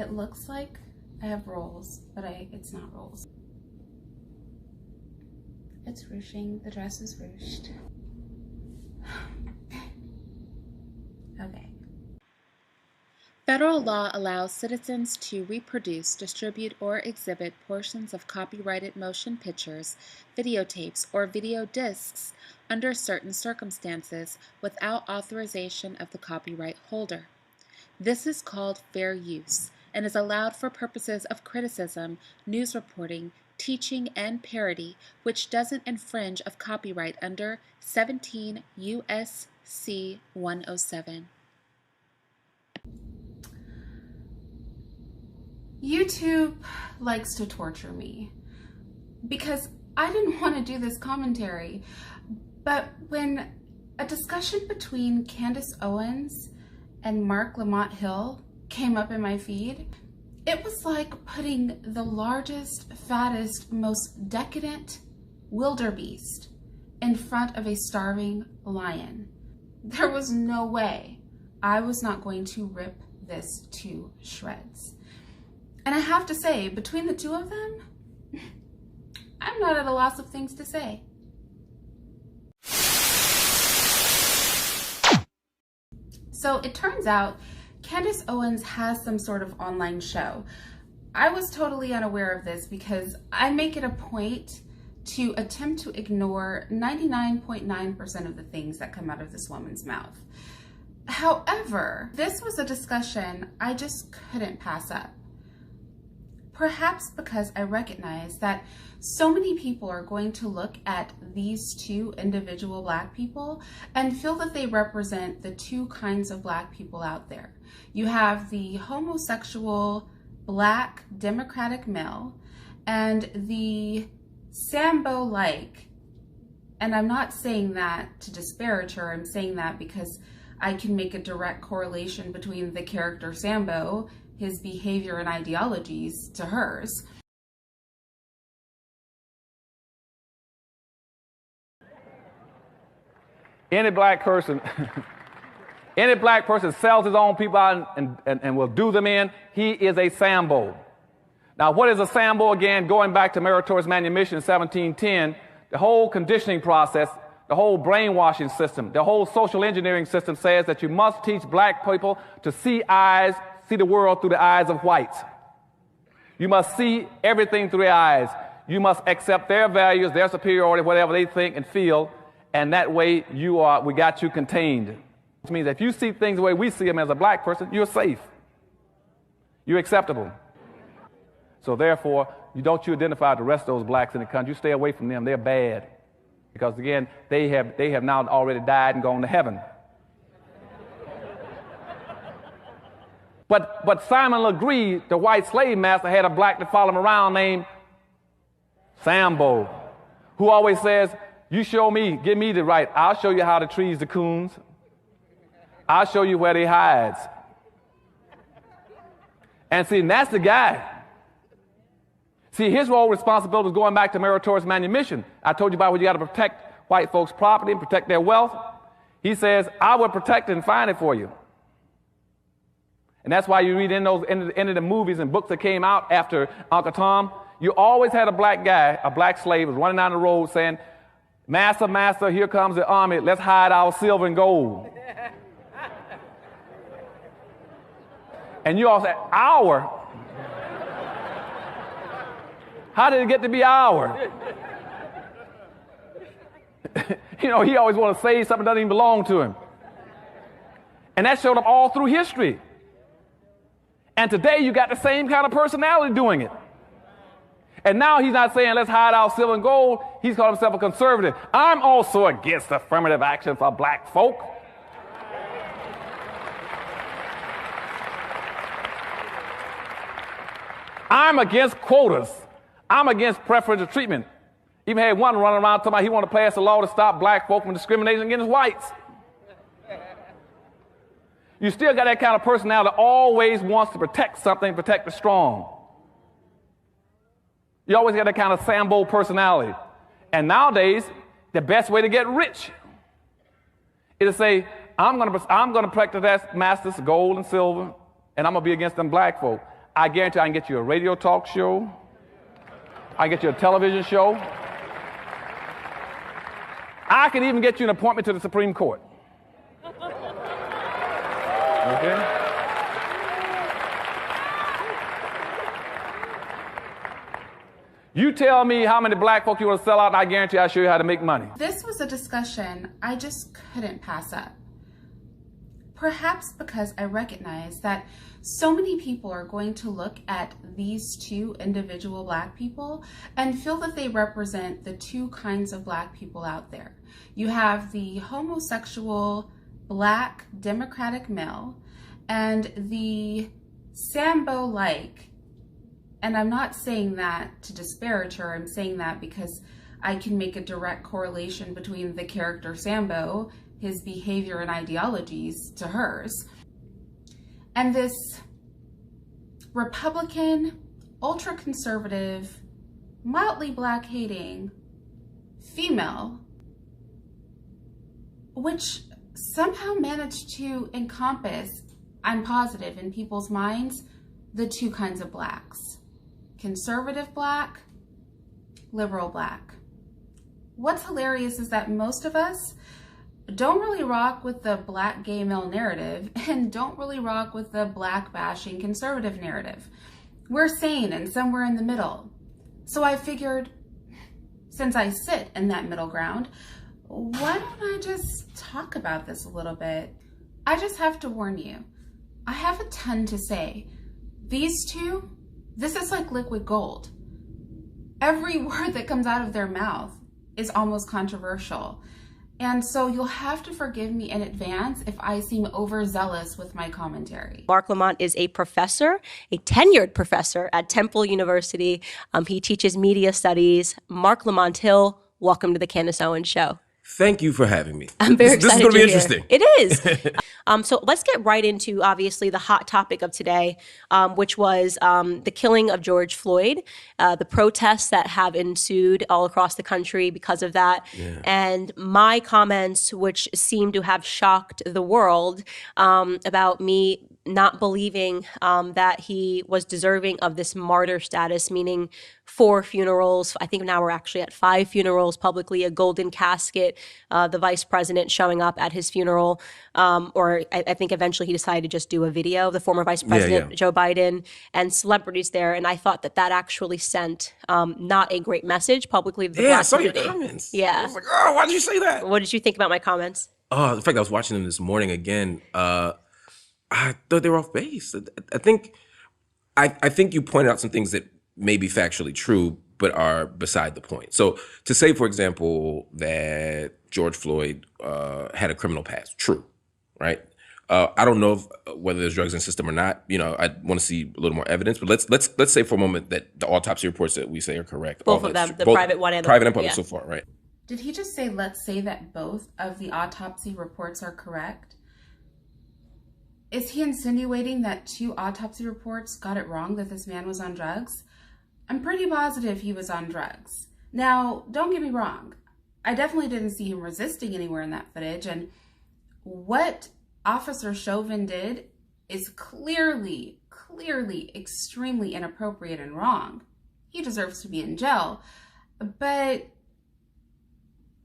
It looks like I have rolls, but it's not rolls. It's ruching. The dress is ruched. Okay. Federal law allows citizens to reproduce, distribute, or exhibit portions of copyrighted motion pictures, videotapes, or video discs under certain circumstances without authorization of the copyright holder. This is called fair use and is allowed for purposes of criticism, news reporting, teaching, and parody, which doesn't infringe of copyright under 17 U.S.C. 107. YouTube likes to torture me because I didn't want to do this commentary, but when a discussion between Candace Owens and Marc Lamont came up in my feed, it was like putting the largest, fattest, most decadent wildebeest in front of a starving lion. There was no way I was not going to rip this to shreds. And I have to say, between the two of them, I'm not at a loss of things to say. So it turns out Candace Owens has some sort of online show. I was totally unaware of this because I make it a point to attempt to ignore 99.9% of the things that come out of this woman's mouth. However, this was a discussion I just couldn't pass up. Perhaps because I recognize that so many people are going to look at these two individual Black people and feel that they represent the two kinds of Black people out there. You have the homosexual Black Democratic male and the Sambo-like, and I'm not saying that to disparage her, I'm saying that because I can make a direct correlation between the character Sambo, his behavior and ideologies, to hers. Any black person sells his own people out and will do them in, he is a Sambo. Now, what is a Sambo again? Going back to Meritorious Manumission in 1710, the whole conditioning process, the whole brainwashing system, the whole social engineering system says that you must teach black people to see the world through the eyes of whites. You must see everything through their eyes. You must accept their values, their superiority, whatever they think and feel, and that way we got you contained. Which means that if you see things the way we see them as a black person, you're safe. You're acceptable. So therefore, you identify the rest of those blacks in the country. You stay away from them. They're bad. Because again, they have now already died and gone to heaven. But Simon Legree, the white slave master, had a black that followed him around named Sambo, who always says, you show me, give me the right, I'll show you how to trees the coons. I'll show you where they hides. And see, that's the guy. See, his role responsibility was going back to Meritorious Manumission. I told you about where you got to protect white folks' property and protect their wealth. He says, I will protect it and find it for you. And that's why you read in the movies and books that came out after Uncle Tom, you always had a black guy, a black slave, was running down the road saying, Master, master, here comes the army, let's hide our silver and gold. And you all say, our? How did it get to be our? He always want to say something that doesn't even belong to him. And that showed up all through history. And today you got the same kind of personality doing it. And now he's not saying let's hide our silver and gold. He's called himself a conservative. I'm also against affirmative action for black folk. I'm against quotas. I'm against preferential treatment. Even had one running around talking about he wanted to pass a law to stop black folk from discriminating against whites. You still got that kind of personality that always wants to protect something, protect the strong. You always got that kind of Sambo personality. And nowadays, the best way to get rich is to say, I'm going to protect that master's gold and silver, and I'm going to be against them black folk. I guarantee I can get you a radio talk show. I can get you a television show. I can even get you an appointment to the Supreme Court. Okay? You tell me how many black folk you want to sell out, and I guarantee I'll show you how to make money. This was a discussion I just couldn't pass up. Perhaps because I recognize that so many people are going to look at these two individual black people and feel that they represent the two kinds of black people out there. You have the homosexual black Democratic male and the Sambo-like, and I'm not saying that to disparage her, I'm saying that because I can make a direct correlation between the character Sambo, his behavior and ideologies, to hers, and this Republican, ultra-conservative, mildly black-hating female, which somehow managed to encompass, I'm positive, in people's minds, the two kinds of blacks. Conservative black, liberal black. What's hilarious is that most of us don't really rock with the black gay male narrative and don't really rock with the black bashing conservative narrative. We're sane and somewhere in the middle. So I figured, since I sit in that middle ground, why don't I just talk about this a little bit? I just have to warn you, I have a ton to say. These two, this is like liquid gold. Every word that comes out of their mouth is almost controversial. And so you'll have to forgive me in advance if I seem overzealous with my commentary. Marc Lamont is a professor, a tenured professor at Temple University. He teaches media studies. Marc Lamont Hill, welcome to the Candace Owens Show. Thank you for having me. I'm very excited. This is going to be hear. interesting. It is. So let's get right into, obviously, the hot topic of today, which was the killing of George Floyd, the protests that have ensued all across the country because of that, and my comments, which seem to have shocked the world, about me not believing that he was deserving of this martyr status, meaning 4 funerals. I think now we're actually at 5 funerals publicly, a golden casket, the vice president showing up at his funeral, or I think eventually he decided to just do a video, the former vice president, Joe Biden, and celebrities there. And I thought that that actually sent not a great message publicly to the black community. I saw your comments. Yeah. I was like, oh, why did you say that? What did you think about my comments? In fact, I was watching them this morning again. I thought they were off base. I think you pointed out some things that may be factually true, but are beside the point. So to say, for example, that George Floyd had a criminal past, true, right? I don't know whether there's drugs in the system or not. You know, I want to see a little more evidence. But let's say for a moment that the autopsy reports that we say are correct. Both of them, the private one and the private and public so far, right? Did he just say, let's say that both of the autopsy reports are correct? Is he insinuating that 2 autopsy reports got it wrong, that this man was on drugs? I'm pretty positive he was on drugs. Now, don't get me wrong. I definitely didn't see him resisting anywhere in that footage. And what Officer Chauvin did is clearly extremely inappropriate and wrong. He deserves to be in jail. But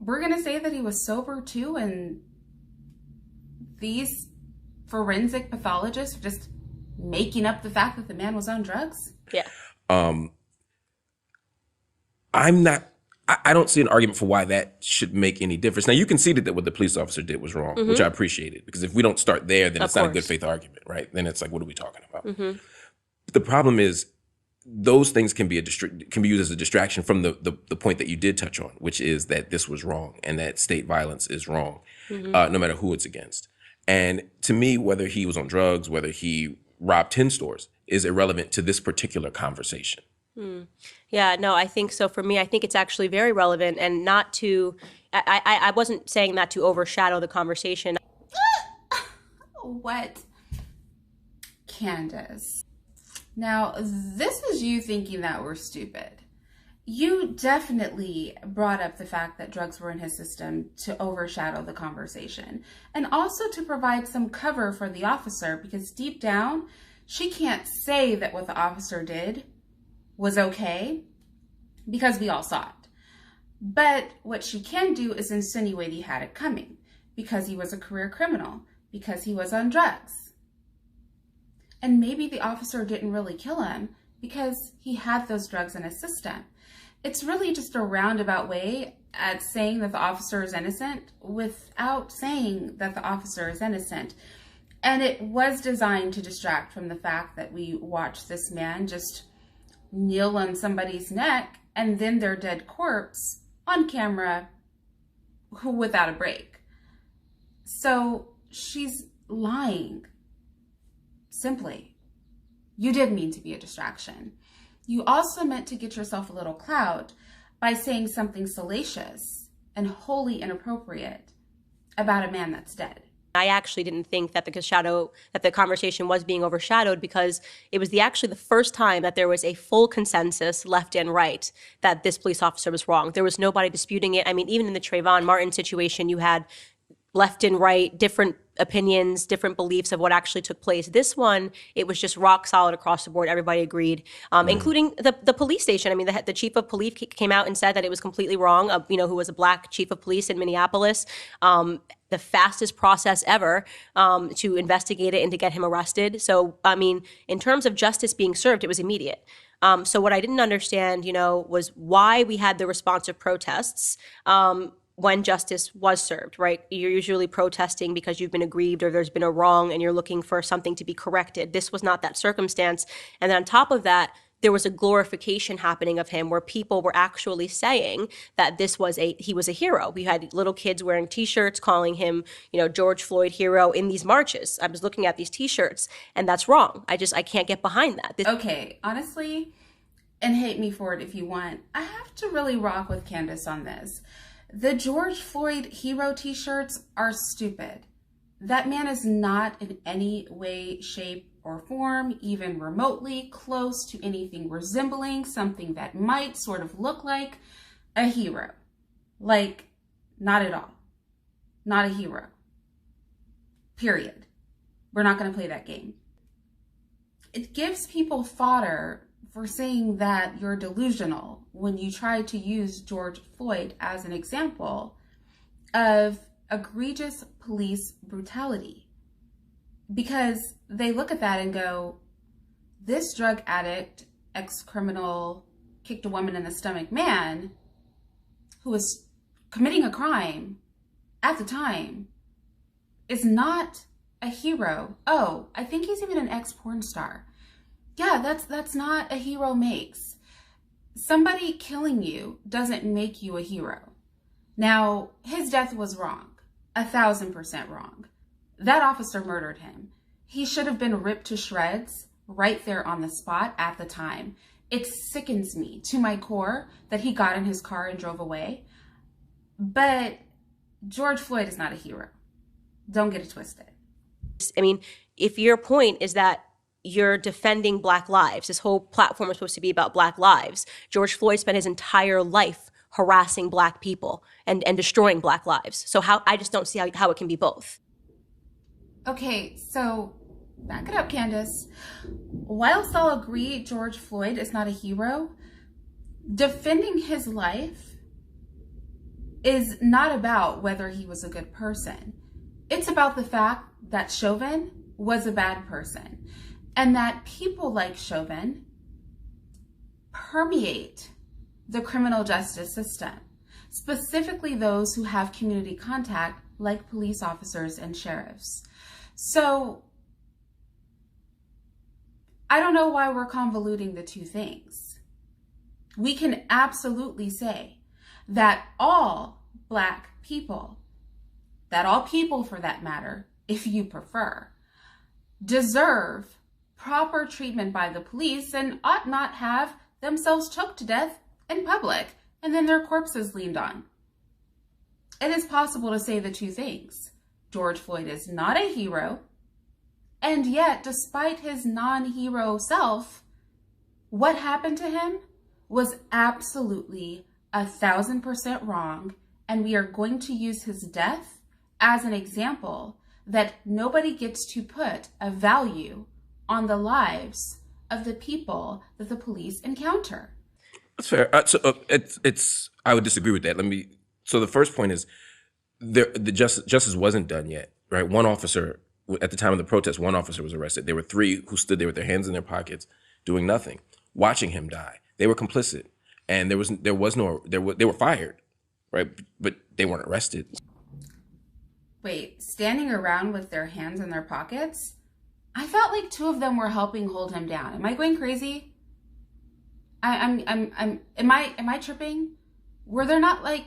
we're going to say that he was sober too, and these forensic pathologists just making up the fact that the man was on drugs? Yeah. I don't see an argument for why that should make any difference. Now, you conceded that what the police officer did was wrong, which I appreciated, because if we don't start there, then it's not a good faith argument, right? Then it's like, what are we talking about? But the problem is those things can be used as a distraction from the point that you did touch on, which is that this was wrong and that state violence is wrong, no matter who it's against. And to me, whether he was on drugs, whether he robbed 10 stores is irrelevant to this particular conversation. Yeah, no, I think so. For me, I think it's actually very relevant, and not to, I wasn't saying that to overshadow the conversation. What? Candace. Now, this is you thinking that we're stupid. You definitely brought up the fact that drugs were in his system to overshadow the conversation, and also to provide some cover for the officer, because deep down, She can't say that what the officer did was okay because we all saw it. But what she can do is insinuate he had it coming because he was a career criminal, because he was on drugs. And maybe the officer didn't really kill him because he had those drugs in his system. It's really just a roundabout way at saying that the officer is innocent without saying that the officer is innocent. And it was designed to distract from the fact that we watched this man just kneel on somebody's neck and then their dead corpse on camera without a break. So she's lying. Simply. You did mean to be a distraction. You also meant to get yourself a little clout by saying something salacious and wholly inappropriate about a man that's dead. I actually didn't think that the conversation was being overshadowed because it was actually the first time that there was a full consensus, left and right, that this police officer was wrong. There was nobody disputing it. I mean, even in the Trayvon Martin situation, you had left and right, different opinions, different beliefs of what actually took place. This one, it was just rock solid across the board. Everybody agreed, including the police station. I mean, the chief of police came out and said that it was completely wrong, who was a black chief of police in Minneapolis. The fastest process ever to investigate it and to get him arrested. So, I mean, in terms of justice being served, it was immediate. So what I didn't understand, was why we had the responsive protests when justice was served, right? You're usually protesting because you've been aggrieved or there's been a wrong and you're looking for something to be corrected. This was not that circumstance. And then on top of that, there was a glorification happening of him where people were actually saying that he was a hero. We had little kids wearing T-shirts calling him, George Floyd hero in these marches. I was looking at these T-shirts and that's wrong. I can't get behind that. Okay, honestly, and hate me for it if you want, I have to really rock with Candace on this. The George Floyd hero T-shirts are stupid. That man is not in any way, shape, or form even remotely close to anything resembling something that might sort of look like a hero. Like, not at all. Not a hero. Period. We're not going to play that game. It gives people fodder for saying that you're delusional when you try to use George Floyd as an example of egregious police brutality. Because they look at that and go, this drug addict, ex-criminal, kicked a woman in the stomach man who was committing a crime at the time is not a hero. Oh, I think he's even an ex-porn star. Yeah, that's not a hero makes. Somebody killing you doesn't make you a hero. Now, his death was wrong. 1,000% wrong. That officer murdered him. He should have been ripped to shreds right there on the spot at the time. It sickens me to my core that he got in his car and drove away. But George Floyd is not a hero. Don't get it twisted. I mean, if your point is that you're defending Black lives, this whole platform is supposed to be about Black lives. George Floyd spent his entire life harassing Black people and destroying Black lives. So I just don't see how it can be both. Okay, so back it up, Candace. Whilst I'll agree George Floyd is not a hero, defending his life is not about whether he was a good person. It's about the fact that Chauvin was a bad person and that people like Chauvin permeate the criminal justice system, specifically those who have community contact like police officers and sheriffs. So I don't know why we're convoluting the two things. We can absolutely say that all Black people, that all people for that matter, if you prefer, deserve proper treatment by the police and ought not have themselves choked to death in public and then their corpses leaned on. It is possible to say the two things. George Floyd is not a hero, and yet, despite his non-hero self, what happened to him was absolutely 1,000% wrong, and we are going to use his death as an example that nobody gets to put a value on the lives of the people that the police encounter. That's fair. I would disagree with that. So the first point is the justice wasn't done yet, right? One officer, at the time of the protest, one officer was arrested. There were 3 who stood there with their hands in their pockets, doing nothing, watching him die. They were complicit, and they were fired, right? But they weren't arrested. Wait, standing around with their hands in their pockets? I felt like 2 of them were helping hold him down. Am I going crazy? Am I tripping? Were there not like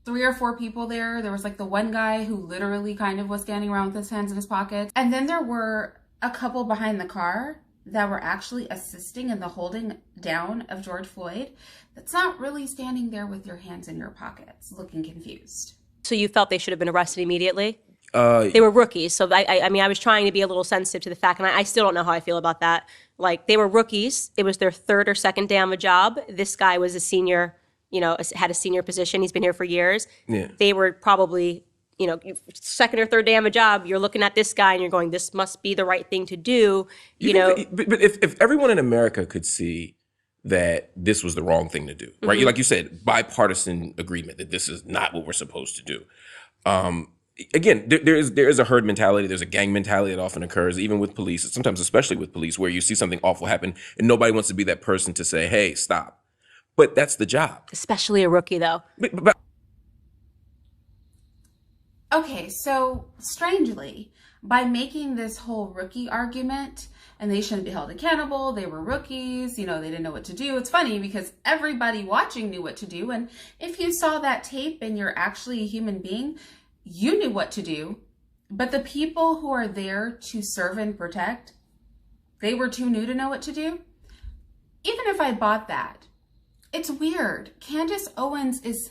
3 or 4 people there? There was like the one guy who literally kind of was standing around with his hands in his pockets. And then there were a couple behind the car that were actually assisting in the holding down of George Floyd. That's not really standing there with your hands in your pockets, looking confused. So you felt they should have been arrested immediately? They were rookies. So I mean, I was trying to be a little sensitive to the fact, and I still don't know how I feel about that. Like, they were rookies. It was their 3rd or 2nd day on the job. This guy was a senior, had a senior position. He's been here for years. Yeah. They were probably, 2nd or 3rd day on the job. You're looking at this guy and you're going, this must be the right thing to do. But if everyone in America could see that this was the wrong thing to do, right? Like you said, bipartisan agreement that this is not what we're supposed to do. Again, there is a herd mentality. There's a gang mentality that often occurs, even with police, sometimes especially with police, where you see something awful happen and nobody wants to be that person to say, hey, stop. But that's the job. Especially a rookie, though. Okay, so strangely, by making this whole rookie argument, and they shouldn't be held accountable, they were rookies, they didn't know what to do. It's funny because everybody watching knew what to do. And if you saw that tape and you're actually a human being, you knew what to do. But the people who are there to serve and protect, they were too new to know what to do. Even if I bought that, it's weird. Candace Owens is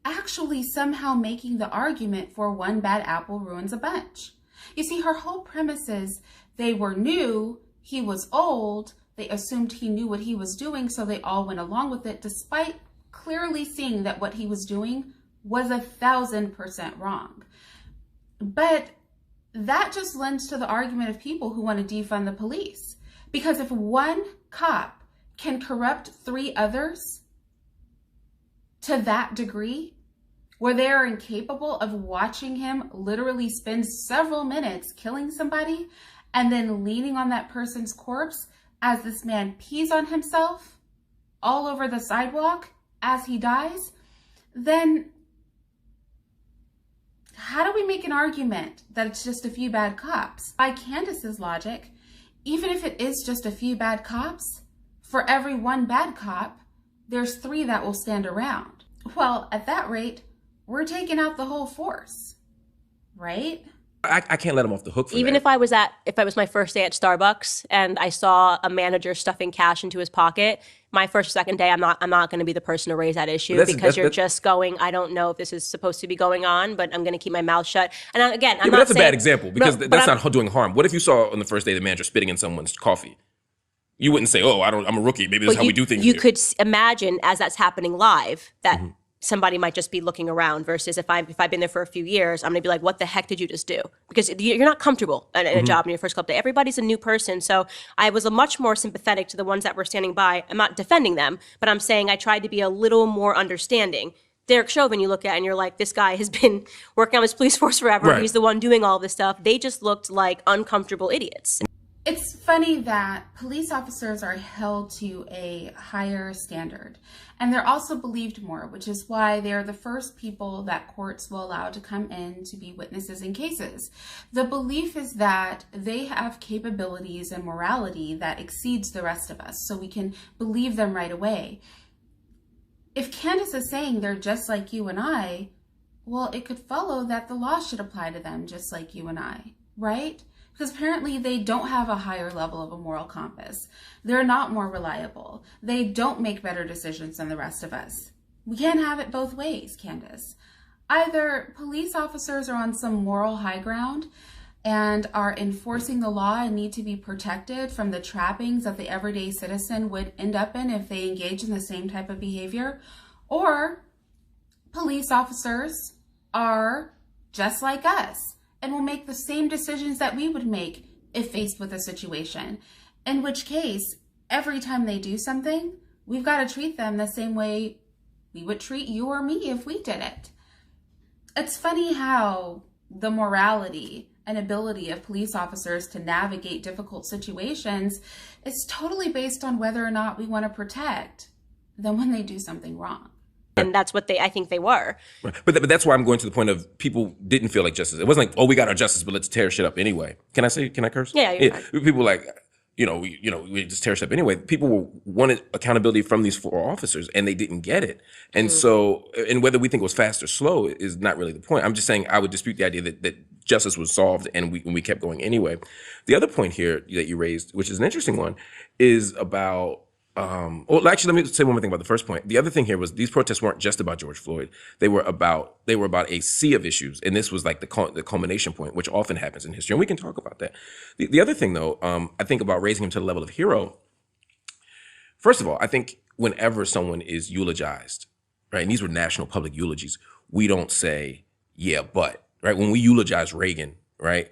actually somehow making the argument for one bad apple ruins a bunch. You see, her whole premise is they were new, he was old, they assumed he knew what he was doing, so they all went along with it, despite clearly seeing that what he was doing was 1,000% wrong. But that just lends to the argument of people who want to defund the police. Because if one cop can corrupt 3 others to that degree, where they are incapable of watching him literally spend several minutes killing somebody and then leaning on that person's corpse as this man pees on himself all over the sidewalk as he dies, then how do we make an argument that it's just a few bad cops? By Candace's logic, even if it is just a few bad cops, for every 1 bad cop, there's 3 that will stand around. Well, at that rate, we're taking out the whole force, right? I can't let them off the hook for Even that. if I was my first day at Starbucks and I saw a manager stuffing cash into his pocket, my first or 2nd day, I'm not going to be the person to raise that issue because you're just going, I don't know if this is supposed to be going on, but I'm going to keep my mouth shut. And again, I'm not that's saying, a bad example because that's not doing harm. What if you saw on the first day the manager spitting in someone's coffee? You wouldn't say, "Oh, I'm a rookie. Maybe this is how we do things." You here. could imagine as that's happening live that. Mm-hmm. Somebody might just be looking around versus if I've been there for a few years, I'm going to be like, what the heck did you just do? Because you're not comfortable in a job in your first couple days. Everybody's a new person. So I was much more sympathetic to the ones that were standing by. I'm not defending them, but I'm saying I tried to be a little more understanding. Derek Chauvin, you look at and you're like, this guy has been working on his police force forever. Right. He's the one doing all this stuff. They just looked like uncomfortable idiots. It's funny that police officers are held to a higher standard, and they're also believed more, which is why they're the first people that courts will allow to come in to be witnesses in cases. The belief is that they have capabilities and morality that exceeds the rest of us, so we can believe them right away. If Candace is saying they're just like you and I, well, it could follow that the law should apply to them just like you and I, right? Because apparently they don't have a higher level of a moral compass. They're not more reliable. They don't make better decisions than the rest of us. We can't have it both ways, Candace. Either police officers are on some moral high ground and are enforcing the law and need to be protected from the trappings that the everyday citizen would end up in if they engage in the same type of behavior, or police officers are just like us and will make the same decisions that we would make if faced with a situation. In which case, every time they do something, we've got to treat them the same way we would treat you or me if we did it. It's funny how the morality and ability of police officers to navigate difficult situations is totally based on whether or not we want to protect them when they do something wrong. And that's what I think they were. But that's why I'm going to the point of people didn't feel like justice. It wasn't like, oh, we got our justice, but let's tear shit up anyway. Can I curse? Yeah, you're fine. People were like, we just tear shit up anyway. People wanted accountability from these 4 officers, and they didn't get it. And so, and whether we think it was fast or slow is not really the point. I'm just saying I would dispute the idea that justice was solved and we kept going anyway. The other point here that you raised, which is an interesting one, is about actually, let me say one more thing about the first point. The other thing here was these protests weren't just about George Floyd. They were about a sea of issues, and this was like the culmination point, which often happens in history, and we can talk about that. The other thing, though, I think about raising him to the level of hero. First of all, I think whenever someone is eulogized, right, and these were national public eulogies, we don't say, yeah, but, right? When we eulogize Reagan, right,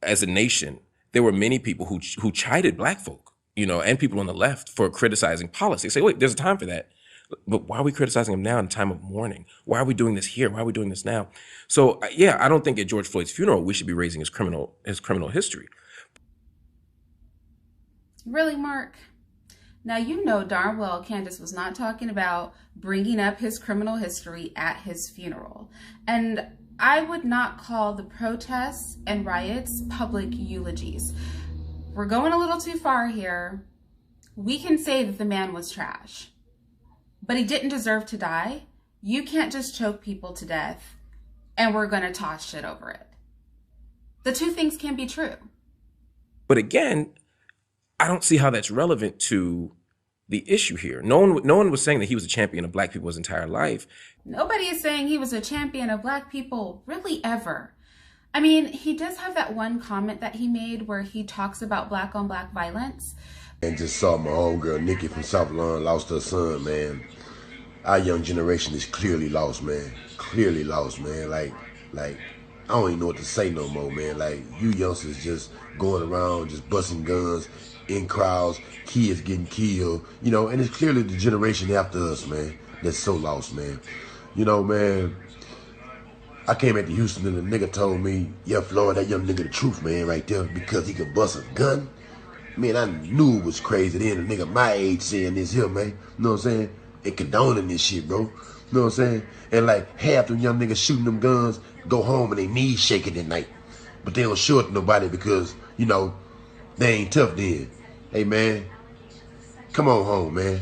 as a nation, there were many people who chided Black folk, and people on the left for criticizing policy. Say, wait, there's a time for that. But why are we criticizing him now in a time of mourning? Why are we doing this here? Why are we doing this now? So, yeah, I don't think at George Floyd's funeral we should be raising his criminal history. Really, Mark? Now, you know darn well Candace was not talking about bringing up his criminal history at his funeral. And I would not call the protests and riots public eulogies. We're going a little too far here. We can say that the man was trash, but he didn't deserve to die. You can't just choke people to death and we're going to toss shit over it. The two things can be true. But again, I don't see how that's relevant to the issue here. No one was saying that he was a champion of Black people his entire life. Nobody is saying he was a champion of Black people, really, ever. I mean, he does have that one comment that he made where he talks about Black on Black violence. And just saw my homegirl Nikki from South Lawn lost her son, man. Our young generation is clearly lost, man. Clearly lost, man. Like, I don't even know what to say no more, man. Like, you youngsters just going around, just busting guns in crowds, kids getting killed, and it's clearly the generation after us, man, that's so lost, man. Man, I came into Houston and the nigga told me, yeah, Floyd, that young nigga the truth, man, right there, because he could bust a gun. Man, I knew it was crazy then, a nigga my age saying this here, man. You know what I'm saying? And condoning this shit, bro. You know what I'm saying? And like half them young niggas shooting them guns go home and they knees shaking at night. But they don't show it to nobody because, they ain't tough then. Hey, man, come on home, man.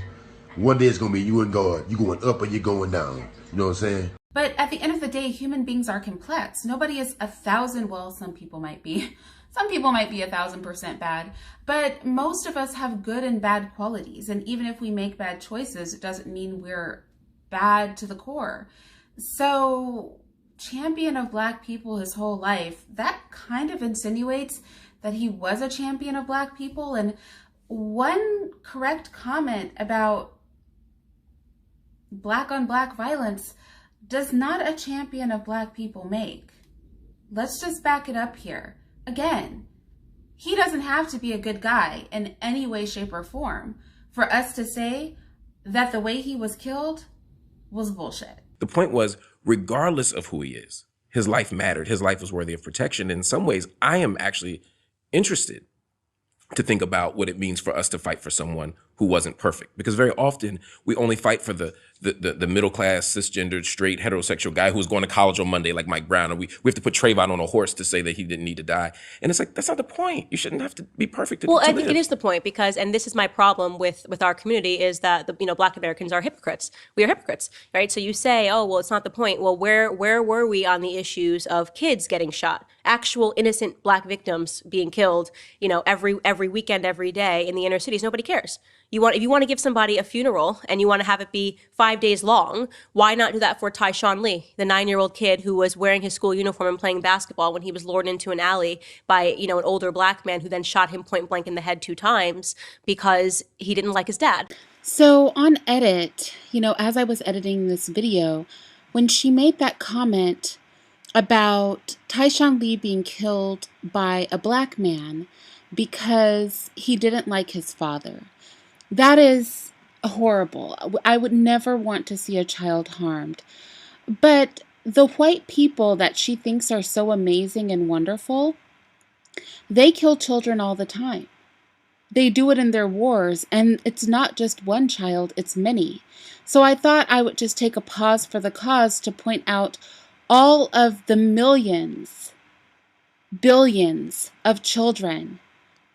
One day it's going to be you and God. You going up or you going down. You know what I'm saying? But at the end of the day, human beings are complex. Nobody is 1,000, well, some people might be. Some people might be 1,000% bad. But most of us have good and bad qualities. And even if we make bad choices, it doesn't mean we're bad to the core. So, champion of Black people his whole life, that kind of insinuates that he was a champion of Black people. And one correct comment about Black on Black violence does not a champion of Black people make. Let's just back it up here. Again, he doesn't have to be a good guy in any way, shape, or form for us to say that the way he was killed was bullshit. The point was, regardless of who he is, his life mattered. His life was worthy of protection. In some ways, I am actually interested to think about what it means for us to fight for someone who wasn't perfect. Because very often we only fight for the middle class, cisgendered, straight, heterosexual guy who was going to college on Monday like Mike Brown, or we have to put Trayvon on a horse to say that he didn't need to die. And it's like, that's not the point. You shouldn't have to be perfect to I live. think it is the point because, and this is my problem with our community, is that Black Americans are hypocrites. We are hypocrites, right? So you say, oh, well, it's not the point. Well, where were we on the issues of kids getting shot, actual innocent Black victims being killed, every weekend, every day in the inner cities? Nobody cares. If you want to give somebody a funeral and you want to have it be 5 days long, why not do that for Tyshawn Lee, the 9-year-old kid who was wearing his school uniform and playing basketball when he was lured into an alley by, an older Black man who then shot him point blank in the head 2 times because he didn't like his dad. So on edit, as I was editing this video, when she made that comment, about Tyshawn Lee being killed by a black man because he didn't like his father. That is horrible. I would never want to see a child harmed. But the white people that she thinks are so amazing and wonderful, they kill children all the time. They do it in their wars, and it's not just one child, it's many. So I thought I would just take a pause for the cause to point out all of the millions, billions of children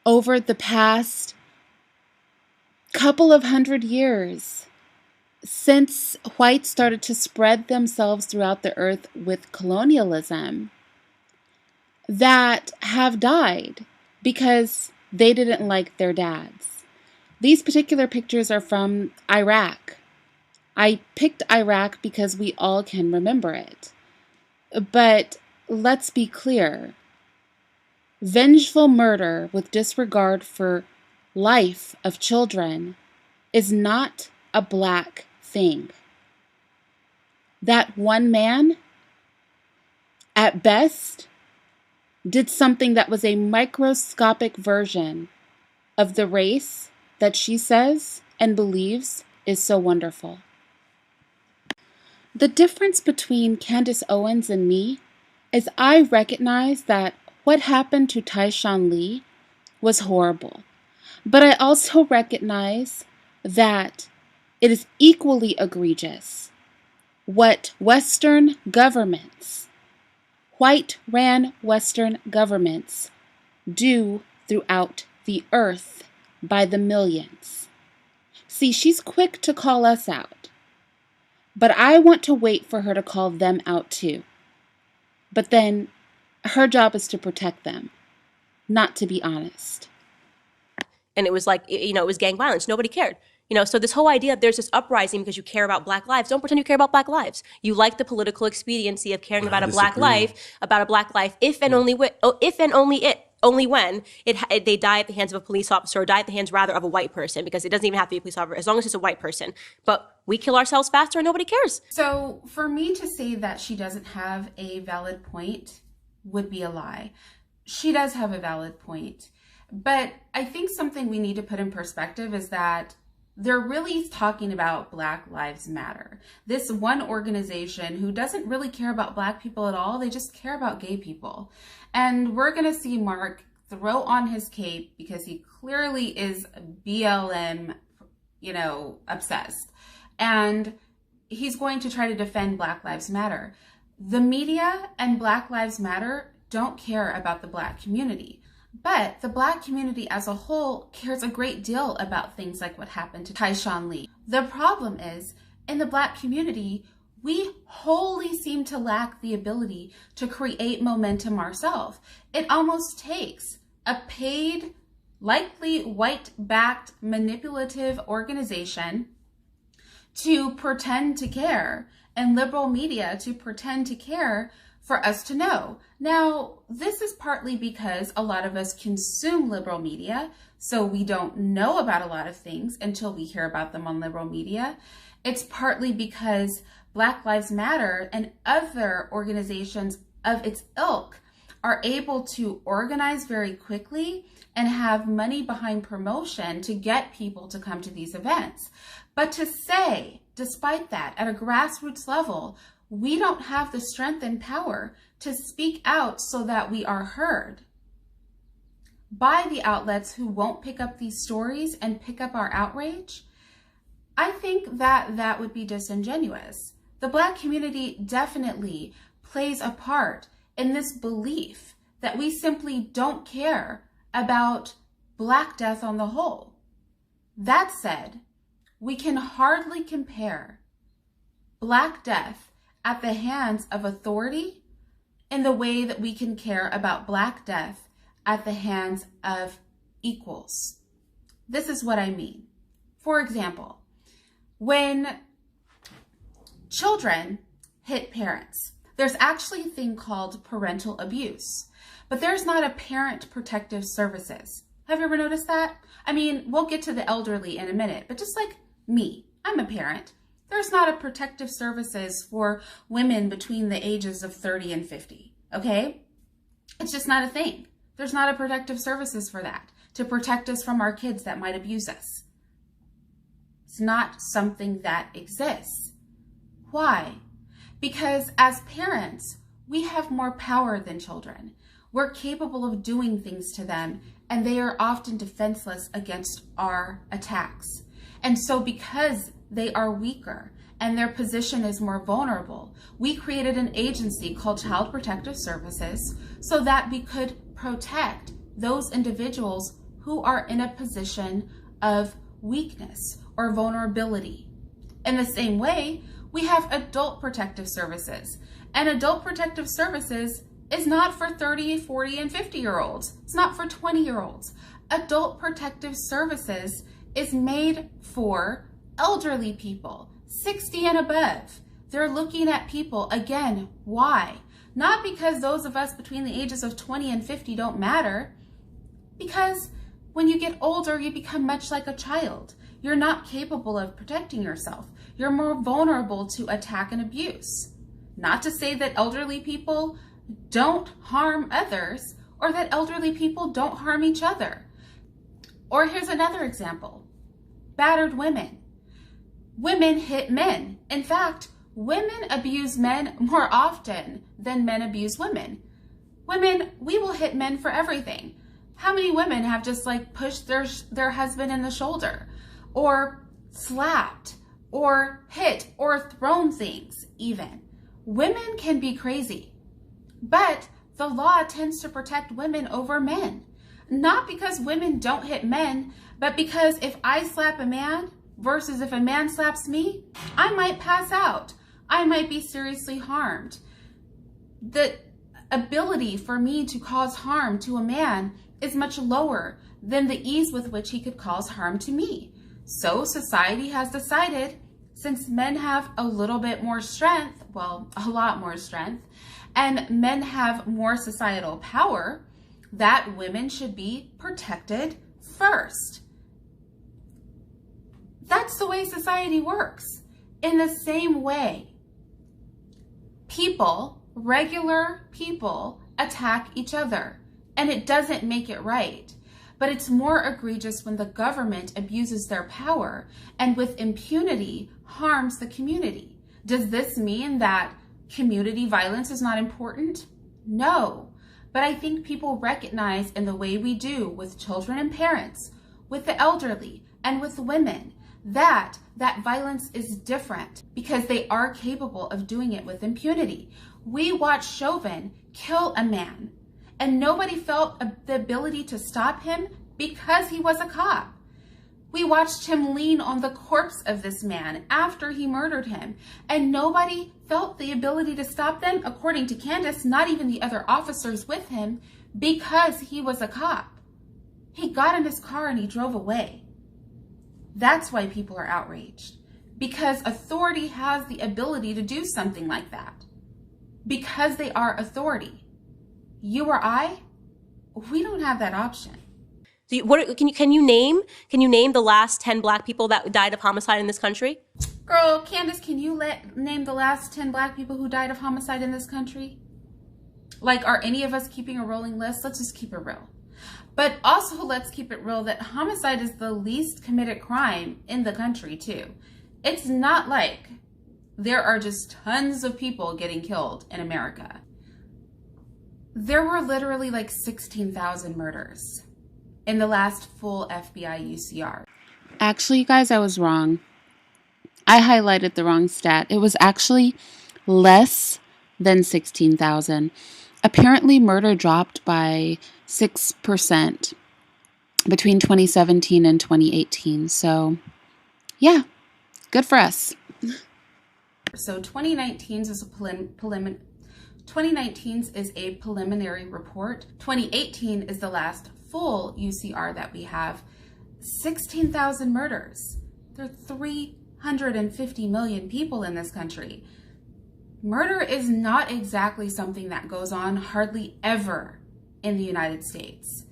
over the past couple of 100 years since whites started to spread themselves throughout the earth with colonialism that have died because they didn't like their dads. These particular pictures are from Iraq. I picked Iraq because we all can remember it. But let's be clear. Vengeful murder with disregard for life of children is not a black thing. That one man, at best, did something that was a microscopic version of the race that she says and believes is so wonderful. The difference between Candace Owens and me is I recognize that what happened to Tyshawn Lee was horrible. But I also recognize that it is equally egregious what Western governments, white-ran Western governments, do throughout the earth by the millions. See, she's quick to call us out, but I want to wait for her to call them out too. But then her job is to protect them, not to be honest. And it was like, it was gang violence. Nobody cared. So this whole idea, there's this uprising because you care about black lives. Don't pretend you care about black lives. You like the political expediency of caring about a black life, if and only when they die at the hands of a police officer, or die at the hands rather of a white person, because it doesn't even have to be a police officer as long as it's a white person. But we kill ourselves faster and nobody cares. So for me to say that she doesn't have a valid point would be a lie. She does have a valid point. But I think something we need to put in perspective is that they're really talking about Black Lives Matter. This one organization who doesn't really care about black people at all, they just care about gay people. And we're going to see Marc throw on his cape because he clearly is BLM, obsessed. And he's going to try to defend Black Lives Matter. The media and Black Lives Matter don't care about the black community. But the black community as a whole cares a great deal about things like what happened to Tyshawn Lee. The problem is, in the black community, we wholly seem to lack the ability to create momentum ourselves. It almost takes a paid, likely white-backed, manipulative organization to pretend to care, and liberal media to pretend to care for us to know. Now, this is partly because a lot of us consume liberal media, so we don't know about a lot of things until we hear about them on liberal media. It's partly because Black Lives Matter and other organizations of its ilk are able to organize very quickly and have money behind promotion to get people to come to these events. But to say, despite that, at a grassroots level, we don't have the strength and power to speak out so that we are heard by the outlets who won't pick up these stories and pick up our outrage, I think that that would be disingenuous. The black community definitely plays a part in this belief that we simply don't care about Black death on the whole. That said, we can hardly compare Black death at the hands of authority in the way that we can care about Black death at the hands of equals. This is what I mean. For example, when children hit parents, there's actually a thing called parental abuse, but there's not a parent protective services. Have you ever noticed that? I mean, we'll get to the elderly in a minute, but just like me, I'm a parent. There's not a protective services for women between the ages of 30 and 50, okay? It's just not a thing. There's not a protective services for that, to protect us from our kids that might abuse us. It's not something that exists. Why? Because as parents, we have more power than children. We're capable of doing things to them, and they are often defenseless against our attacks. And so because they are weaker and their position is more vulnerable, we created an agency called Child Protective Services so that we could protect those individuals who are in a position of weakness or vulnerability. In the same way, we have Adult Protective Services. And Adult Protective Services is not for 30, 40, and 50-year-olds. It's not for 20-year-olds. Adult Protective Services is made for elderly people, 60 and above. They're looking at people, again, why? Not because those of us between the ages of 20 and 50 don't matter, because when you get older, you become much like a child. You're not capable of protecting yourself. You're more vulnerable to attack and abuse. Not to say that elderly people don't harm others or that elderly people don't harm each other. Or here's another example. Battered women. Women hit men. In fact, women abuse men more often than men abuse women. Women, we will hit men for everything. How many women have just like pushed their husband in the shoulder or slapped or hit or thrown things even? Women can be crazy, but the law tends to protect women over men. Not because women don't hit men, but because if I slap a man versus if a man slaps me, I might pass out. I might be seriously harmed. The ability for me to cause harm to a man is much lower than the ease with which he could cause harm to me. So society has decided, since men have a little bit more strength, well, a lot more strength, and men have more societal power, that women should be protected first. That's the way society works. In the same way, people, regular people, attack each other, and it doesn't make it right. But it's more egregious when the government abuses their power and with impunity harms the community. Does this mean that community violence is not important? No. But I think people recognize in the way we do with children and parents, with the elderly, and with women, that violence is different because they are capable of doing it with impunity. We watched Chauvin kill a man, and nobody felt the ability to stop him because he was a cop. We watched him lean on the corpse of this man after he murdered him, and nobody felt the ability to stop them, according to Candace, not even the other officers with him, because he was a cop. He got in his car and he drove away. That's why people are outraged, because authority has the ability to do something like that, because they are authority. You or I, we don't have that option. So can you name the last 10 Black people that died of homicide in this country? Girl, Candace, can you name the last 10 Black people who died of homicide in this country? Like, are any of us keeping a rolling list? Let's just keep it real. But also, let's keep it real that homicide is the least committed crime in the country, too. It's not like there are just tons of people getting killed in America. There were literally like 16,000 murders in the last full FBI UCR. Actually, you guys, I was wrong. I highlighted the wrong stat. It was actually less than 16,000. Apparently, murder dropped by 6% between 2017 and 2018. So, yeah, good for us. So 2019's is a preliminary report. 2018 is the last full UCR that we have. 16,000 murders. There are 350 million people in this country. Murder is not exactly something that goes on hardly ever in the United States.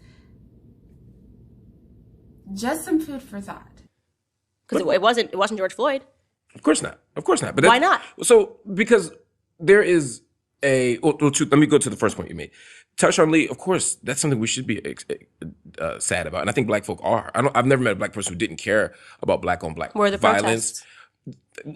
Just some food for thought. Because it wasn't George Floyd. Of course not. Of course not. But Why not? So because there is let me go to the first point you made. Tyshawn Lee, of course, that's something we should be sad about, and I think black folk are. I've never met a black person who didn't care about black on black violence. Protests?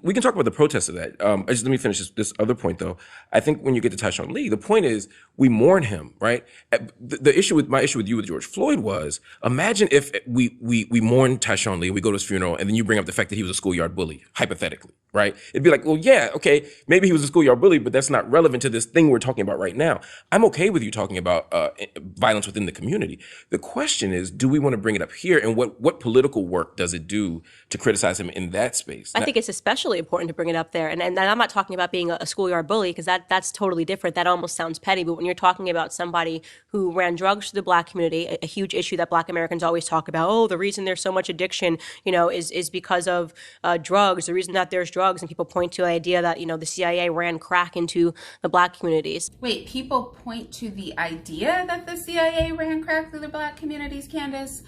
We can talk about the protests of that. Let me finish this other point, though. I think when you get to Tyshawn Lee, the point is we mourn him, right? My issue with you with George Floyd was, imagine if we mourn Tyshawn Lee, we go to his funeral, and then you bring up the fact that he was a schoolyard bully, hypothetically, right? It'd be like, well, yeah, okay, maybe he was a schoolyard bully, but that's not relevant to this thing we're talking about right now. I'm okay with you talking about violence within the community. The question is, do we want to bring it up here, and what political work does it do to criticize him in that space? I think it's especially important to bring it up there. And I'm not talking about being a schoolyard bully, because that's totally different. That almost sounds petty. But when you're talking about somebody who ran drugs to the black community, a huge issue that black Americans always talk about, oh, the reason there's so much addiction, is because of drugs. The reason that there's drugs, and people point to the idea that, the CIA ran crack into the black communities. Wait, people point to the idea that the CIA ran crack through the black communities, Candace?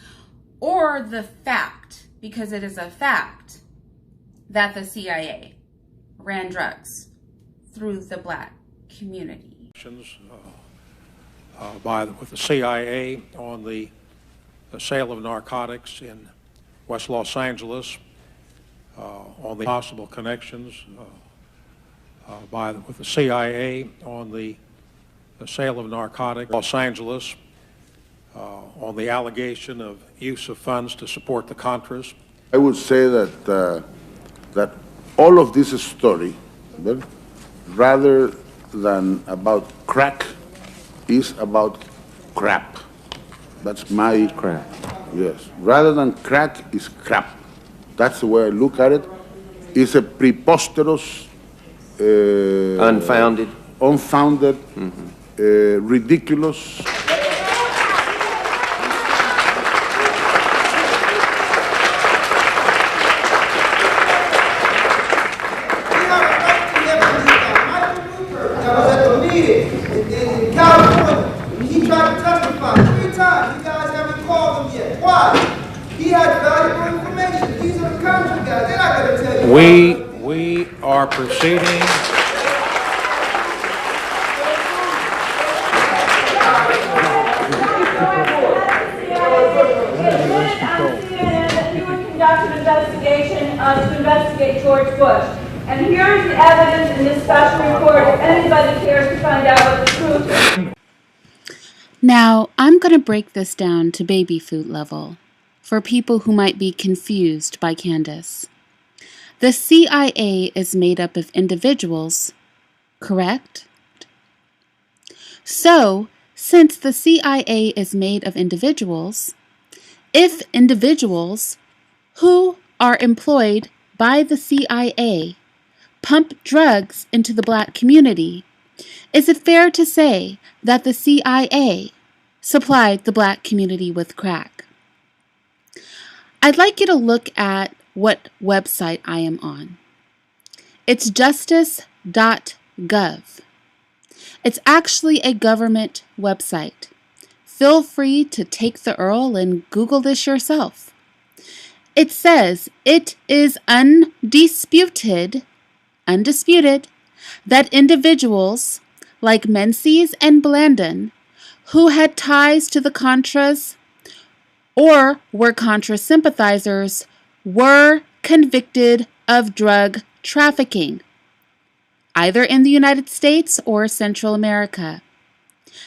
Or the fact, because it is a fact, that the CIA ran drugs through the black community? With the CIA on the sale of narcotics in West Los Angeles, on the possible connections with the CIA on the sale of narcotics in Los Angeles, on the allegation of use of funds to support the Contras. I would say that that all of this story, rather than about crack, is about crap. That's my crap. Yes. Rather than crack is crap. That's the way I look at it. It's a preposterous, unfounded, ridiculous. We are proceeding. Conducted investigation to investigate George Bush. And here's the evidence in this special report if anybody cares to find out what the truth is. Now, I'm going to break this down to baby food level for people who might be confused by Candace. The CIA is made up of individuals, correct? So, since the CIA is made of individuals, if individuals who are employed by the CIA pump drugs into the black community, is it fair to say that the CIA supplied the black community with crack? I'd like you to look at what website I am on. It's justice.gov. It's actually a government website. Feel free to take the URL and Google this yourself. It says it is undisputed that individuals like Menzies and Blandon, who had ties to the Contras or were Contra sympathizers, were convicted of drug trafficking, either in the United States or Central America.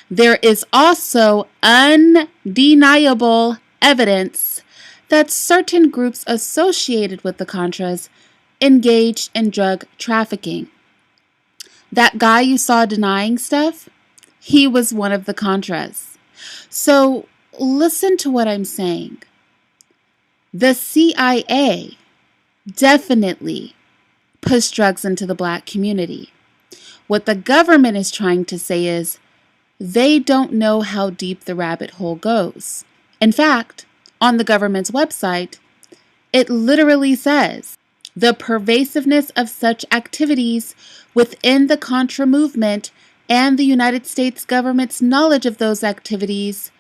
There is also undeniable evidence that certain groups associated with the Contras engaged in drug trafficking. That guy you saw denying stuff, he was one of the Contras. So listen to what I'm saying. The CIA definitely pushed drugs into the black community. What the government is trying to say is they don't know how deep the rabbit hole goes. In fact, on the government's website, it literally says the pervasiveness of such activities within the Contra movement and the United States government's knowledge of those activities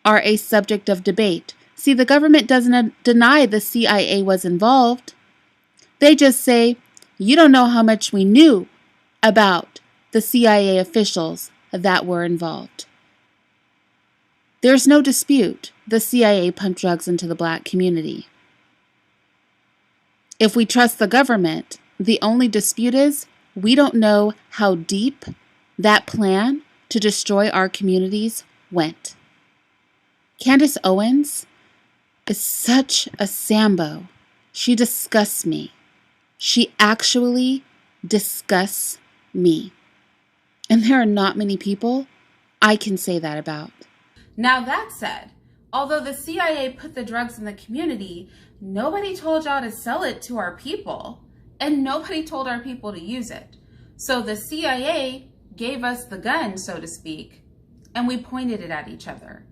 are a subject of debate. See, the government doesn't deny the CIA was involved. They just say You don't know how much we knew about the CIA officials that were involved. There's no dispute the CIA pumped drugs into the black community. If we trust the government, the only dispute is we don't know how deep that plan to destroy our communities went. Candace Owens is such a Sambo. She disgusts me. She actually disgusts me. And there are not many people I can say that about. Now that said, although the CIA put the drugs in the community, nobody told y'all to sell it to our people, and nobody told our people to use it. So the CIA gave us the gun, so to speak, and we pointed it at each other.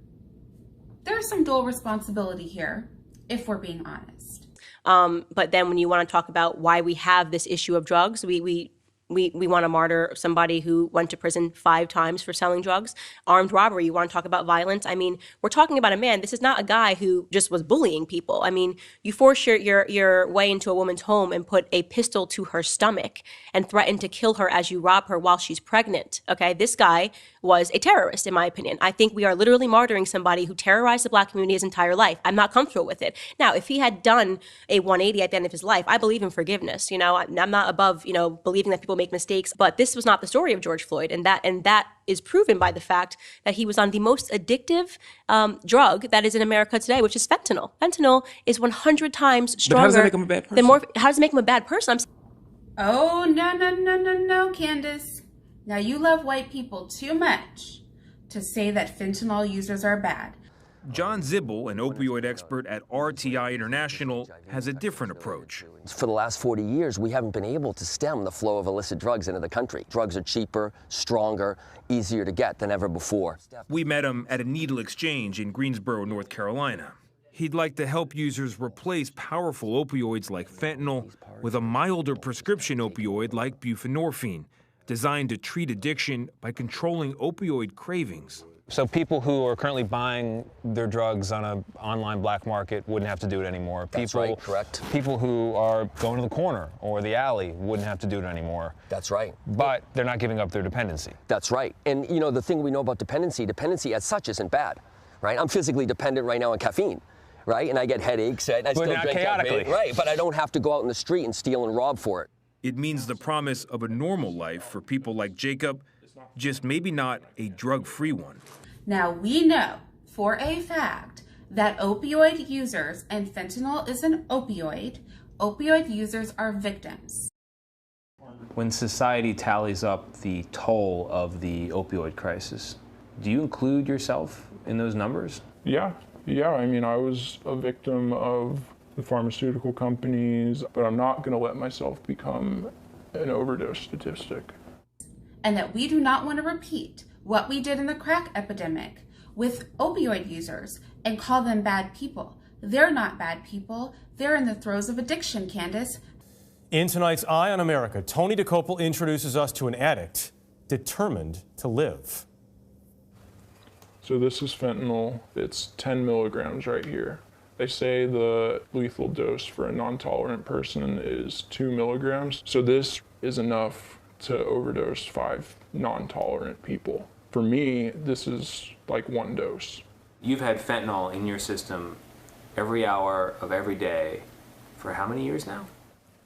There's some dual responsibility here, if we're being honest. But then when you want to talk about why we have this issue of drugs, we want to martyr somebody who went to prison 5 times for selling drugs. Armed robbery, you want to talk about violence. I mean, we're talking about a man. This is not a guy who just was bullying people. I mean, you force your way into a woman's home and put a pistol to her stomach and threaten to kill her as you rob her while she's pregnant. Okay, this guy was a terrorist, in my opinion. I think we are literally martyring somebody who terrorized the black community his entire life. I'm not comfortable with it. Now, if he had done a 180 at the end of his life, I believe in forgiveness. You know, I'm not above, believing that people make mistakes, but this was not the story of George Floyd, and that is proven by the fact that he was on the most addictive drug that is in America today, which is fentanyl. Fentanyl is 100 times stronger. But how does that make him a bad person? How does it make him a bad person? Oh, no, Candace. Now you love white people too much to say that fentanyl users are bad. John Zibel, an opioid expert at RTI International, has a different approach. For the last 40 years, we haven't been able to stem the flow of illicit drugs into the country. Drugs are cheaper, stronger, easier to get than ever before. We met him at a needle exchange in Greensboro, North Carolina. He'd like to help users replace powerful opioids like fentanyl with a milder prescription opioid like buprenorphine, designed to treat addiction by controlling opioid cravings. So people who are currently buying their drugs on an online black market wouldn't have to do it anymore. That's right, correct. People who are going to the corner or the alley wouldn't have to do it anymore. That's right. But they're not giving up their dependency. That's right. And the thing we know about dependency as such isn't bad, right? I'm physically dependent right now on caffeine, right? And I get headaches and I still drink caffeine. Right, but I don't have to go out in the street and steal and rob for it. It means the promise of a normal life for people like Jacob, just maybe not a drug-free one. Now we know for a fact that opioid users, and fentanyl is an opioid users are victims. When society tallies up the toll of the opioid crisis, do you include yourself in those numbers? Yeah. I mean, I was a victim of the pharmaceutical companies, but I'm not going to let myself become an overdose statistic. And that we do not want to repeat what we did in the crack epidemic with opioid users and call them bad people. They're not bad people. They're in the throes of addiction, Candace. In tonight's Eye on America, Tony DeCopel introduces us to an addict determined to live. So this is fentanyl. It's 10 milligrams right here. They say the lethal dose for a non-tolerant person is 2 milligrams. So this is enough to overdose 5 non-tolerant people. For me, this is like 1 dose. You've had fentanyl in your system every hour of every day for how many years now?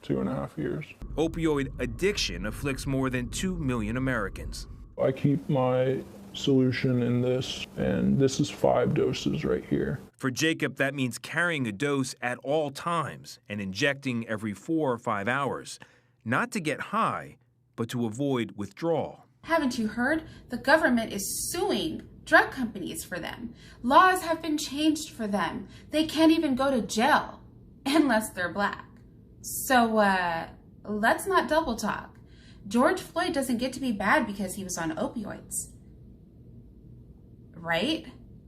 2.5 years. Opioid addiction afflicts more than 2 million Americans. I keep my solution in this, and this is 5 doses right here. For Jacob, that means carrying a dose at all times and injecting every 4 or 5 hours, not to get high, but to avoid withdrawal. Haven't you heard? The government is suing drug companies for them. Laws have been changed for them. They can't even go to jail unless they're black. So let's not double talk. George Floyd doesn't get to be bad because he was on opioids, right?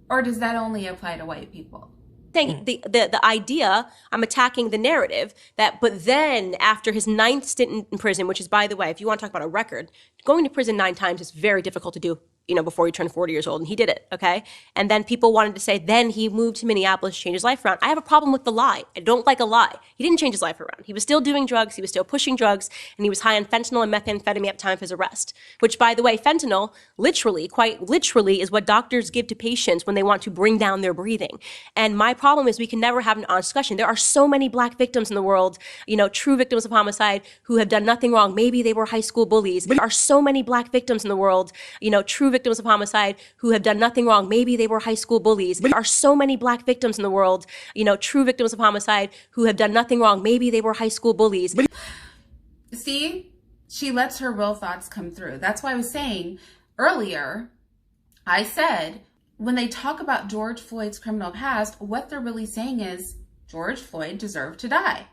Or does that only apply to white people? The idea, I'm attacking the narrative but then after his 9th stint in prison, which is, by the way, if you want to talk about a record, going to prison 9 times is very difficult to do before he turned 40 years old, and he did it, okay? And then people wanted to say, then he moved to Minneapolis, changed his life around. I have a problem with the lie. I don't like a lie. He didn't change his life around. He was still doing drugs, he was still pushing drugs, and he was high on fentanyl and methamphetamine at the time of his arrest. Which, by the way, fentanyl, literally, quite literally, is what doctors give to patients when they want to bring down their breathing. And my problem is we can never have an honest discussion. There are so many Black victims in the world, true victims of homicide who have done nothing wrong. Maybe they were high school bullies. There are so many Black victims in the world, true victims of homicide who have done nothing wrong. Maybe they were high school bullies. There are so many Black victims in the world, true victims of homicide who have done nothing wrong. Maybe they were high school bullies. See, she lets her real thoughts come through. That's why I was saying earlier, I said, when they talk about George Floyd's criminal past, what they're really saying is George Floyd deserved to die.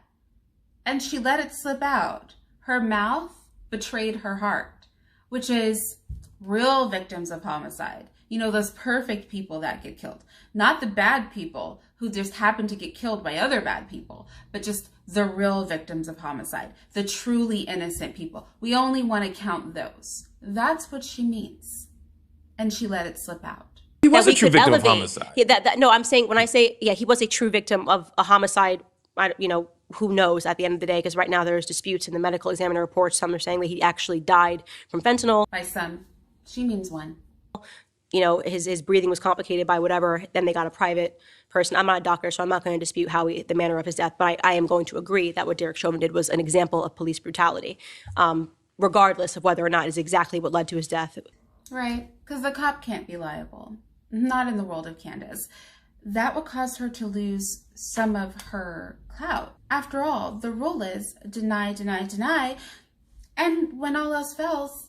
And she let it slip out. Her mouth betrayed her heart, which is real victims of homicide. Those perfect people that get killed. Not the bad people who just happen to get killed by other bad people, but just the real victims of homicide, the truly innocent people. We only want to count those. That's what she means. And she let it slip out. He was a true victim of homicide. No, I'm saying, when I say, he was a true victim of a homicide, who knows at the end of the day, because right now there's disputes in the medical examiner reports. Some are saying that he actually died from fentanyl. By some, she means one. His breathing was complicated by whatever. Then they got a private person. I'm not a doctor, so I'm not going to dispute the manner of his death, but I am going to agree that what Derek Chauvin did was an example of police brutality, regardless of whether or not is exactly what led to his death. Right, because the cop can't be liable. Not in the world of Candace. That would cause her to lose some of her clout. After all, the rule is deny, deny, deny, and when all else fails,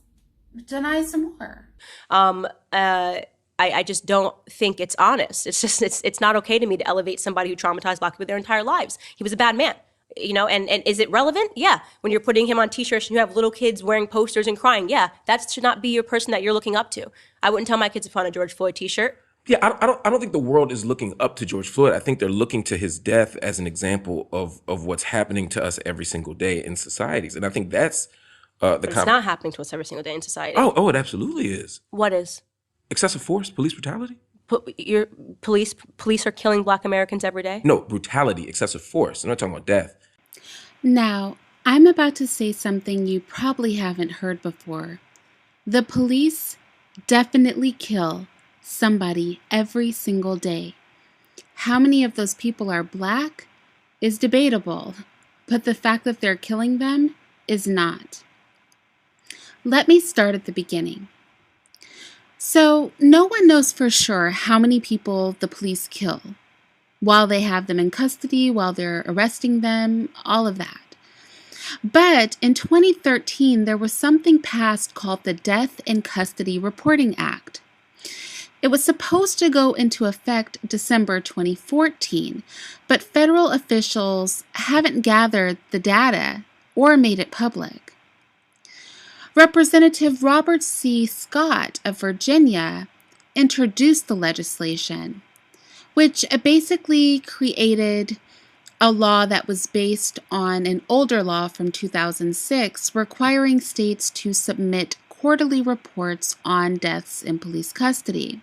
deny some more. I just don't think it's honest. It's not okay to me to elevate somebody who traumatized Black people their entire lives. He was a bad man. And is it relevant? Yeah. When you're putting him on t-shirts and you have little kids wearing posters and crying, yeah, that should not be your person that you're looking up to. I wouldn't tell my kids to put on a George Floyd t-shirt. Yeah, I don't think the world is looking up to George Floyd. I think they're looking to his death as an example of what's happening to us every single day in societies. And I think that's it's not happening to us every single day in society. Oh, it absolutely is. What is? Excessive force, police brutality. Your police are killing Black Americans every day? No, brutality, excessive force. I'm not talking about death. Now, I'm about to say something you probably haven't heard before. The police definitely kill somebody every single day. How many of those people are Black is debatable, but the fact that they're killing them is not. Let me start at the beginning. So, no one knows for sure how many people the police kill while they have them in custody, while they're arresting them, all of that. But in 2013, there was something passed called the Death in Custody Reporting Act. It was supposed to go into effect December 2014, but federal officials haven't gathered the data or made it public. Representative Robert C. Scott of Virginia introduced the legislation, which basically created a law that was based on an older law from 2006 requiring states to submit quarterly reports on deaths in police custody.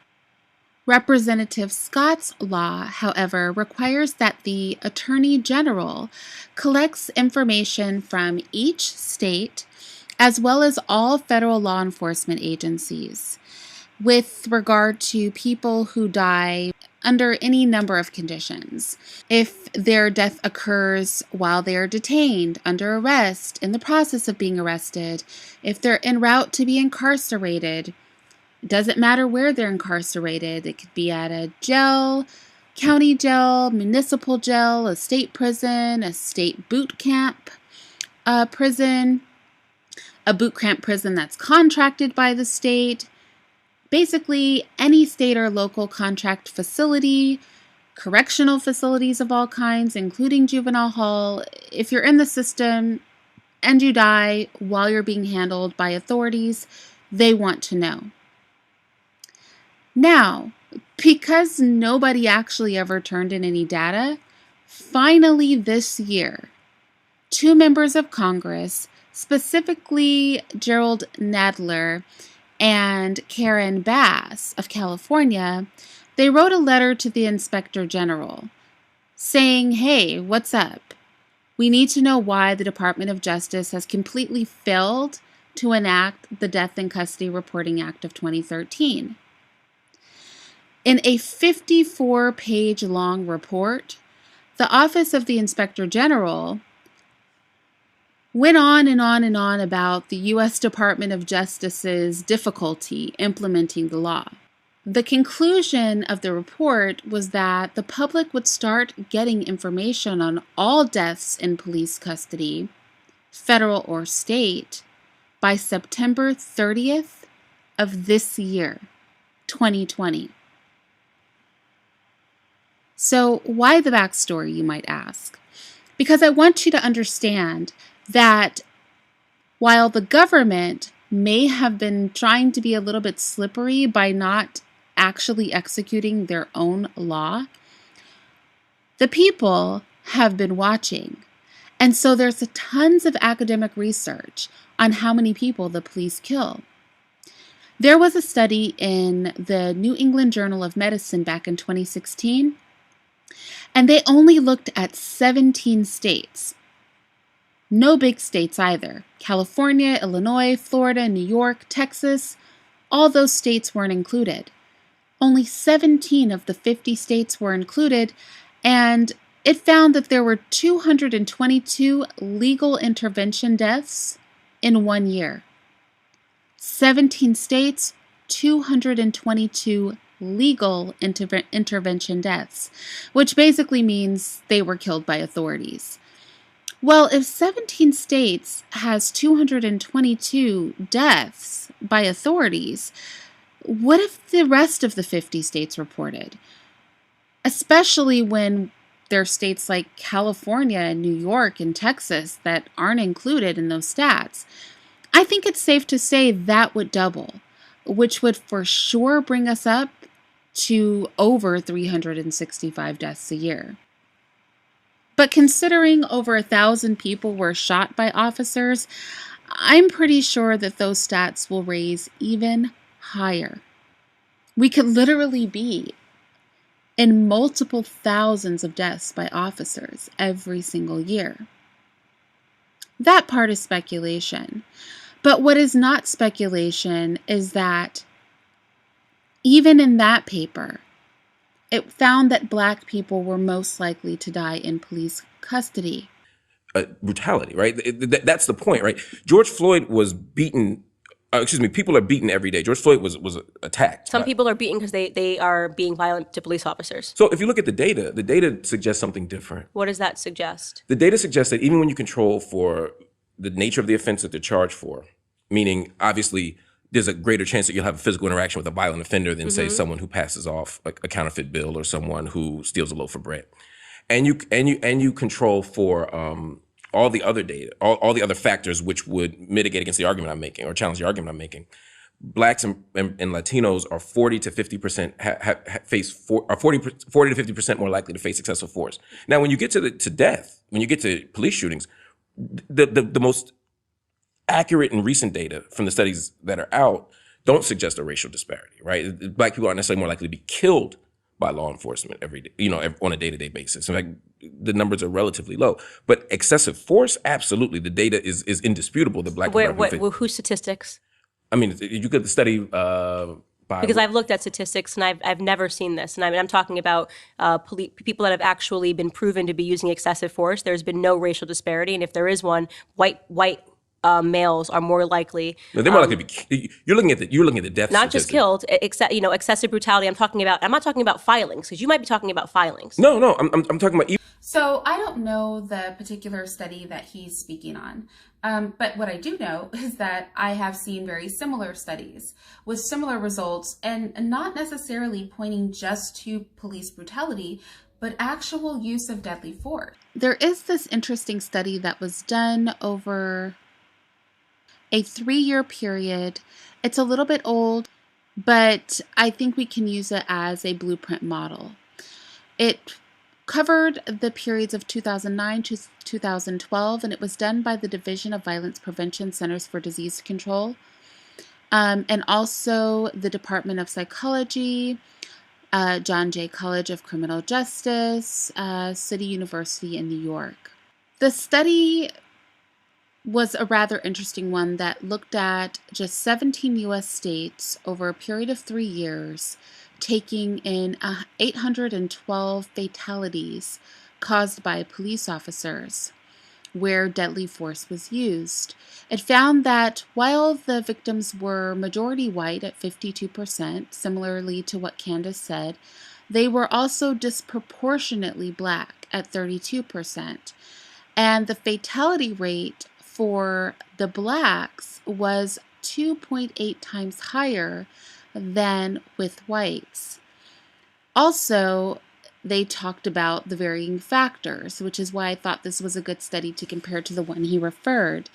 Representative Scott's law, however, requires that the Attorney General collects information from each state as well as all federal law enforcement agencies with regard to people who die under any number of conditions. If their death occurs while they are detained, under arrest, in the process of being arrested, if they're en route to be incarcerated, it doesn't matter where they're incarcerated. It could be at a jail, county jail, municipal jail, a state prison, a state boot camp prison, a boot camp prison that's contracted by the state. Basically, any state or local contract facility, correctional facilities of all kinds, including juvenile hall. If you're in the system and you die while you're being handled by authorities, they want to know. Now, because nobody actually ever turned in any data, finally this year, 2 members of Congress, specifically Gerald Nadler and Karen Bass of California, they wrote a letter to the Inspector General saying, hey, what's up? We need to know why the Department of Justice has completely failed to enact the Death in Custody Reporting Act of 2013. In a 54-page long report, the Office of the Inspector General went on and on and on about the U.S. Department of Justice's difficulty implementing the law. The conclusion of the report was that the public would start getting information on all deaths in police custody, federal or state, by September 30th of this year, 2020. So why the backstory, you might ask? Because I want you to understand that while the government may have been trying to be a little bit slippery by not actually executing their own law, the people have been watching. And so there's tons of academic research on how many people the police kill. There was a study in the New England Journal of Medicine back in 2016, and they only looked at 17 states. No big states either. California, Illinois, Florida, New York, Texas, all those states weren't included. Only 17 of the 50 states were included, and it found that there were 222 legal intervention deaths in 1 year. 17 states, 222 legal intervention deaths, which basically means they were killed by authorities. Well, if 17 states has 222 deaths by authorities, what if the rest of the 50 states reported? Especially when there are states like California and New York and Texas that aren't included in those stats. I think it's safe to say that would double, which would for sure bring us up to over 365 deaths a year. But considering over 1,000 people were shot by officers, I'm pretty sure that those stats will raise even higher. We could literally be in multiple thousands of deaths by officers every single year. That part is speculation. But what is not speculation is that even in that paper, it found that Black people were most likely to die in police custody. Brutality, right? That's the point, right? George Floyd was beaten. People are beaten every day. George Floyd was attacked. Some people are beaten because they are being violent to police officers. So if you look at the data suggests something different. What does that suggest? The data suggests that even when you control for the nature of the offense that they're charged for, meaning obviously there's a greater chance that you'll have a physical interaction with a violent offender than say someone who passes off a counterfeit bill or someone who steals a loaf of bread, and you control for all the other data, all the other factors which would mitigate against the argument I'm making or challenge the argument I'm making. Blacks and Latinos are 40 to 50% are 40 to 50% more likely to face excessive force. Now, when you get to death, when you get to police shootings, the most accurate and recent data from the studies that are out don't suggest a racial disparity, right? Black people aren't necessarily more likely to be killed by law enforcement every day, on a day-to-day basis. In fact, the numbers are relatively low. But excessive force, absolutely. The data is indisputable that Black people... Whose statistics? I mean, you could study... Because I've looked at statistics and I've never seen this. And I'm talking about people that have actually been proven to be using excessive force. There's been no racial disparity. And if there is one, white males are more likely. No, they're more likely to be. You're looking at the death. Not just killed, excessive brutality. I'm not talking about filings, because you might be talking about filings. No, I'm talking about. So I don't know the particular study that he's speaking on, but what I do know is that I have seen very similar studies with similar results, and not necessarily pointing just to police brutality, but actual use of deadly force. There is this interesting study that was done over a 3-year period. It's a little bit old, but I think we can use it as a blueprint model. It covered the periods of 2009 to 2012, and it was done by the Division of Violence Prevention Centers for Disease Control. And also the Department of Psychology, John Jay College of Criminal Justice, City University in New York. The study was a rather interesting one that looked at just 17 U.S. states over a period of 3 years, taking in 812 fatalities caused by police officers where deadly force was used. It found that while the victims were majority white at 52%, similarly to what Candace said, they were also disproportionately black at 32%. And the fatality rate for the blacks was 2.8 times higher than with whites. Also, they talked about the varying factors, which is why I thought this was a good study to compare to the one he referred.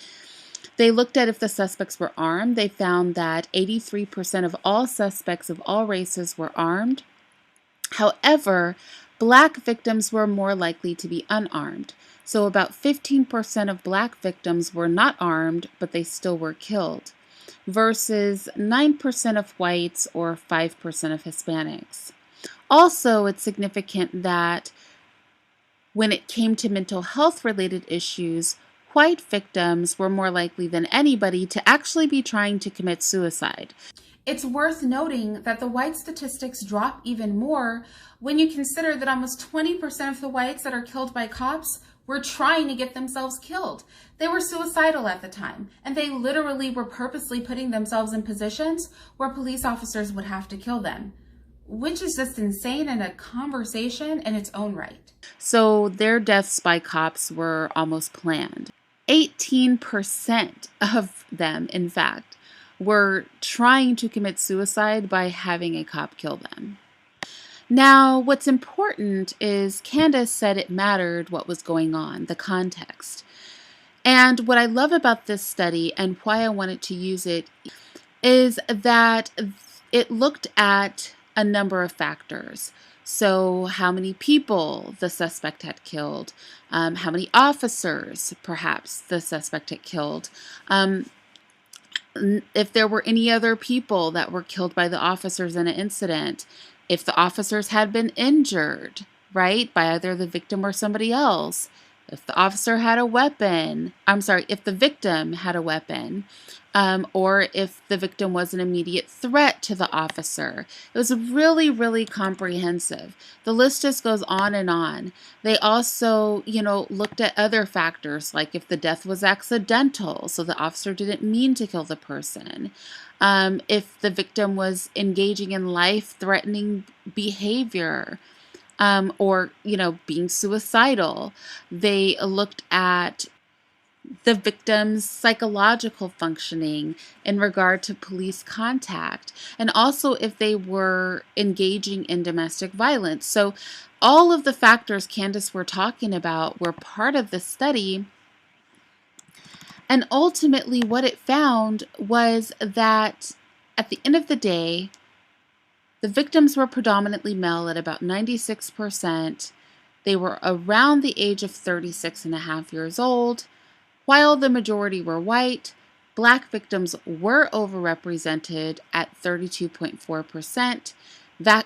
They looked at if the suspects were armed. They found that 83% of all suspects of all races were armed. However, black victims were more likely to be unarmed. So about 15% of black victims were not armed, but they still were killed, versus 9% of whites or 5% of Hispanics. Also, it's significant that when it came to mental health related issues, white victims were more likely than anybody to actually be trying to commit suicide. It's worth noting that the white statistics drop even more when you consider that almost 20% of the whites that are killed by cops were trying to get themselves killed. They were suicidal at the time, and they literally were purposely putting themselves in positions where police officers would have to kill them, which is just insane and a conversation in its own right. So their deaths by cops were almost planned. 18% of them, in fact, were trying to commit suicide by having a cop kill them. Now, what's important is Candace said it mattered what was going on, the context. And what I love about this study and why I wanted to use it is that it looked at a number of factors. So how many people the suspect had killed, how many officers perhaps the suspect had killed, if there were any other people that were killed by the officers in an incident, if the officers had been injured, right, by either the victim or somebody else, if the officer had a weapon, if the victim had a weapon, or if the victim was an immediate threat to the officer. It was really, really comprehensive. The list just goes on and on. They also, looked at other factors, like if the death was accidental, so the officer didn't mean to kill the person. If the victim was engaging in life-threatening behavior, or, being suicidal. They looked at the victim's psychological functioning in regard to police contact, and also if they were engaging in domestic violence. So all of the factors Candace were talking about were part of the study. And ultimately what it found was that at the end of the day, the victims were predominantly male at about 96%. They were around the age of 36 and a half years old. While the majority were white, black victims were overrepresented at 32.4%.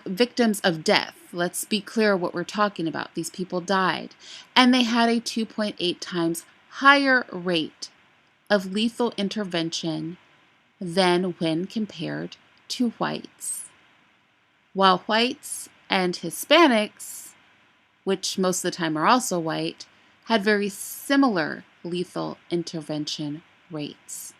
Victims of death, let's be clear what we're talking about. These people died. And they had a 2.8 times higher rate of lethal intervention than when compared to whites. While whites and Hispanics, which most of the time are also white, had very similar lethal intervention rates.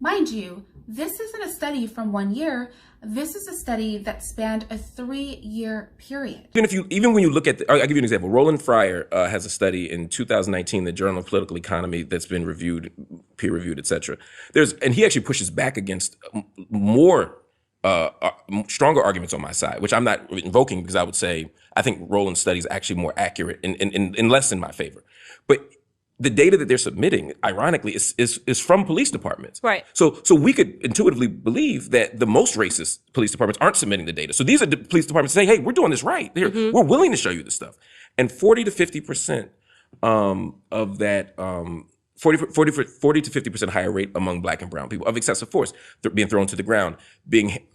Mind you, this isn't a study from 1 year. This is a study that spanned a 3-year period. Even when you look at, I'll give you an example. Roland Fryer has a study in 2019, the Journal of Political Economy, that's been reviewed, peer-reviewed, et cetera. And he actually pushes back against more stronger arguments on my side, which I'm not invoking because I would say I think Roland's study is actually more accurate and less in my favor. But the data that they're submitting, ironically, is from police departments. Right. So we could intuitively believe that the most racist police departments aren't submitting the data. So these are the police departments saying, hey, we're doing this right. We're willing to show you this stuff. And 40 to 50% of that 40 to 50% higher rate among black and brown people of excessive force, being thrown to the ground,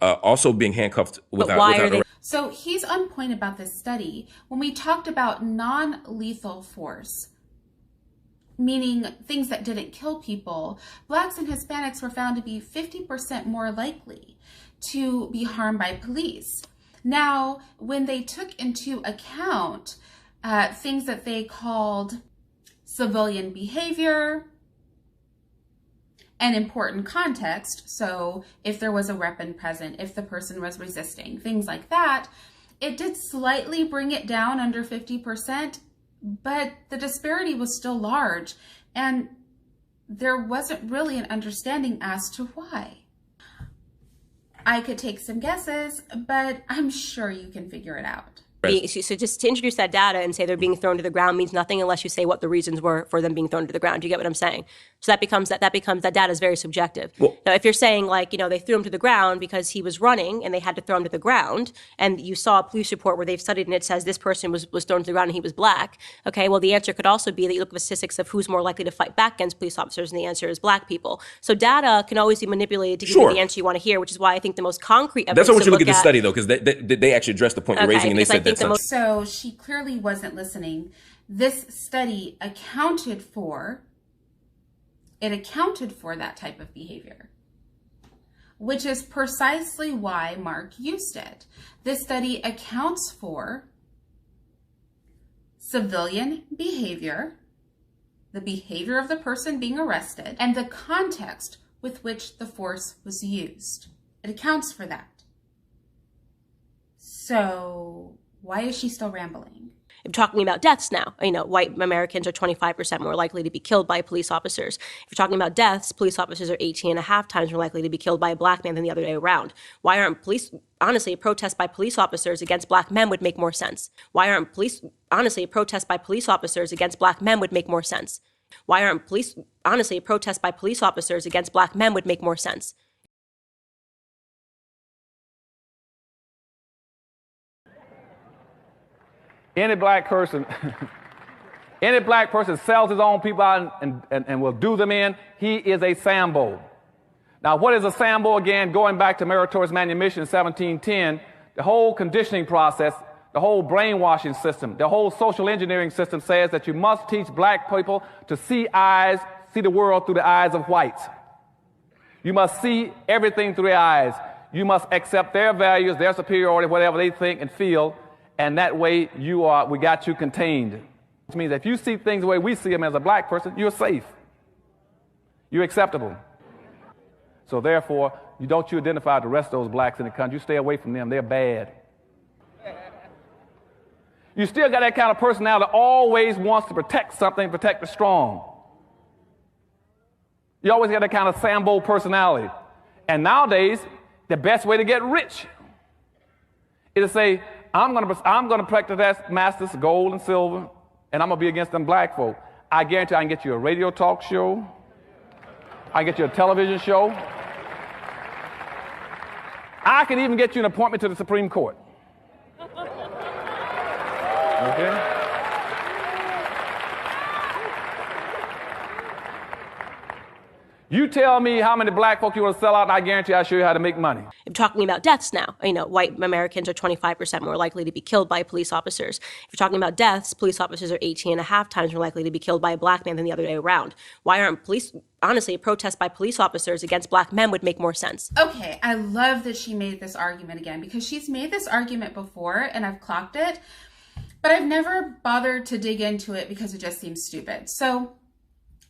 also being handcuffed without arrest. So he's on point about this study. When we talked about non-lethal force, meaning things that didn't kill people, blacks and Hispanics were found to be 50% more likely to be harmed by police. Now, when they took into account things that they called civilian behavior and important context, so if there was a weapon present, if the person was resisting, things like that, it did slightly bring it down under 50%, but the disparity was still large, and there wasn't really an understanding as to why. I could take some guesses, but I'm sure you can figure it out. So just to introduce that data and say they're being thrown to the ground means nothing unless you say what the reasons were for them being thrown to the ground. Do you get what I'm saying? So that data is very subjective. Well, now, if you're saying like, they threw him to the ground because he was running and they had to throw him to the ground, and you saw a police report where they've studied and it says this person was thrown to the ground and he was black. Okay, well, the answer could also be that you look at the statistics of who's more likely to fight back against police officers, and the answer is black people. So data can always be manipulated to give you the answer you want to hear, which is why I think the most concrete evidence. That's what you look at the study, though, because they actually addressed the point you're raising, and they said that. So she clearly wasn't listening. This study accounted for that type of behavior, which is precisely why Marc used it. This study accounts for civilian behavior, the behavior of the person being arrested, and the context with which the force was used. It accounts for that. So why is she still rambling? I'm talking about deaths now. White Americans are 25% more likely to be killed by police officers. If you're talking about deaths, police officers are 18.5 times more likely to be killed by a black man than the other way around. Why aren't police, honestly, a protest by police officers against black men would make more sense. Why aren't police, honestly, a protest by police officers against black men would make more sense. Why aren't police, honestly, a protest by police officers against black men would make more sense. Any black person sells his own people out and will do them in, he is a Sambo. Now, what is a Sambo? Again, going back to Meritorious Manumission 1710, the whole conditioning process, the whole brainwashing system, the whole social engineering system says that you must teach black people to see the world through the eyes of whites. You must see everything through their eyes. You must accept their values, their superiority, whatever they think and feel, and that way we got you contained. Which means if you see things the way we see them as a black person, you're safe. You're acceptable. So therefore, you identify the rest of those blacks in the country. You stay away from them. They're bad. You still got that kind of personality that always wants to protect something, protect the strong. You always got that kind of Sambo personality. And nowadays, the best way to get rich is to say, I'm gonna protect that masters, gold and silver, and I'm gonna be against them black folk. I guarantee I can get you a radio talk show. I can get you a television show. I can even get you an appointment to the Supreme Court. Okay? You tell me how many black folk you want to sell out, and I guarantee I'll show you how to make money. I'm talking about deaths now. White Americans are 25% more likely to be killed by police officers. If you're talking about deaths, police officers are 18.5 times more likely to be killed by a black man than the other way around. Why aren't police, honestly, a protest by police officers against black men would make more sense. Okay, I love that she made this argument again, because she's made this argument before and I've clocked it, but I've never bothered to dig into it because it just seems stupid. So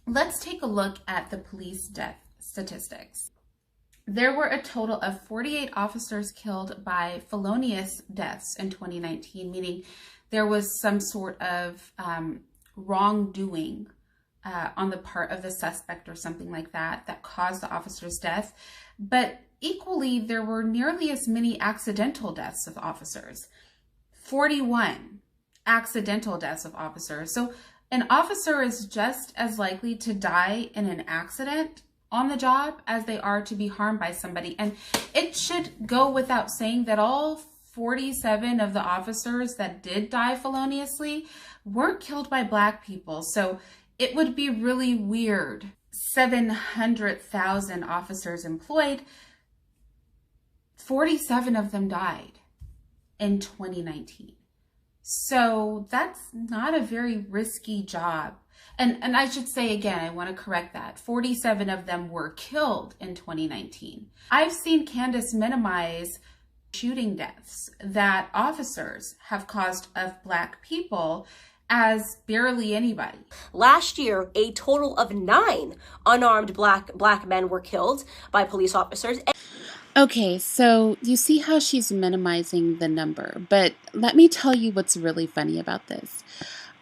let's take a look at the police death statistics. There were a total of 48 officers killed by felonious deaths in 2019, meaning there was some sort of wrongdoing on the part of the suspect or something like that caused the officer's death. But equally, there were nearly as many accidental deaths of officers. 41 accidental deaths of officers. So an officer is just as likely to die in an accident on the job as they are to be harmed by somebody. And it should go without saying that all 47 of the officers that did die feloniously weren't killed by black people. So it would be really weird. 700,000 officers employed, 47 of them died in 2019. So that's not a very risky job. And I should say again, I want to correct that. 47 of them were killed in 2019. I've seen Candace minimize shooting deaths that officers have caused of Black people as barely anybody. Last year, a total of 9 unarmed black men were killed by police officers. Okay, so you see how she's minimizing the number, but let me tell you what's really funny about this.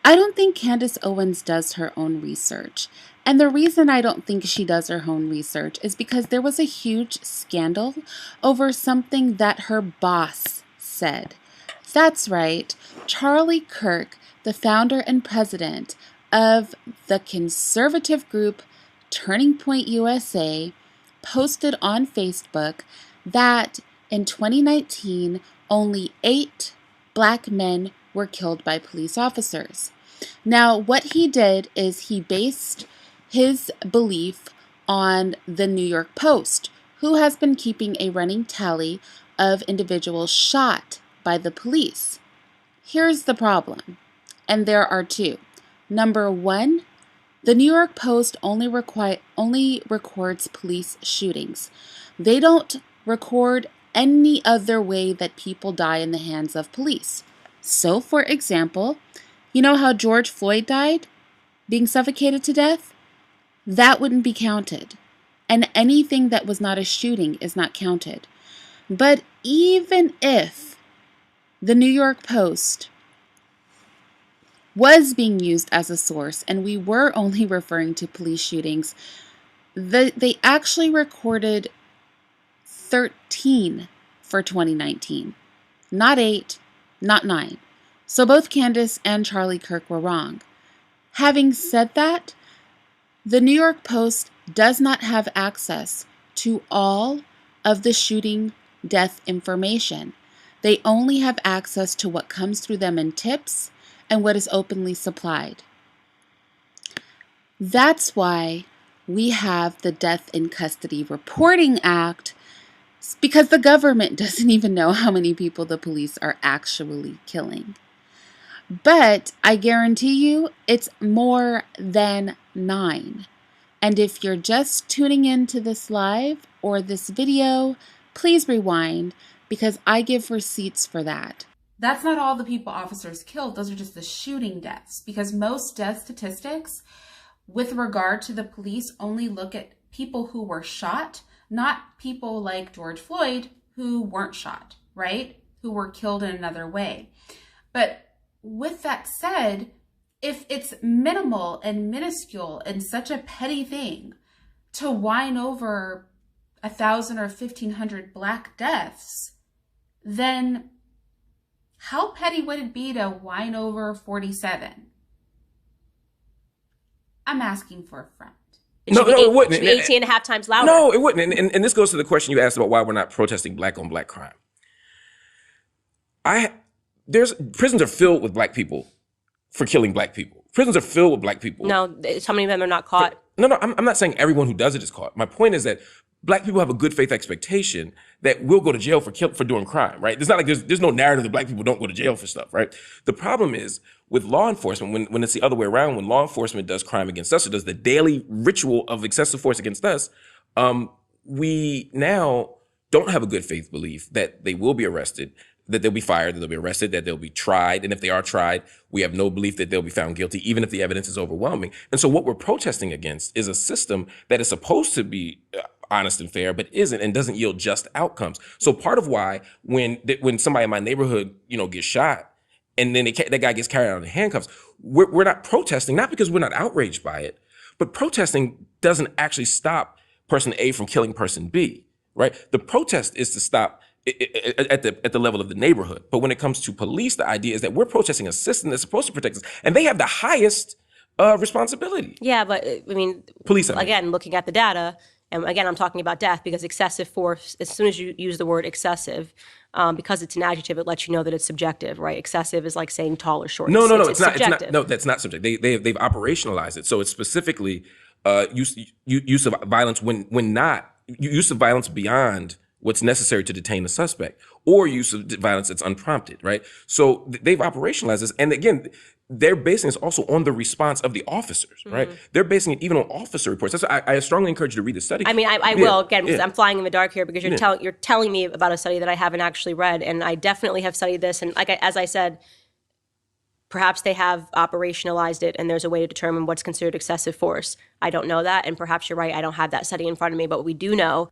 I don't think Candace Owens does her own research. And the reason I don't think she does her own research is because there was a huge scandal over something that her boss said. That's right, Charlie Kirk, the founder and president of the conservative group Turning Point USA, posted on Facebook that in 2019, only 8 Black men were killed by police officers. Now, what he did is he based his belief on the New York Post, who has been keeping a running tally of individuals shot by the police. Here's the problem, and there are 2. Number 1, the New York Post only records police shootings. They don't record any other way that people die in the hands of police. So, for example, you know how George Floyd died, being suffocated to death? That wouldn't be counted. And anything that was not a shooting is not counted. But even if the New York Post was being used as a source and we were only referring to police shootings, they actually recorded 13 for 2019. Not 8, not 9. So both Candace and Charlie Kirk were wrong. Having said that, the New York Post does not have access to all of the shooting death information. They only have access to what comes through them in tips and what is openly supplied. That's why we have the Death in Custody Reporting Act, because the government doesn't even know how many people the police are actually killing. But I guarantee you it's more than 9. And if you're just tuning into this live or this video, please rewind because I give receipts for that. That's not all the people officers killed. Those are just the shooting deaths, because most death statistics with regard to the police only look at people who were shot, not people like George Floyd who weren't shot, right? Who were killed in another way. But with that said, if it's minimal and minuscule and such a petty thing to whine over 1,000 or 1,500 Black deaths, then how petty would it be to whine over 47? I'm asking for a friend. No, it wouldn't. It should be 18 and a half times louder. No, it wouldn't. And this goes to the question you asked about why we're not protesting Black on Black crime. Prisons are filled with Black people for killing Black people. Prisons are filled with Black people. No, how many of them are not caught? I'm not saying everyone who does it is caught. My point is that Black people have a good faith expectation that we'll go to jail for doing crime, right? It's not like there's no narrative that Black people don't go to jail for stuff, right? The problem is with law enforcement, when it's the other way around, when law enforcement does crime against us, or does the daily ritual of excessive force against us, we now don't have a good faith belief that they will be arrested, that they'll be fired, that they'll be arrested, that they'll be tried. And if they are tried, we have no belief that they'll be found guilty, even if the evidence is overwhelming. And so what we're protesting against is a system that is supposed to be honest and fair, but isn't and doesn't yield just outcomes. So part of why when somebody in my neighborhood, gets shot and then that guy gets carried out in handcuffs, we're not protesting, not because we're not outraged by it, but protesting doesn't actually stop person A from killing person B, right? The protest is to stop at the level of the neighborhood. But when it comes to police, the idea is that we're protesting a system that's supposed to protect us, and they have the highest responsibility. Yeah, but I mean, police. Again, looking at the data, And again, I'm talking about death because excessive force, as soon as you use the word excessive, because it's an adjective, it lets you know that it's subjective, right? Excessive is like saying tall or short. No, It's not. subjective. It's not. No, that's not subjective. They've operationalized it. So it's specifically use of violence when not use of violence beyond what's necessary to detain a suspect, or use of violence that's unprompted, right? So they've operationalized this, and again, they're basing this also on the response of the officers, right? They're basing it even on officer reports. That's why I strongly encourage you to read the study. I mean, I will, again, because I'm flying in the dark here, because you're telling me about a study that I haven't actually read, and I definitely have studied this, and as I said, perhaps they have operationalized it and there's a way to determine what's considered excessive force. I don't know that, and perhaps you're right, I don't have that study in front of me, but we do know.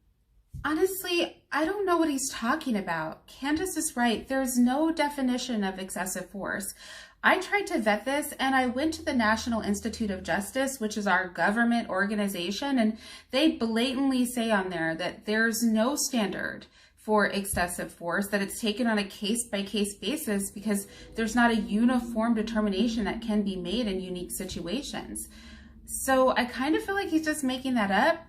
Honestly, I don't know what he's talking about. Candace is right. There's no definition of excessive force. I tried to vet this, and I went to the National Institute of Justice, which is our government organization, and they blatantly say on there that there's no standard for excessive force, that it's taken on a case-by-case basis because there's not a uniform determination that can be made in unique situations. So I kind of feel like he's just making that up.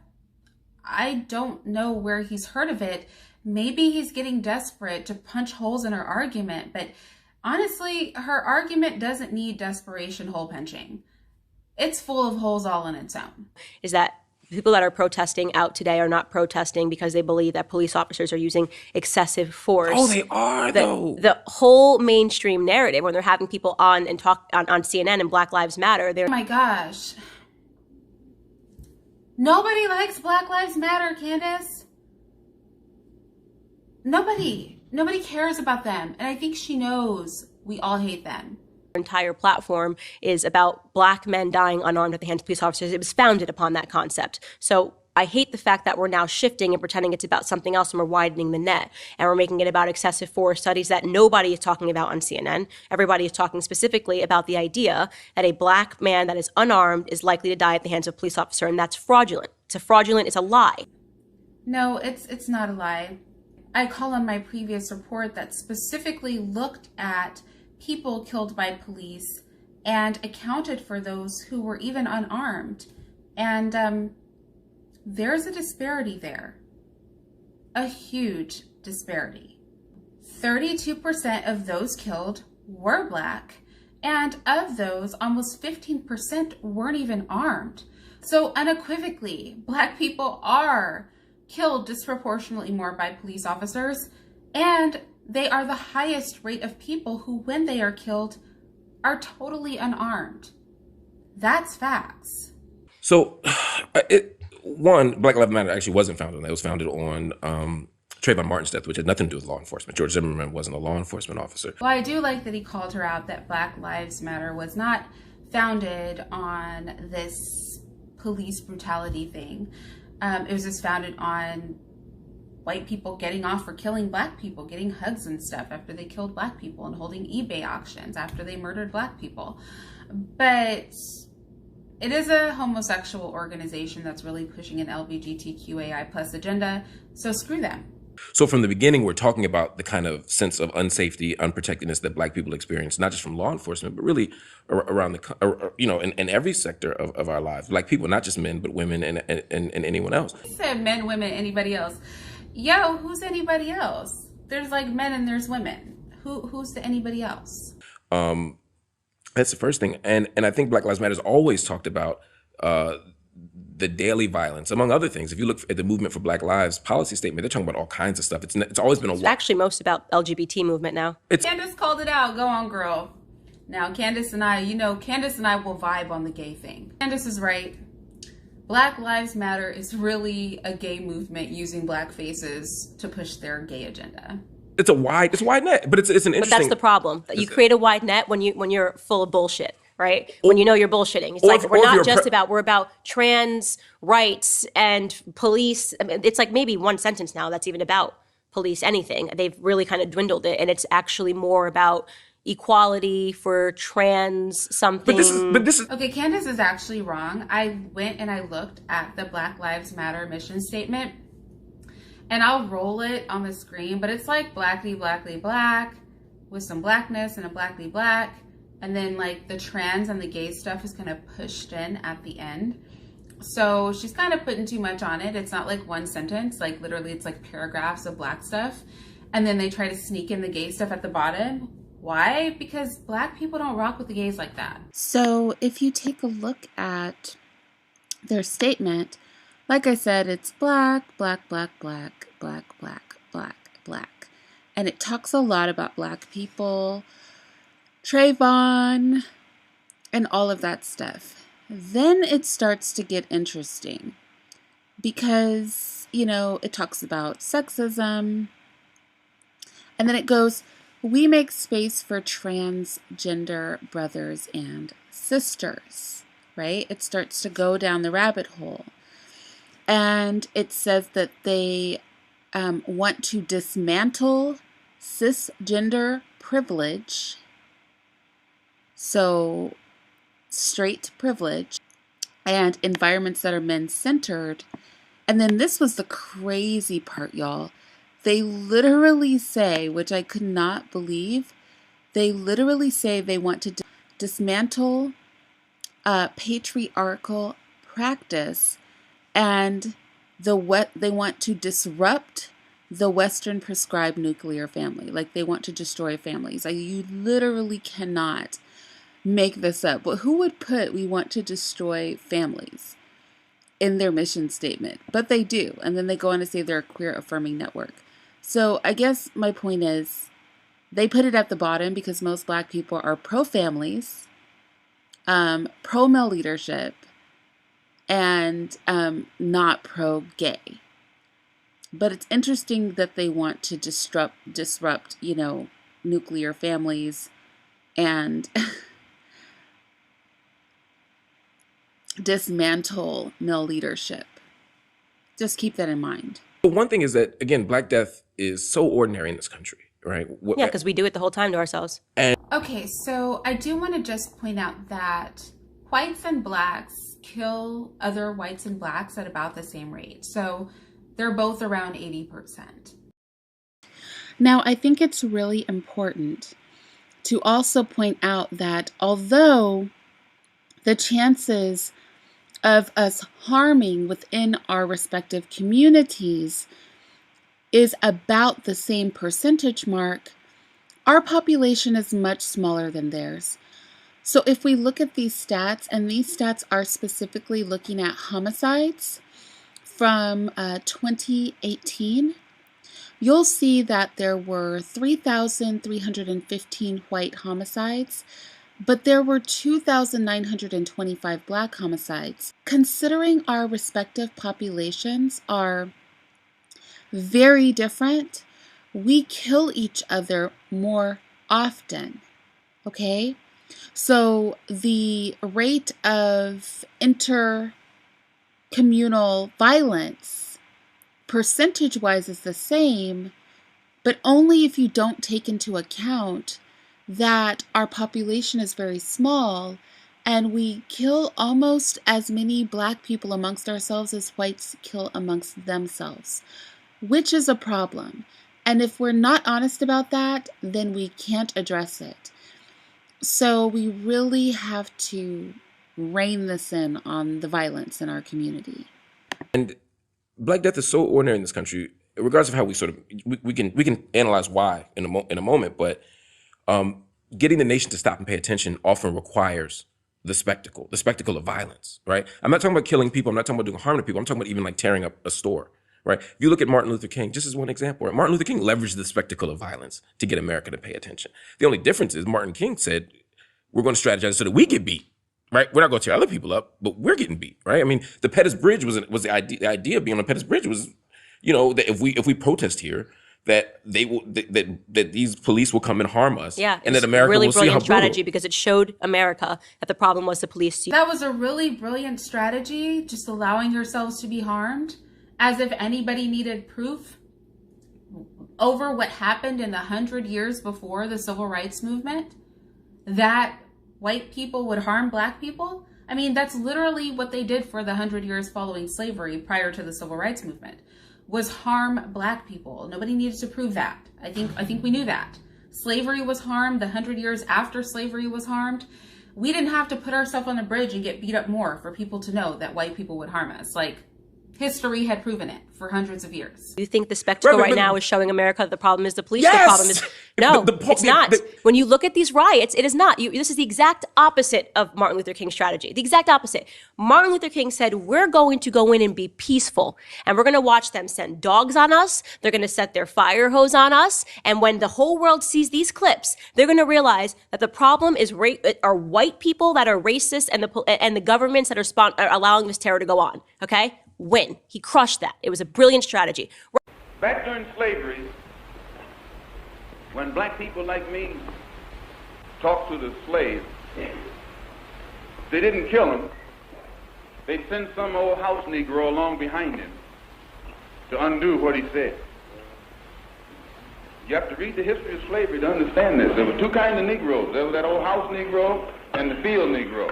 I don't know where he's heard of it. Maybe he's getting desperate to punch holes in her argument, but honestly, her argument doesn't need desperation hole punching. It's full of holes all on its own. Is that people that are protesting out today are not protesting because they believe that police officers are using excessive force. Oh, they are, though. The whole mainstream narrative, when they're having people on and talk on CNN and Black Lives Matter, they're... Oh my gosh. Nobody likes Black Lives Matter, Candace. Nobody cares about them. And I think she knows we all hate them. Her entire platform is about Black men dying unarmed at the hands of police officers. It was founded upon that concept. So I hate the fact that we're now shifting and pretending it's about something else, and we're widening the net. And we're making it about excessive force, studies that nobody is talking about on CNN. Everybody is talking specifically about the idea that a Black man that is unarmed is likely to die at the hands of a police officer, and that's fraudulent. It's a lie. No, it's not a lie. I call on my previous report that specifically looked at people killed by police and accounted for those who were even unarmed. And there's a disparity there, a huge disparity. 32% of those killed were Black, and of those, almost 15% weren't even armed. So unequivocally, Black people are killed disproportionately more by police officers, and they are the highest rate of people who, when they are killed, are totally unarmed. That's facts. So, Black Lives Matter actually wasn't founded on that. It was founded on Trayvon Martin's death, which had nothing to do with law enforcement. George Zimmerman wasn't a law enforcement officer. Well, I do like that he called her out that Black Lives Matter was not founded on this police brutality thing. It was just founded on white people getting off for killing Black people, getting hugs and stuff after they killed Black people, and holding eBay auctions after they murdered Black people. But it is a homosexual organization that's really pushing an LGBTQAI plus agenda, so screw them. So from the beginning, we're talking about the kind of sense of unsafety, unprotectedness that Black people experience, not just from law enforcement, but really around in every sector of our lives. Black people, not just men, but women and anyone else. I said men, women, anybody else. Yo, who's anybody else? There's like men and there's women. Who's the anybody else? That's the first thing. And I think Black Lives Matter has always talked about the daily violence, among other things. If you look at the Movement for Black Lives policy statement, they're talking about all kinds of stuff. It's always been It's actually most about LGBT movement now. Candace called it out. Go on, girl. Now, Candace and I will vibe on the gay thing. Candace is right. Black Lives Matter is really a gay movement using Black faces to push their gay agenda. It's a wide net, but it's an interesting. But that's the problem. You create a wide net when you're full of bullshit. Right? When you know you're bullshitting. It's like, we're not just about, we're about trans rights and police. I mean, it's like maybe one sentence now that's even about police anything. They've really kind of dwindled it, and it's actually more about equality for trans something. But this is okay, Candace is actually wrong. I went and I looked at the Black Lives Matter mission statement, and I'll roll it on the screen, but it's like blackly, blackly, black, with some blackness and a blackly black. And then like the trans and the gay stuff is kind of pushed in at the end. So she's kind of putting too much on it. It's not like one sentence, like literally it's like paragraphs of Black stuff. And then they try to sneak in the gay stuff at the bottom. Why? Because Black people don't rock with the gays like that. So if you take a look at their statement, like I said, it's black, black, black, black, black, black, black, black. And it talks a lot about Black people, Trayvon, and all of that stuff. Then it starts to get interesting because, you know, it talks about sexism. And then it goes, we make space for transgender brothers and sisters, right? It starts to go down the rabbit hole. And it says that they want to dismantle cisgender privilege, so straight privilege, and environments that are men-centered. And then this was the crazy part, y'all. They literally say, which I could not believe, they literally say they want to dismantle patriarchal practice, and they want to disrupt the Western prescribed nuclear family. Like, they want to destroy families. Like, you literally cannot make this up. But who would put "we want to destroy families" in their mission statement? But they do. And then they go on to say they're a queer affirming network. So I guess my point is, they put it at the bottom because most Black people are pro-families, pro-male leadership, and not pro-gay. But it's interesting that they want to disrupt, you know, nuclear families and dismantle male leadership. Just keep that in mind. But one thing is that, again, Black death is so ordinary in this country, right? Yeah, because we do it the whole time to ourselves. Okay, so I do want to just point out that whites and Blacks kill other whites and Blacks at about the same rate. So they're both around 80%. Now, I think it's really important to also point out that although the chances of us harming within our respective communities is about the same percentage mark, our population is much smaller than theirs. So if we look at these stats, and these stats are specifically looking at homicides from 2018, you'll see that there were 3,315 white homicides, but there were 2,925 Black homicides. Considering our respective populations are very different, we kill each other more often, okay? So the rate of intercommunal violence percentage-wise is the same, but only if you don't take into account that our population is very small and we kill almost as many Black people amongst ourselves as whites kill amongst themselves, which is a problem. And if we're not honest about that, then we can't address it. So we really have to rein this in on the violence in our community. And Black death is so ordinary in this country, regardless of how we sort of, we can analyze why in a moment, but getting the nation to stop and pay attention often requires the spectacle of violence, right? I'm not talking about killing people. I'm not talking about doing harm to people. I'm talking about even like tearing up a store, right? If you look at Martin Luther King, just as one example, right? Martin Luther King leveraged the spectacle of violence to get America to pay attention. The only difference is Martin King said, we're going to strategize so that we get beat, right? We're not going to tear other people up, but we're getting beat, right? I mean, the Pettus Bridge was the idea of being on the Pettus Bridge was, you know, that if we protest here, that they will that these police will come and harm us, yeah, and that America really will see how brilliant strategy brutal. because it showed America that the problem was the police. That was a really brilliant strategy, just allowing yourselves to be harmed, as if anybody needed proof over what happened in the 100 years before the Civil Rights Movement, that white people would harm Black people. I mean, that's literally what they did for the 100 years following slavery prior to the Civil Rights Movement, was harm Black people. Nobody needed to prove that. I think we knew that. Slavery was harmed. The 100 years after slavery was harmed. we didn't have to put ourselves on a bridge and get beat up more for people to know that white people would harm us. Like, history had proven it for hundreds of years. You think the spectacle right now is showing America that the problem is the police? Yes! The problem is no, it's not. When you look at these riots, it is not. This is the exact opposite of Martin Luther King's strategy. The exact opposite. Martin Luther King said, we're going to go in and be peaceful, and we're going to watch them send dogs on us. They're going to set their fire hose on us, and when the whole world sees these clips, they're going to realize that the problem is are white people that are racist and the governments that are allowing this terror to go on. Okay. Win. He crushed that. It was a brilliant strategy. Back during slavery, when black people like me talked to the slaves, they didn't kill him. They'd send some old house Negro along behind him to undo what he said. You have to read the history of slavery to understand this. There were two kinds of Negroes. There was that old house Negro and the field Negro.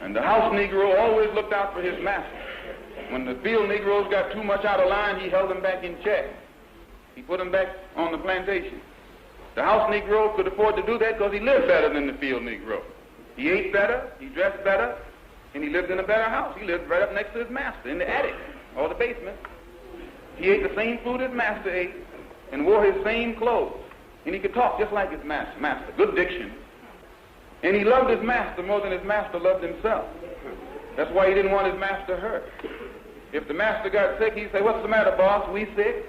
And the house Negro always looked out for his master. When the field Negroes got too much out of line, he held them back in check. He put them back on the plantation. The house Negro could afford to do that because he lived better than the field Negro. He ate better, he dressed better, and he lived in a better house. He lived right up next to his master in the attic or the basement. He ate the same food his master ate and wore his same clothes. And he could talk just like his master. Good diction. And he loved his master more than his master loved himself. That's why he didn't want his master hurt. If the master got sick, he'd say, what's the matter, boss? We sick?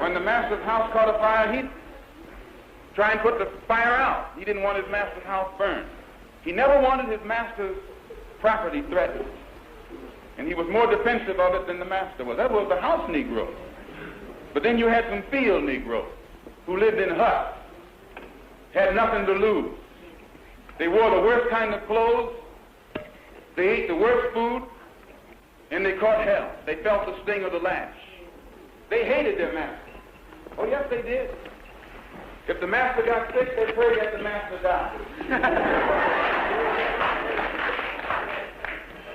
When the master's house caught a fire, he'd try and put the fire out. He didn't want his master's house burned. He never wanted his master's property threatened. And he was more defensive of it than the master was. That was the house Negro. But then you had some field Negroes who lived in huts, had nothing to lose. They wore the worst kind of clothes, they ate the worst food, and they caught hell. They felt the sting of the lash. They hated their master. Oh, yes, they did. If the master got sick, they prayed that the master died.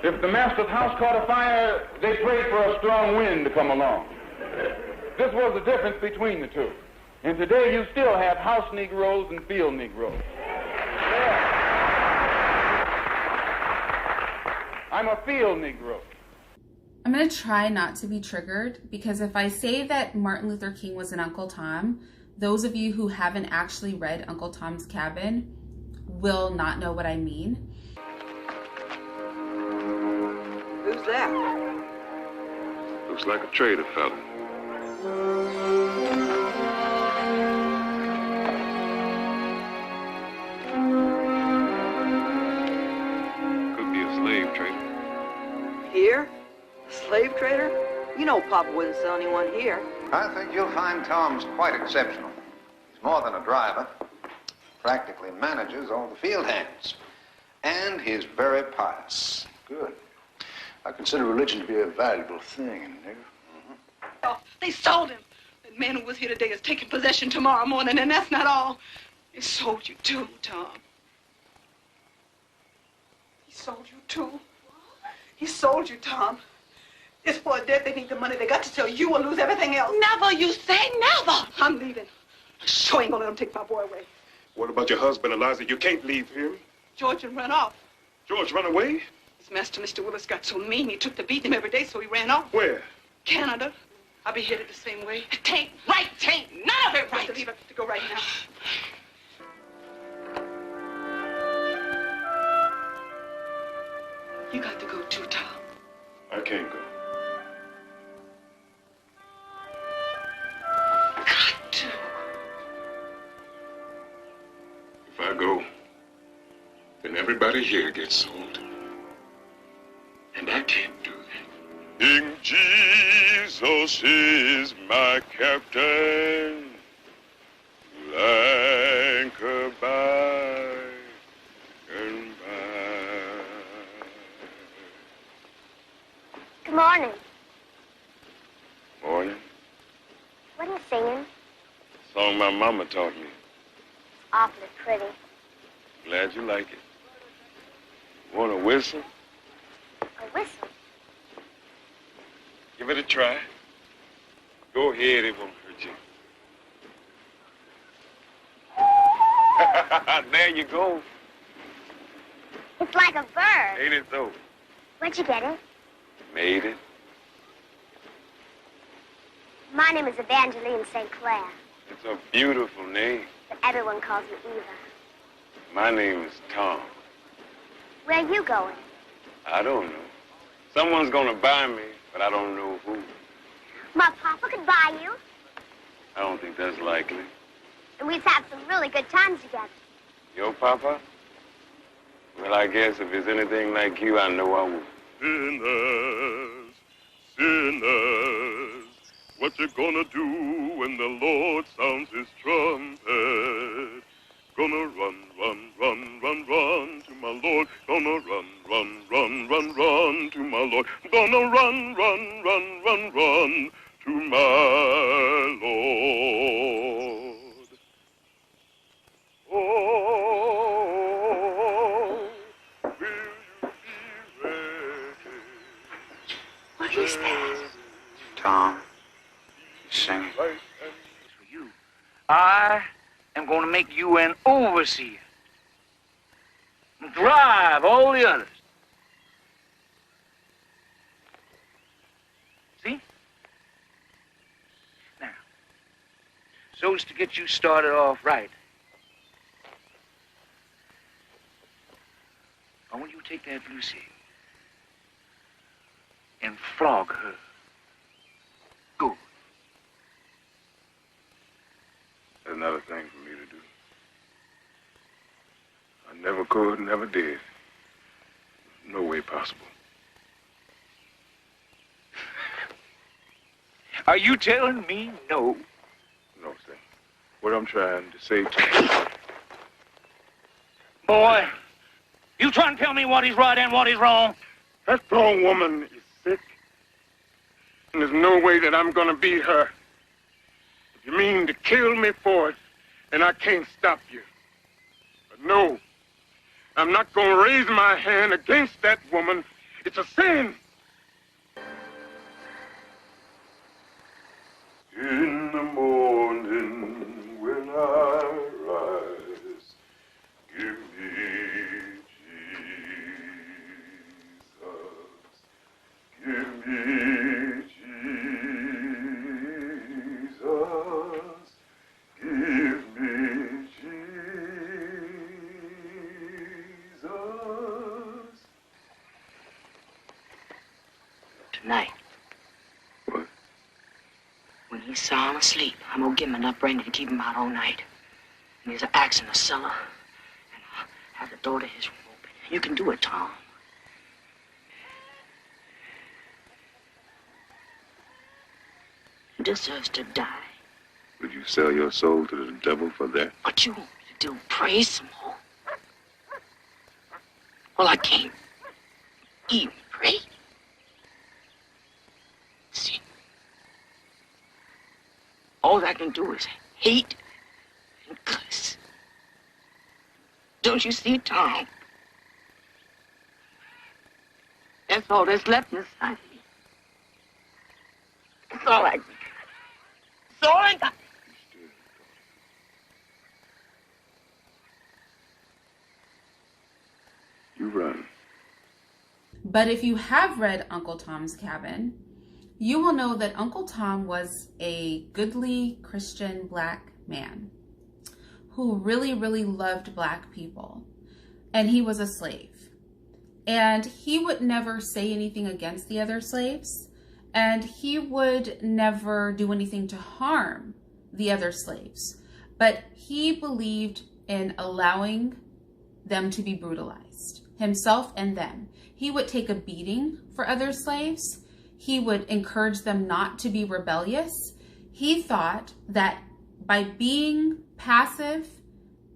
If the master's house caught a fire, they prayed for a strong wind to come along. This was the difference between the two. And today you still have house Negroes and field Negroes. I'm a field Negro. I'm going to try not to be triggered, because if I say that Martin Luther King was an Uncle Tom, those of you who haven't actually read Uncle Tom's Cabin will not know what I mean. Who's that? Looks like a trader fella. Could be a slave trader. Here? Slave trader? You know Papa wouldn't sell anyone here. I think you'll find Tom's quite exceptional. He's more than a driver. Practically manages all the field hands. And he's very pious. Good. I consider religion to be a valuable thing, nigger. Oh, they sold him. The man who was here today is taking possession tomorrow morning, and that's not all. They sold you too, Tom. He sold you too. He sold you, Tom. It's for a debt. They need the money. They got to sell you or lose everything else. Never. You say never. I'm leaving. I sure ain't gonna let them take my boy away. What about your husband, Eliza? You can't leave him. George ran off. George run away? His master, Mr. Willis, got so mean he took to beating him every day, so he ran off. Where? Canada. I'll be headed the same way. Tain't right, tain't none of it right. I have to leave. I have to go right now. You got to go too, Tom. I can't go. Got to. If I go, then everybody here gets sold. And I can't do that. King Jesus is my captain, anchor by and by. Good morning. Morning. What are you singing? Song my mama taught me. Awfully pretty. Glad you like it. Want a whistle? A whistle? Give it a try. Go ahead, it won't hurt you. There you go. It's like a bird. Ain't it though? Where'd you get it? Made it. My name is Evangeline St. Clair, It's a beautiful name. but everyone calls me Eva. My name is Tom. Where are you going? I don't know. Someone's gonna buy me, but I don't know who. My papa could buy you, I don't think that's likely. and we'd have some really good times together. Your papa? Well, I guess if it's anything like you, I know I would. Sinners, sinners, what you gonna do when the Lord sounds his trumpet? Gonna run, run, run, run, run to my Lord. Gonna run, run, run, run, run to my Lord. Gonna run, run, run, run, run to my Lord. Oh, will you be ready? What is that? Tom, sing. I am going to make you an overseer. Drive all the others. See? Now, so as to get you started off right, I want you to take that Lucy and flog her. Good. That's not a thing for me to do. I never could, never did. No way possible. Are you telling me no? No, sir. What I'm trying to say to you. Boy, you trying to tell me what is right and what is wrong? That strong woman is sick. And there's no way that I'm gonna beat her. If you mean to kill me for it, and I can't stop you. But no, I'm not gonna raise my hand against that woman. It's a sin. In the morning when I rise, give me Jesus. Give me Jesus. Give me Jesus. Tonight. What? When he's sound asleep, I'm gonna give him enough brandy to keep him out all night. And there's an axe in the cellar. And I'll have the door to his room open. You can do it, Tom. He deserves to die. Would you sell your soul to the devil for that? What you want me to do? Pray some more? Well, I can't even pray. See? All I can do is hate and cuss. Don't you see, Tom? That's all that's left inside of me. That's all I got. That's all I got. You run. But if you have read Uncle Tom's Cabin, you will know that Uncle Tom was a goodly Christian black man who really, really loved black people. And he was a slave. And he would never say anything against the other slaves. And he would never do anything to harm the other slaves. But he believed in allowing them to be brutalized, himself and them. He would take a beating for other slaves. He would encourage them not to be rebellious. He thought that by being passive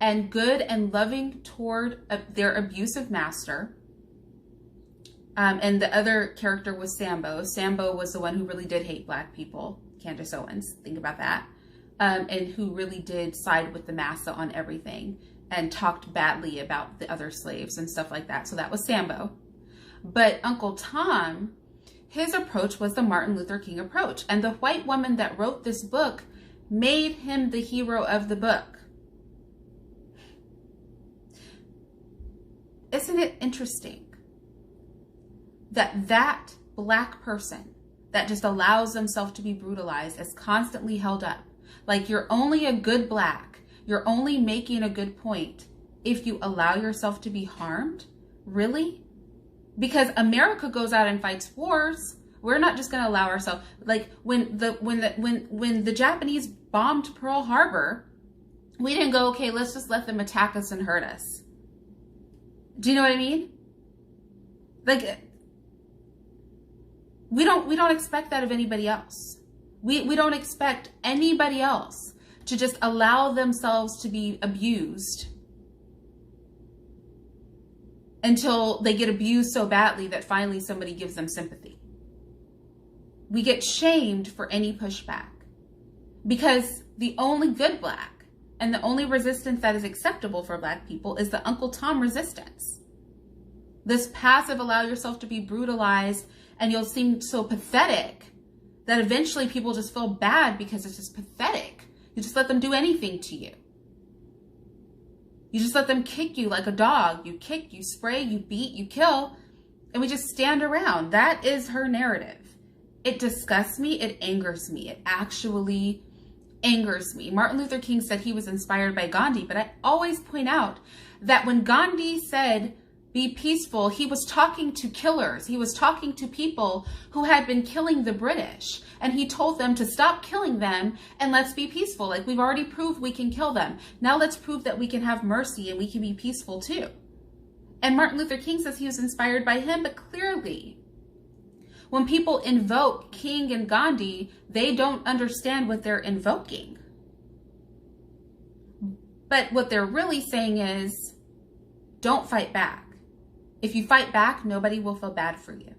and good and loving toward their abusive master, and the other character was Sambo. Sambo was the one who really did hate black people, Candace Owens, think about that, and who really did side with the massa on everything and talked badly about the other slaves and stuff like that. So that was Sambo. But Uncle Tom, his approach was the Martin Luther King approach. And the white woman that wrote this book made him the hero of the book. isn't it interesting that that Black person that just allows themselves to be brutalized is constantly held up? Like, you're only a good Black, you're only making a good point if you allow yourself to be harmed? Really? Because America goes out and fights wars. We're not just going to allow ourselves, like when the Japanese bombed Pearl Harbor, we didn't go, okay, let's just let them attack us and hurt us. Do you know what I mean? Like, we don't expect that of anybody else. We don't expect anybody else to just allow themselves to be abused until they get abused so badly that finally somebody gives them sympathy. We get shamed for any pushback because the only good Black and the only resistance that is acceptable for Black people is the Uncle Tom resistance. This passive, allow yourself to be brutalized and you'll seem so pathetic that eventually people just feel bad because it's just pathetic. You just let them do anything to you. You just let them kick you like a dog. You kick, you spray, you beat, you kill, and we just stand around. That is her narrative. It disgusts me. It angers me. It actually angers me. Martin Luther King said he was inspired by Gandhi, but I always point out that when Gandhi said, be peaceful, he was talking to killers. He was talking to people who had been killing the British. And he told them to stop killing them and let's be peaceful. Like, we've already proved we can kill them. Now let's prove that we can have mercy and we can be peaceful too. And Martin Luther King says he was inspired by him, but clearly, when people invoke King and Gandhi, they don't understand what they're invoking. But what they're really saying is, don't fight back. If you fight back, nobody will feel bad for you.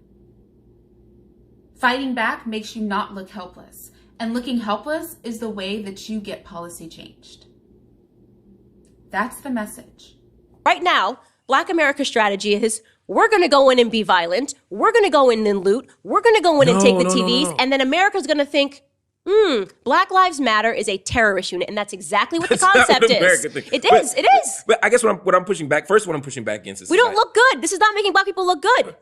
Fighting back makes you not look helpless. And looking helpless is the way that you get policy changed. That's the message. Right now, Black America's strategy is, we're going to go in and be violent. We're going to go in and loot. We're going to go in and take the TVs. And then America's going to think, Black Lives Matter is a terrorist unit. And that's exactly what the concept is. It is. But I guess what I'm pushing back against is we don't look good. This is not making Black people look good.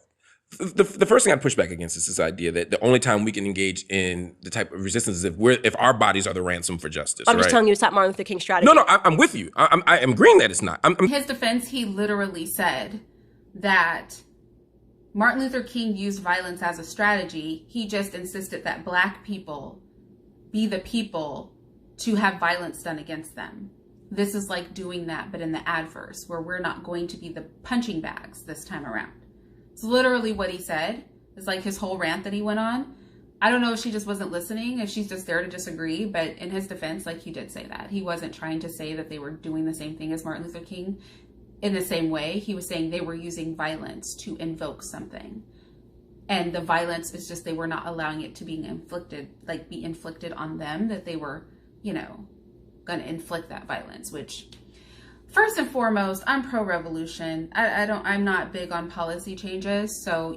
The first thing I push back against is this idea that the only time we can engage in the type of resistance is if our bodies are the ransom for justice. I'm just telling you it's not Martin Luther King's strategy. No, I'm with you. I'm agreeing that it's not. In his defense, he literally said that Martin Luther King used violence as a strategy. He just insisted that Black people be the people to have violence done against them. This is like doing that, but in the adverse, where we're not going to be the punching bags this time around. It's literally what he said. It's like his whole rant that he went on. I don't know if she just wasn't listening, if she's just there to disagree, but in his defense, like, he did say that. He wasn't trying to say that they were doing the same thing as Martin Luther King in the same way. He was saying they were using violence to invoke something. And the violence is just, they were not allowing it to be inflicted on them, that they were, going to inflict that violence, which, first and foremost, I'm pro-revolution. I'm not big on policy changes. So,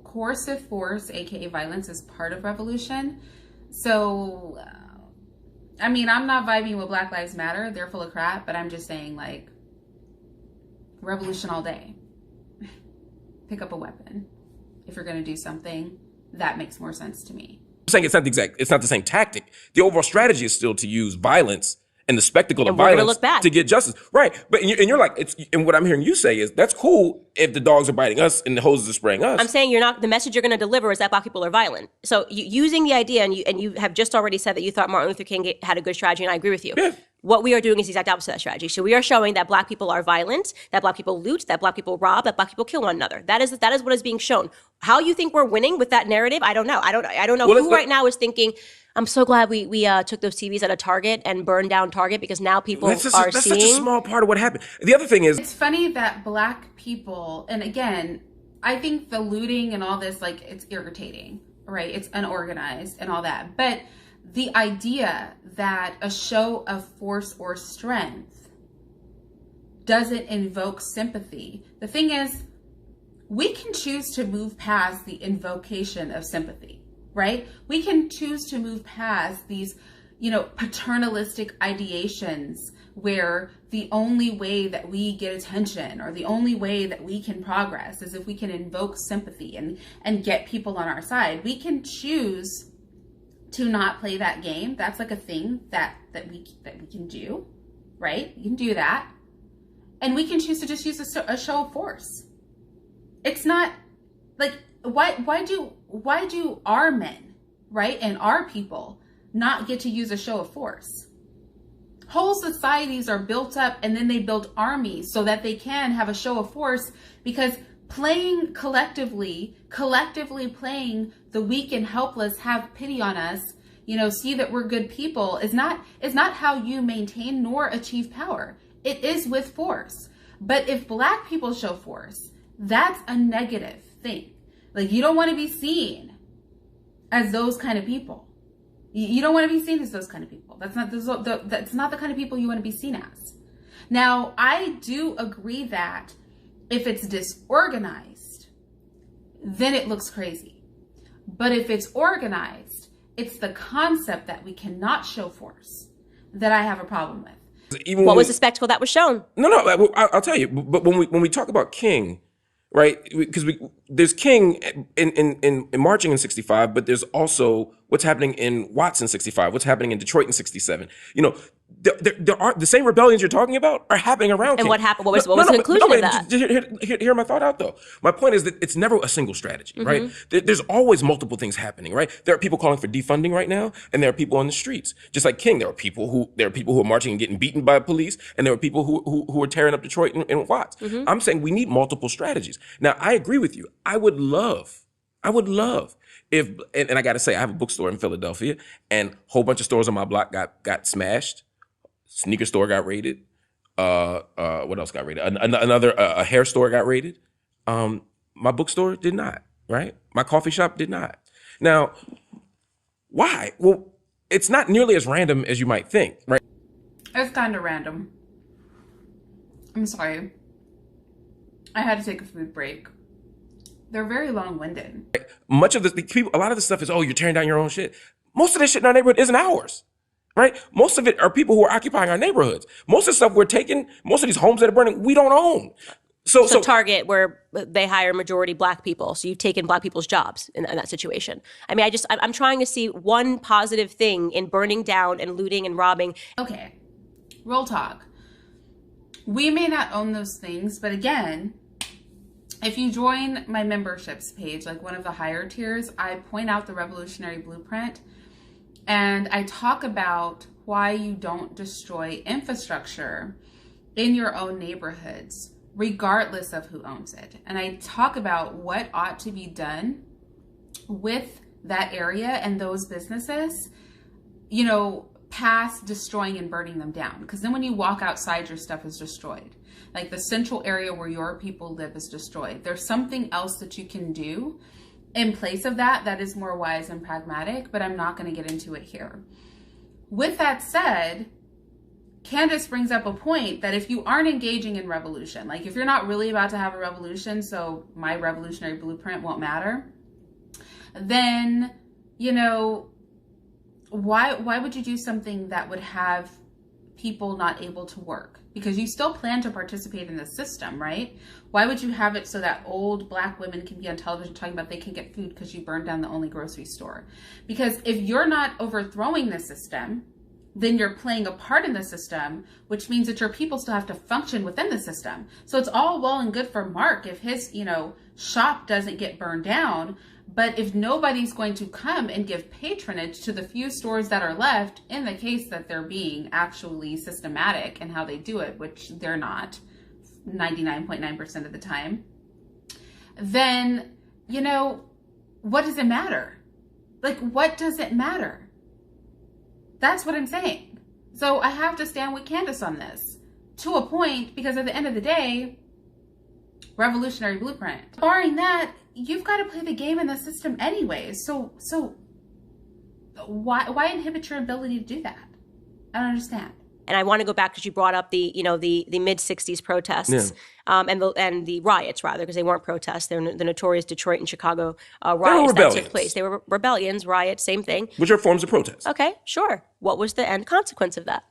coercive force, aka violence, is part of revolution. So, I'm not vibing with Black Lives Matter. They're full of crap, but I'm just saying, like, revolution all day. Pick up a weapon. If you're going to do something, that makes more sense to me. I'm saying it's not the same tactic. The overall strategy is still to use violence and the spectacle of violence to get justice. Right. But you're like, and what I'm hearing you say is, that's cool if the dogs are biting us and the hoses are spraying us. I'm saying the message you're going to deliver is that Black people are violent. So using the idea, and you have just already said that you thought Martin Luther King had a good strategy, and I agree with you. Yeah. What we are doing is the exact opposite of that strategy. So we are showing that Black people are violent, that Black people loot, that Black people rob, that Black people kill one another. That is what is being shown. How you think we're winning with that narrative, I don't know. I don't know who right now is thinking, I'm so glad we took those TVs at a Target and burned down Target, because now people are seeing. That's such a small part of what happened. The other thing is, it's funny that Black people, and again, I think the looting and all this, like, it's irritating, right? It's unorganized and all that. But the idea that a show of force or strength doesn't invoke sympathy. The thing is, we can choose to move past the invocation of sympathy, right? We can choose to move past these, paternalistic ideations where the only way that we get attention or the only way that we can progress is if we can invoke sympathy and get people on our side. We can choose to not play that game. That's like a thing that we can do, right? You can do that. And we can choose to just use a show of force. It's not like, why do our men, right, and our people not get to use a show of force? Whole societies are built up and then they build armies so that they can have a show of force, because playing collectively playing the weak and helpless, have pity on us, see that we're good people, is not how you maintain nor achieve power. It is with force. But if Black people show force, that's a negative thing. Like, you don't want to be seen as those kind of people. You don't want to be seen as those kind of people. That's not the kind of people you want to be seen as. Now, I do agree that if it's disorganized, then it looks crazy. But if it's organized, it's the concept that we cannot show force that I have a problem with. What was the spectacle that was shown? No, I'll tell you. But when we talk about King, right? Because there's King in marching in '65, but there's also what's happening in Watts in '65, what's happening in Detroit in '67. There are the same rebellions you're talking about are happening around. And King. what happened? What was the conclusion of that? Hear my thought out though. My point is that it's never a single strategy, right? There's always multiple things happening, right? There are people calling for defunding right now, and there are people on the streets. Just like King, there are people who are marching and getting beaten by police, and there are people who are tearing up Detroit and Watts. I'm saying we need multiple strategies. Now, I agree with you. I would love if, and I got to say, I have a bookstore in Philadelphia, and a whole bunch of stores on my block got smashed. Sneaker store got raided. What else got raided? Another hair store got raided. My bookstore did not, right? My coffee shop did not. Now, why? Well, it's not nearly as random as you might think, right? It's kind of random. I'm sorry. I had to take a food break. They're very long-winded. Much of a lot of the stuff is, oh, you're tearing down your own shit. Most of this shit in our neighborhood isn't ours. Right? Most of it are people who are occupying our neighborhoods. Most of the stuff we're taking, most of these homes that are burning, we don't own. So Target, where they hire majority Black people, so you've taken Black people's jobs in that situation. I mean, I'm trying to see one positive thing in burning down and looting and robbing. Okay, real talk. We may not own those things, but again, if you join my memberships page, like one of the higher tiers, I point out the Revolutionary Blueprint. And I talk about why you don't destroy infrastructure in your own neighborhoods, regardless of who owns it. And I talk about what ought to be done with that area and those businesses, past destroying and burning them down. Because then when you walk outside, your stuff is destroyed. Like the central area where your people live is destroyed. There's something else that you can do in place of that is more wise and pragmatic, but I'm not going to get into it here. With that said, Candace brings up a point that if you aren't engaging in revolution, like if you're not really about to have a revolution, so my revolutionary blueprint won't matter, then, why would you do something that would have people not able to work? Because you still plan to participate in the system, right? Why would you have it so that old Black women can be on television talking about they can get food because you burned down the only grocery store? Because if you're not overthrowing the system, then you're playing a part in the system, which means that your people still have to function within the system. So it's all well and good for Mark if his, shop doesn't get burned down. But if nobody's going to come and give patronage to the few stores that are left, in the case that they're being actually systematic in how they do it, which they're not 99.9% of the time, then, what does it matter? Like, what does it matter? That's what I'm saying. So I have to stand with Candace on this to a point, because at the end of the day, revolutionary blueprint. Barring that, you've got to play the game in the system anyway. So why inhibit your ability to do that? I don't understand. And I want to go back because you brought up the mid '60s protests and the riots rather, because they weren't protests. They're the notorious Detroit and Chicago riots that took place. They were rebellions, riots, same thing. Which are forms of protest. Okay, sure. What was the end consequence of that?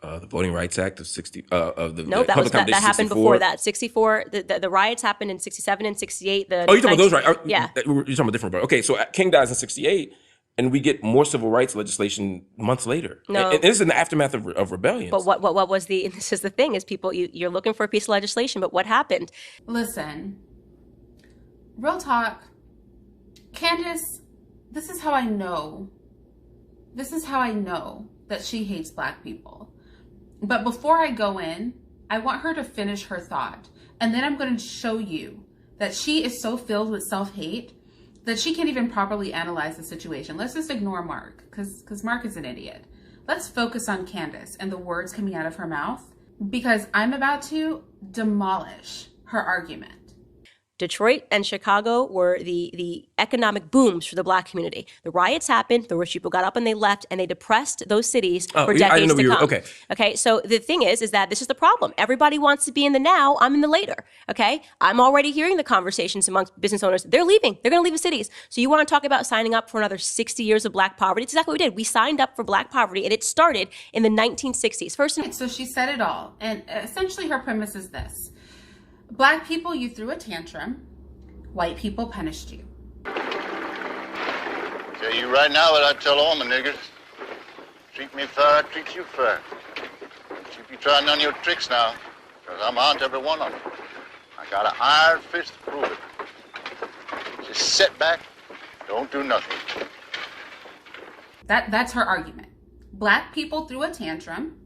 The Voting Rights Act of that happened before that. 64. The riots happened in 67 and 68. You're talking about those riots? Yeah, you're talking about different. Okay, so King dies in 68, and we get more civil rights legislation months later. No, and this is in the aftermath of rebellions. But what was the? And this is the thing: is people you're looking for a piece of legislation, but what happened? Listen, real talk, Candace. This is how I know. This is how I know that she hates Black people. But before I go in, I want her to finish her thought. And then I'm going to show you that she is so filled with self-hate that she can't even properly analyze the situation. Let's just ignore Marc, because Marc is an idiot. Let's focus on Candace and the words coming out of her mouth, because I'm about to demolish her argument. Detroit and Chicago were the economic booms for the Black community. The riots happened, the rich people got up and they left, and they depressed those cities for decades to come. Okay, so the thing is that this is the problem. Everybody wants to be in the now, I'm in the later, okay? I'm already hearing the conversations amongst business owners. They're leaving. They're going to leave the cities. So you want to talk about signing up for another 60 years of Black poverty? It's exactly what we did. We signed up for Black poverty, and it started in the 1960s. So she said it all, and essentially her premise is this. Black people, you threw a tantrum. White people punished you. Tell you right now what I tell all my niggers. Treat me fair, I treat you fair. Keep you trying on your tricks now, because I'm on to every one of them. I got an iron fist to prove it. Just sit back, don't do nothing. That's her argument. Black people threw a tantrum.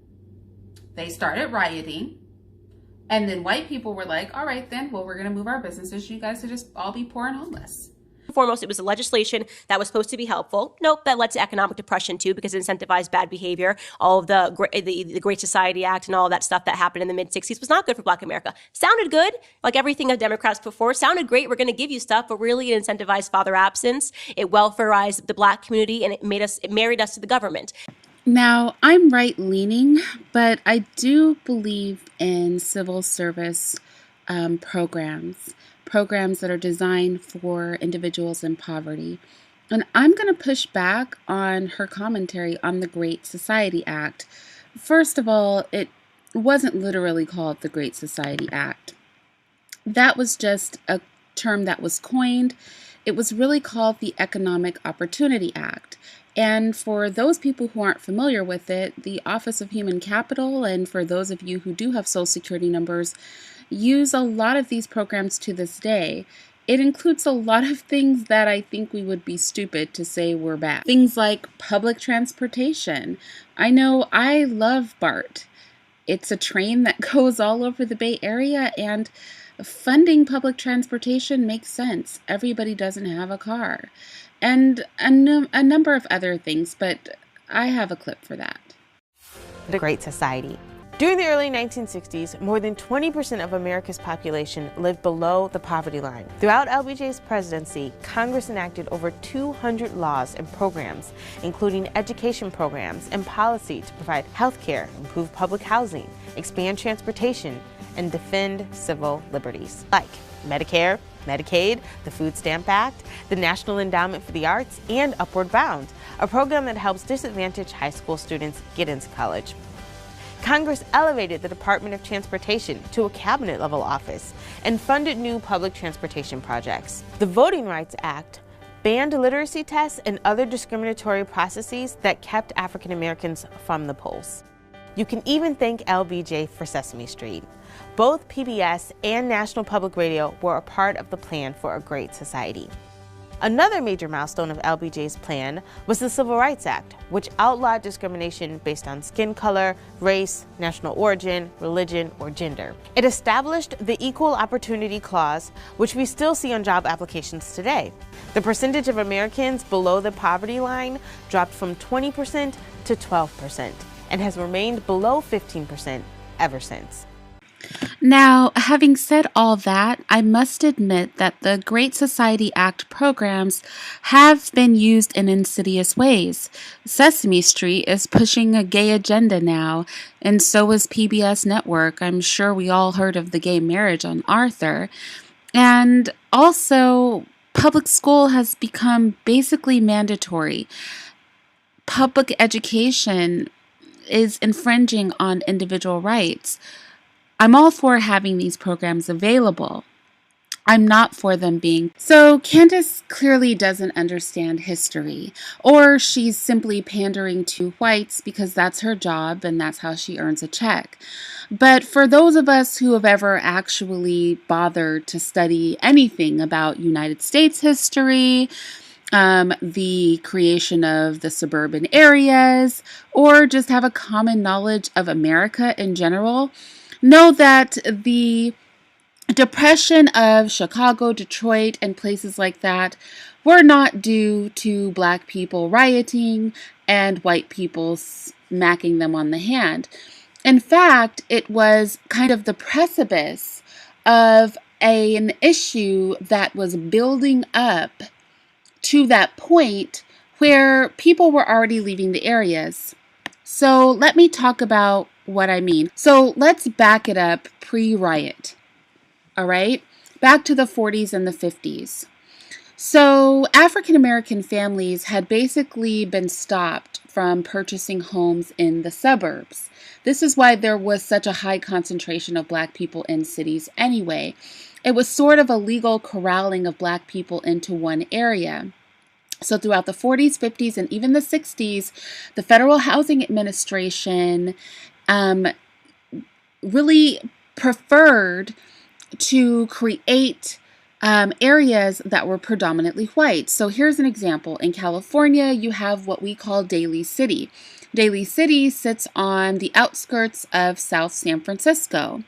They started rioting. And then white people were like, all right, then, well, we're going to move our businesses. You guys should just all be poor and homeless. Foremost, it was a legislation that was supposed to be helpful. Nope, that led to economic depression, too, because it incentivized bad behavior. All of the Great Society Act and all of that stuff that happened in the mid-'60s was not good for Black America. Sounded good, like everything the Democrats put forward. Sounded great, we're going to give you stuff, but really it incentivized father absence. It welfareized the Black community, and it married us to the government. Now, I'm right-leaning, but I do believe in civil service programs that are designed for individuals in poverty. And I'm going to push back on her commentary on the Great Society Act. First of all, it wasn't literally called the Great Society Act. That was just a term that was coined. It was really called the Economic Opportunity Act. And for those people who aren't familiar with it, the Office of Human Capital, and for those of you who do have Social Security numbers, use a lot of these programs to this day. It includes a lot of things that I think we would be stupid to say were bad. Things like public transportation. I know I love BART. It's a train that goes all over the Bay Area, and funding public transportation makes sense. Everybody doesn't have a car. And a number of other things, but I have a clip for that. The Great Society. During the early 1960s, more than 20% of America's population lived below the poverty line. Throughout LBJ's presidency, Congress enacted over 200 laws and programs, including education programs and policy to provide health care, improve public housing, expand transportation, and defend civil liberties, like Medicare, Medicaid, the Food Stamp Act, the National Endowment for the Arts, and Upward Bound, a program that helps disadvantaged high school students get into college. Congress elevated the Department of Transportation to a cabinet-level office and funded new public transportation projects. The Voting Rights Act banned literacy tests and other discriminatory processes that kept African Americans from the polls. You can even thank LBJ for Sesame Street. Both PBS and National Public Radio were a part of the plan for a great society. Another major milestone of LBJ's plan was the Civil Rights Act, which outlawed discrimination based on skin color, race, national origin, religion, or gender. It established the Equal Opportunity Clause, which we still see on job applications today. The percentage of Americans below the poverty line dropped from 20% to 12% and has remained below 15% ever since. Now, having said all that, I must admit that the Great Society Act programs have been used in insidious ways. Sesame Street is pushing a gay agenda now, and so is PBS Network. I'm sure we all heard of the gay marriage on Arthur. And also, public school has become basically mandatory. Public education is infringing on individual rights. I'm all for having these programs available. I'm not for them being. So Candace clearly doesn't understand history, or she's simply pandering to whites because that's her job and that's how she earns a check. But for those of us who have ever actually bothered to study anything about United States history, the creation of the suburban areas, or just have a common knowledge of America in general, know that the depression of Chicago, Detroit, and places like that were not due to black people rioting and white people smacking them on the hand. In fact, it was kind of the precipice of an issue that was building up to that point where people were already leaving the areas. So let me talk about what I mean. So let's back it up pre-riot. All right, back to the 40s and the 50s. So African American families had basically been stopped from purchasing homes in the suburbs. This is why there was such a high concentration of black people in cities anyway. It was sort of a legal corralling of black people into one area. So throughout the 40s, 50s, and even the 60s, the Federal Housing Administration really preferred to create areas that were predominantly white. So here's an example. In California, you have what we call Daly City. Daly City sits on the outskirts of South San Francisco.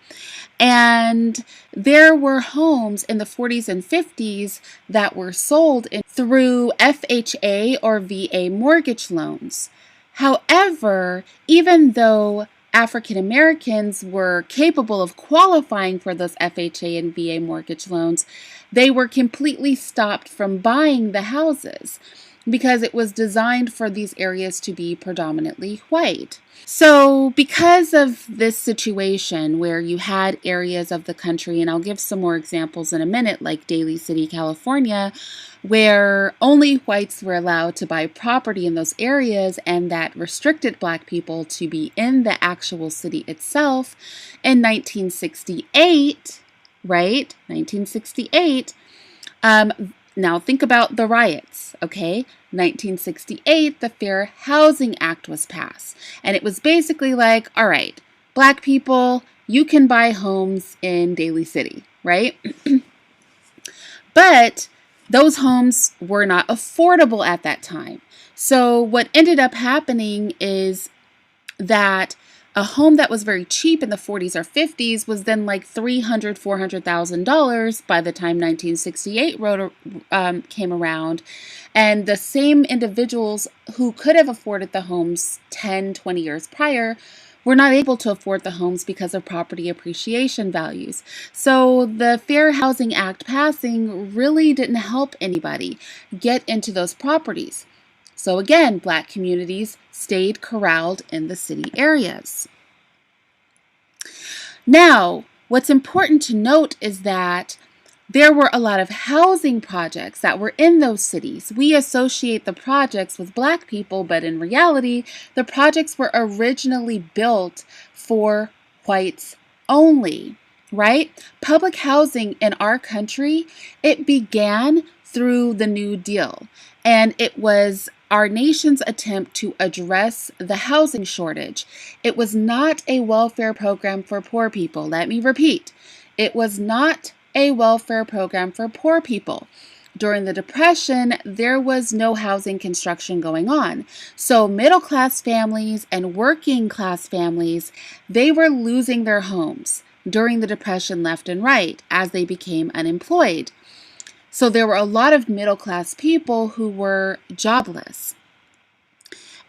And there were homes in the 40s and 50s that were sold through FHA or VA mortgage loans. However, even though African Americans were capable of qualifying for those FHA and VA mortgage loans, they were completely stopped from buying the houses because it was designed for these areas to be predominantly white. So because of this situation where you had areas of the country, and I'll give some more examples in a minute, like Daly City, California, where only whites were allowed to buy property in those areas and that restricted black people to be in the actual city itself, in 1968, right? 1968, now think about the riots, okay? 1968, the Fair Housing Act was passed. And it was basically like, all right, black people, you can buy homes in Daly City, right? But those homes were not affordable at that time. So what ended up happening is that a home that was very cheap in the 40s or 50s was then like $300,000, $400,000 by the time 1968 came around. And the same individuals who could have afforded the homes 10, 20 years prior were not able to afford the homes because of property appreciation values. So the Fair Housing Act passing really didn't help anybody get into those properties. So again, black communities stayed corralled in the city areas. Now, what's important to note is that there were a lot of housing projects that were in those cities. We associate the projects with black people, but in reality, the projects were originally built for whites only, right? Public housing in our country, it began through the New Deal, and it was our nation's attempt to address the housing shortage. It was not a welfare program for poor people. Let me repeat. It was not a welfare program for poor people. During the Depression, there was no housing construction going on. So middle-class families and working-class families, they were losing their homes during the Depression left and right as they became unemployed. So there were a lot of middle-class people who were jobless.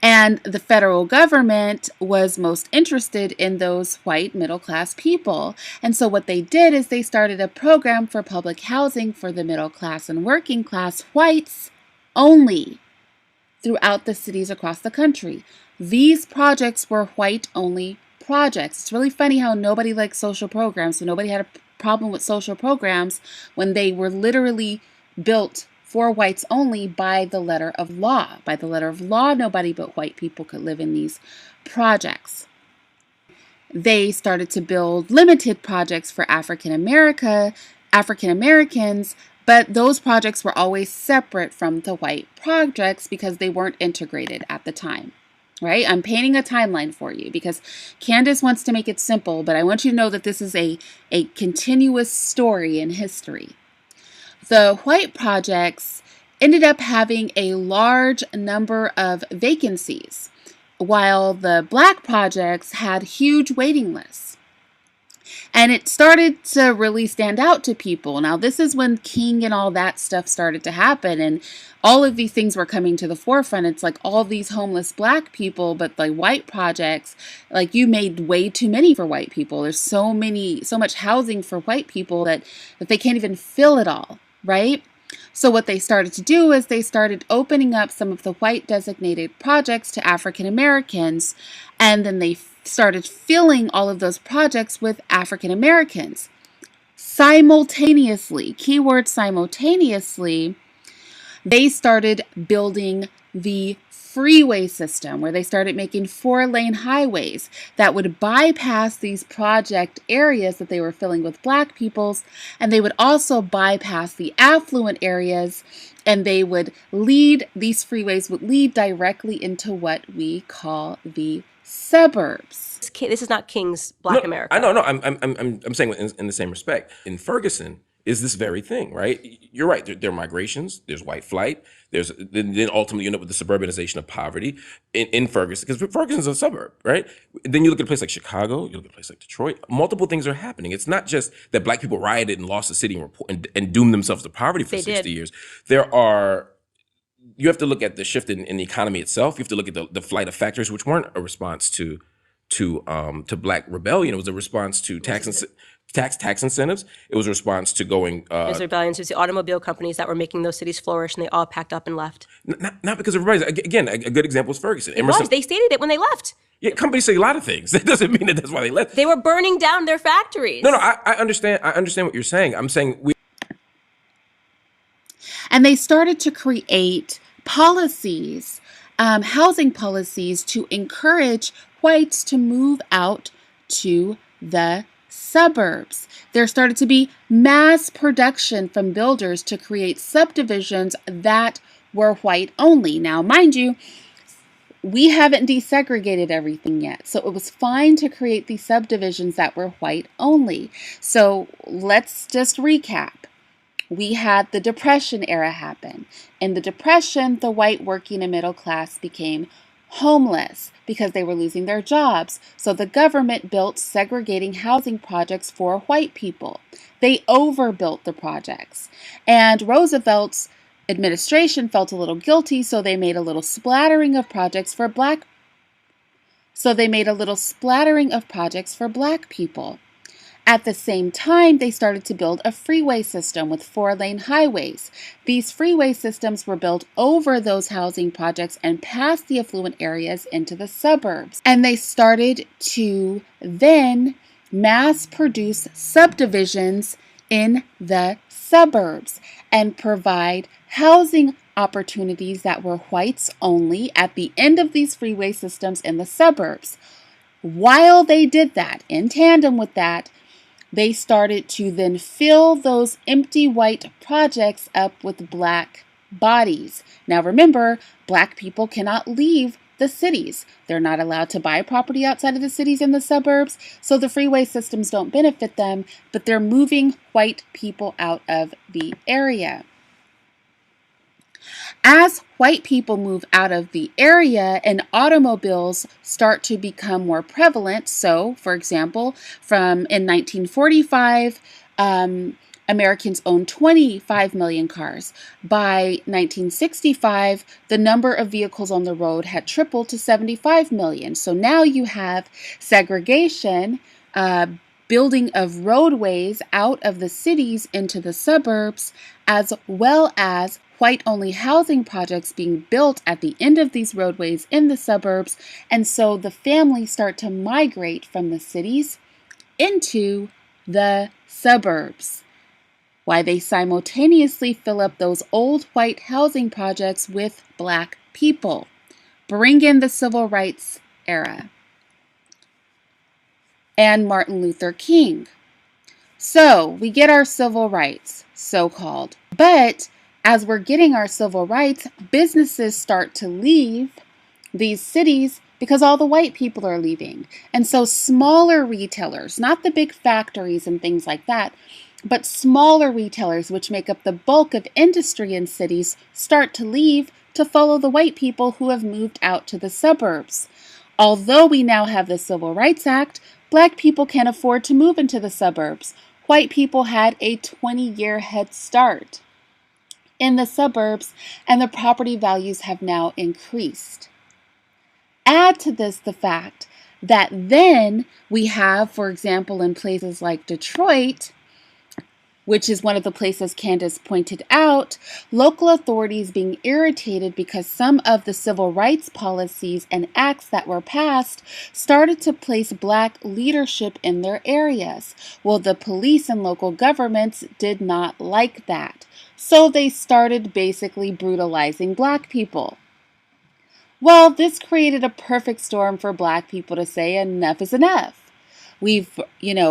And the federal government was most interested in those white middle-class people. And so what they did is they started a program for public housing for the middle class and working class whites only throughout the cities across the country. These projects were white-only projects. It's really funny how nobody likes social programs, so nobody had a problem with social programs when they were literally built for whites only by the letter of law. By the letter of law, nobody but white people could live in these projects. They started to build limited projects for African Americans, but those projects were always separate from the white projects because they weren't integrated at the time. Right? I'm painting a timeline for you because Candace wants to make it simple, but I want you to know that this is a continuous story in history. The white projects ended up having a large number of vacancies, while the black projects had huge waiting lists. And it started to really stand out to people. Now, this is when King and all that stuff started to happen, and all of these things were coming to the forefront. It's like all these homeless black people, but the white projects, like you made way too many for white people. There's so much housing for white people that they can't even fill it all, right? So what they started to do is they started opening up some of the white designated projects to African Americans, and then they started filling all of those projects with African Americans. Simultaneously, keyword simultaneously, they started building the freeway system where they started making 4-lane highways that would bypass these project areas that they were filling with black peoples, and they would also bypass the affluent areas, and they would these freeways would lead directly into what we call the suburbs. This is not King's Black America. I know. I'm saying in the same respect. In Ferguson is this very thing, right? You're right. There are migrations. There's white flight. Then ultimately you end up with the suburbanization of poverty in Ferguson, because Ferguson's a suburb, right? Then you look at a place like Chicago. You look at a place like Detroit. Multiple things are happening. It's not just that black people rioted and lost the city and doomed themselves to poverty for 60 years. You have to look at the shift in the economy itself. You have to look at the flight of factors, which weren't a response to black rebellion. It was a response to tax incentives. It was a response to going. It was rebellions. It was the automobile companies that were making those cities flourish, and they all packed up and left. Not because of everybody. Again, a good example is Ferguson. They stated it when they left. Yeah, companies say a lot of things. That doesn't mean that's why they left. They were burning down their factories. No, I understand. I understand what you're saying. I'm saying and they started to create policies, housing policies, to encourage whites to move out to the suburbs. There started to be mass production from builders to create subdivisions that were white only. Now, mind you, we haven't desegregated everything yet, so it was fine to create these subdivisions that were white only. So let's just recap. We had the Depression era happen. In the Depression, the white working and middle class became homeless because they were losing their jobs. So the government built segregating housing projects for white people. They overbuilt the projects. And Roosevelt's administration felt a little guilty, so they made a little splattering of projects for black people. At the same time, they started to build a freeway system with 4-lane highways. These freeway systems were built over those housing projects and past the affluent areas into the suburbs. And they started to then mass produce subdivisions in the suburbs and provide housing opportunities that were whites only at the end of these freeway systems in the suburbs. While they did that, in tandem with that, they started to then fill those empty white projects up with black bodies. Now remember, black people cannot leave the cities. They're not allowed to buy property outside of the cities in the suburbs, so the freeway systems don't benefit them, but they're moving white people out of the area. As white people move out of the area and automobiles start to become more prevalent, so, for example, in 1945, Americans owned 25 million cars. By 1965, the number of vehicles on the road had tripled to 75 million. So now you have segregation, building of roadways out of the cities into the suburbs, as well as white-only housing projects being built at the end of these roadways in the suburbs. And so the families start to migrate from the cities into the suburbs, while they simultaneously fill up those old white housing projects with black people. Bring in the civil rights era and Martin Luther King. So we get our civil rights, so-called. But as we're getting our civil rights, businesses start to leave these cities because all the white people are leaving. And so smaller retailers, not the big factories and things like that, but smaller retailers, which make up the bulk of industry in cities, start to leave to follow the white people who have moved out to the suburbs. Although we now have the Civil Rights Act, black people can't afford to move into the suburbs. White people had a 20-year head start in the suburbs, and the property values have now increased. Add to this the fact that then we have, for example, in places like Detroit, which is one of the places Candace pointed out, local authorities being irritated because some of the civil rights policies and acts that were passed started to place black leadership in their areas. Well, the police and local governments did not like that. So they started basically brutalizing black people. Well, this created a perfect storm for black people to say enough is enough. We've,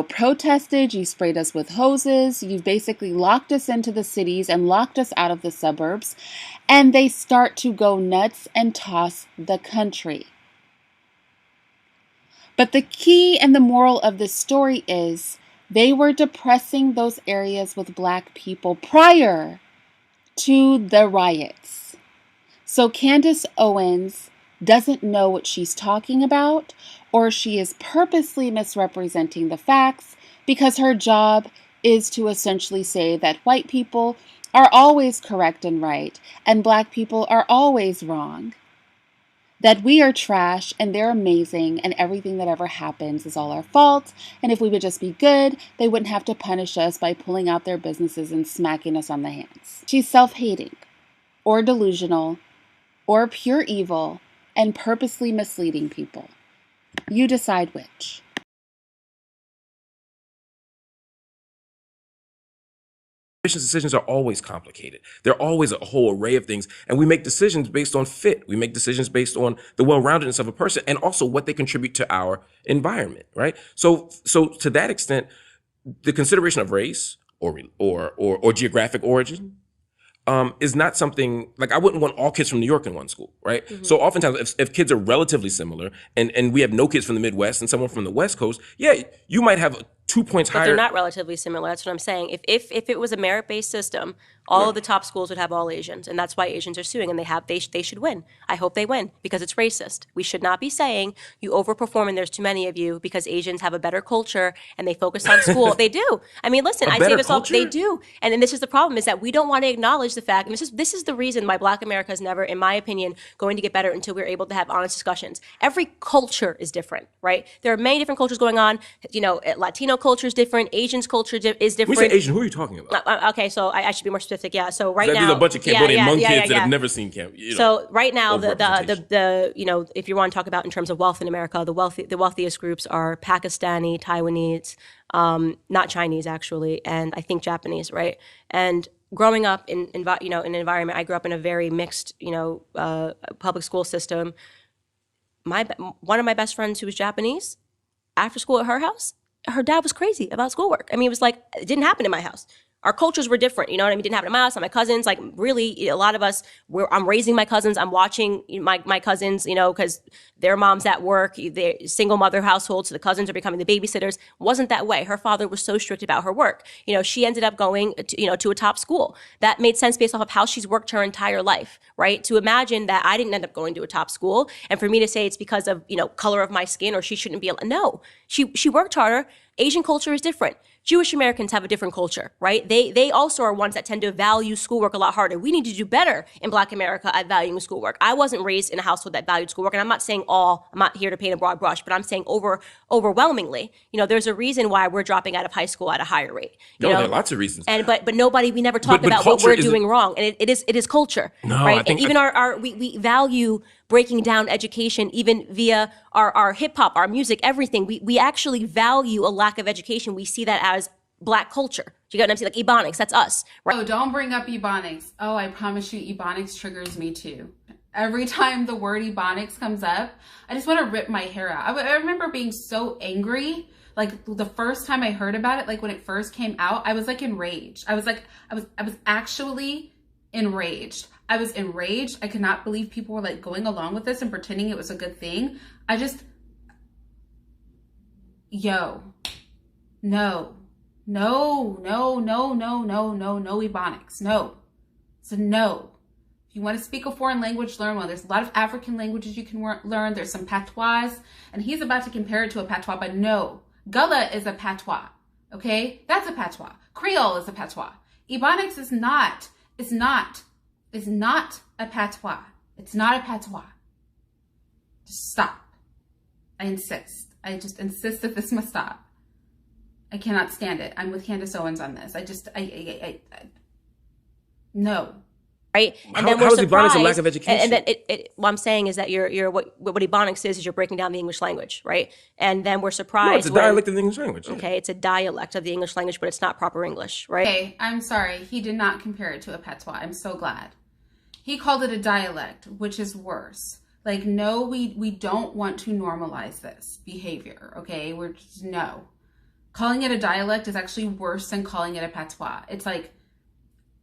protested, you sprayed us with hoses, you've basically locked us into the cities and locked us out of the suburbs, and they start to go nuts and toss the country. But the key and the moral of this story is they were depressing those areas with black people prior to the riots. So Candace Owens doesn't know what she's talking about, or she is purposely misrepresenting the facts because her job is to essentially say that white people are always correct and right, and black people are always wrong. That we are trash and they're amazing, and everything that ever happens is all our fault, and if we would just be good, they wouldn't have to punish us by pulling out their businesses and smacking us on the hands. She's self-hating, or delusional, or pure evil, and purposely misleading people. You decide which. Decisions are always complicated. They're always a whole array of things, and we make decisions based on fit. We make decisions based on the well-roundedness of a person and also what they contribute to our environment, right? So to that extent, the consideration of race or geographic origin is not something like I wouldn't want all kids from New York in one school, right? Mm-hmm. So oftentimes if kids are relatively similar and we have no kids from the Midwest and someone from the West Coast, yeah, you might have 2 points higher. But they're not relatively similar. That's what I'm saying. If it was a merit-based system, all of the top schools would have all Asians, and that's why Asians are suing, and they should win. I hope they win because it's racist. We should not be saying you overperform and there's too many of you because Asians have a better culture and they focus on school. They do. I mean, listen, I say this all. They do, and this is the problem: is that we don't want to acknowledge the fact. And this is the reason why Black America is never, in my opinion, going to get better until we're able to have honest discussions. Every culture is different, right? There are many different cultures going on. Latino culture is different. Asians culture is different. When you say Asian, who are you talking about? Okay, so I should be more specific. Yeah. So right now, there's a bunch of Cambodian Hmong kids that have never seen Cambodia. So right now, the if you want to talk about in terms of wealth in America, the wealthiest groups are Pakistani, Taiwanese, not Chinese actually, and I think Japanese, right? And growing up in an environment, I grew up in a very mixed, public school system. One of my best friends who was Japanese, after school at her house, her dad was crazy about schoolwork. I mean, it was like, it didn't happen in my house. Our cultures were different, you know what I mean? It didn't happen in my house, and my cousins, like really, a lot of us, I'm raising my cousins, I'm watching my cousins, because their mom's at work, they're single mother households, so the cousins are becoming the babysitters. It wasn't that way. Her father was so strict about her work. She ended up going to a top school. That made sense based off of how she's worked her entire life, right? To imagine that I didn't end up going to a top school, and for me to say it's because of, color of my skin or she shouldn't be, no. She worked harder. Asian culture is different. Jewish Americans have a different culture, right? They also are ones that tend to value schoolwork a lot harder. We need to do better in Black America at valuing schoolwork. I wasn't raised in a household that valued schoolwork, and I'm not saying all, I'm not here to paint a broad brush, but I'm saying overwhelmingly, there's a reason why we're dropping out of high school at a higher rate. There are lots of reasons. And but nobody, we never talk about what we're doing wrong, and it is culture, right? I think and even we value breaking down education even via our hip hop, our music, everything. We actually value a lack of education. We see that as Black culture. Do you get what I'm saying? Like Ebonics, that's us, right? Oh, don't bring up Ebonics. Oh, I promise you, Ebonics triggers me too. Every time the word Ebonics comes up, I just want to rip my hair out. I remember being so angry. Like the first time I heard about it, like when it first came out, I was like enraged. I was actually enraged. I was enraged. I could not believe people were like going along with this and pretending it was a good thing. No Ebonics. No. So no. If you want to speak a foreign language, learn one. There's a lot of African languages you can learn. There's some patois, and he's about to compare it to a patois, but no. Gullah is a patois, okay? That's a patois. Creole is a patois. Ebonics is not a patois. It's not a patois. Just stop. I insist. I just insist that this must stop. I cannot stand it. I'm with Candace Owens on this. No. Right? And then we're surprised. Ebonics a lack of education? And then what I'm saying is that what Ebonics is you're breaking down the English language, right? And then we're surprised. No, it's a dialect of the English language. Okay, it's a dialect of the English language, but it's not proper English, right? Okay, I'm sorry. He did not compare it to a patois. I'm so glad. He called it a dialect, which is worse. Like, no, we don't want to normalize this behavior, okay? No. Calling it a dialect is actually worse than calling it a patois. It's like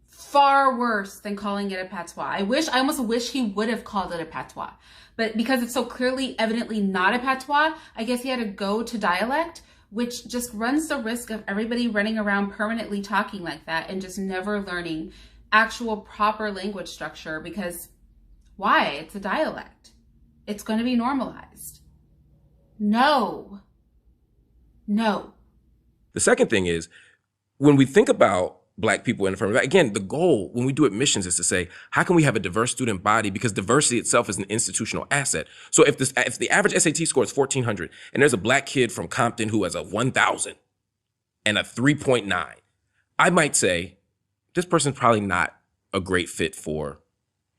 far worse than calling it a patois. I almost wish he would have called it a patois. But because it's so clearly, evidently not a patois, I guess he had to go to dialect, which just runs the risk of everybody running around permanently talking like that and just never learning actual proper language structure, because why? It's a dialect. It's going to be normalized. No. The second thing is, when we think about Black people in affirmative, again, the goal when we do admissions is to say, how can we have a diverse student body? Because diversity itself is an institutional asset. So if the average SAT score is 1,400 and there's a Black kid from Compton who has a 1,000 and a 3.9, I might say, this person's probably not a great fit for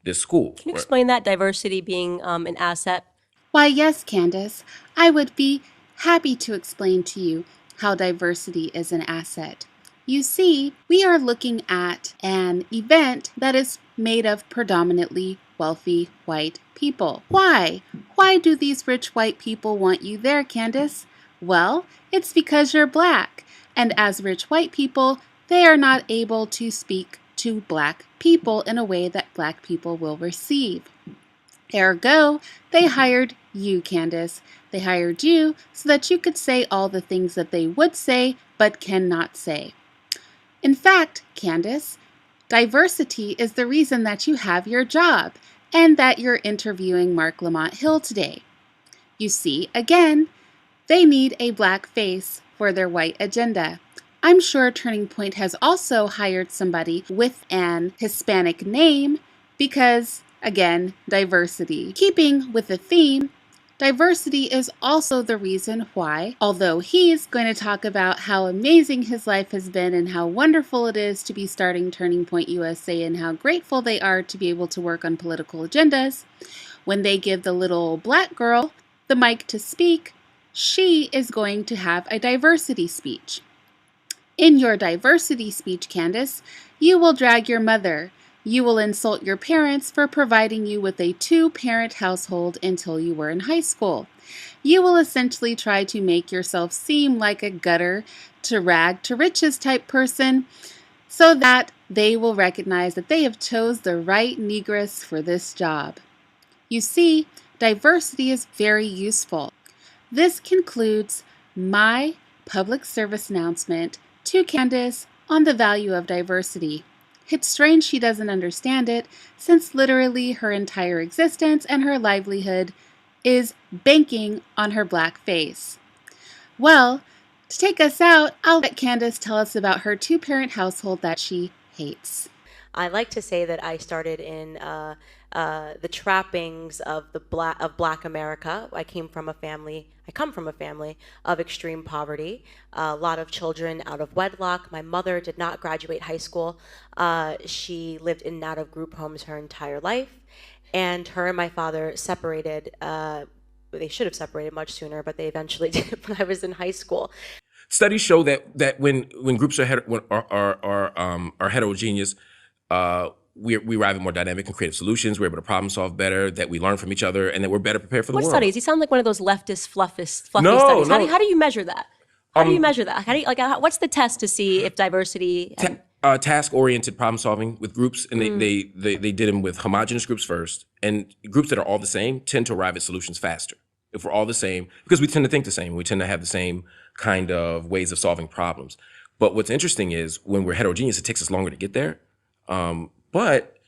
this school. Can you explain that, diversity being an asset? Why, yes, Candace. I would be happy to explain to you how diversity is an asset. You see, we are looking at an event that is made of predominantly wealthy white people. Why? Why do these rich white people want you there, Candace? Well, it's because you're Black, and as rich white people, they are not able to speak to Black people in a way that Black people will receive. Ergo, they hired you, Candace. They hired you so that you could say all the things that they would say but cannot say. In fact, Candace, diversity is the reason that you have your job and that you're interviewing Marc Lamont Hill today. You see, again, they need a Black face for their white agenda. I'm sure Turning Point has also hired somebody with an Hispanic name because, again, diversity. Keeping with the theme, diversity is also the reason why, although he's going to talk about how amazing his life has been and how wonderful it is to be starting Turning Point USA and how grateful they are to be able to work on political agendas, when they give the little Black girl the mic to speak, she is going to have a diversity speech. In your diversity speech, Candace, you will drag your mother. You will insult your parents for providing you with a 2-parent household until you were in high school. You will essentially try to make yourself seem like a gutter to rag to riches type person so that they will recognize that they have chose the right negress for this job. You see, diversity is very useful. This concludes my public service announcement to Candace on the value of diversity. It's strange she doesn't understand it, since literally her entire existence and her livelihood is banking on her Black face. Well, To take us out, I'll let Candace tell us about her two-parent household that she hates. I like to say that I started in the trappings of Black America. I come from a family of extreme poverty. A lot of children out of wedlock. My mother did not graduate high school. She lived in and out of group homes her entire life, and her and my father separated. They should have separated much sooner, but they eventually did when I was in high school. Studies show that when groups are heterogeneous, we arrive at more dynamic and creative solutions. We're able to problem solve better, that we learn from each other, and that we're better prepared for the What world. studies? You sound like one of those leftist, fluffy studies. No. How do you measure that? How do you measure that? What's the test to see if diversity? Task-oriented problem solving with groups, and they did them with homogenous groups first, and groups that are all the same tend to arrive at solutions faster. If we're all the same, because we tend to think the same, we tend to have the same kind of ways of solving problems. But what's interesting is when we're heterogeneous, it takes us longer to get there. But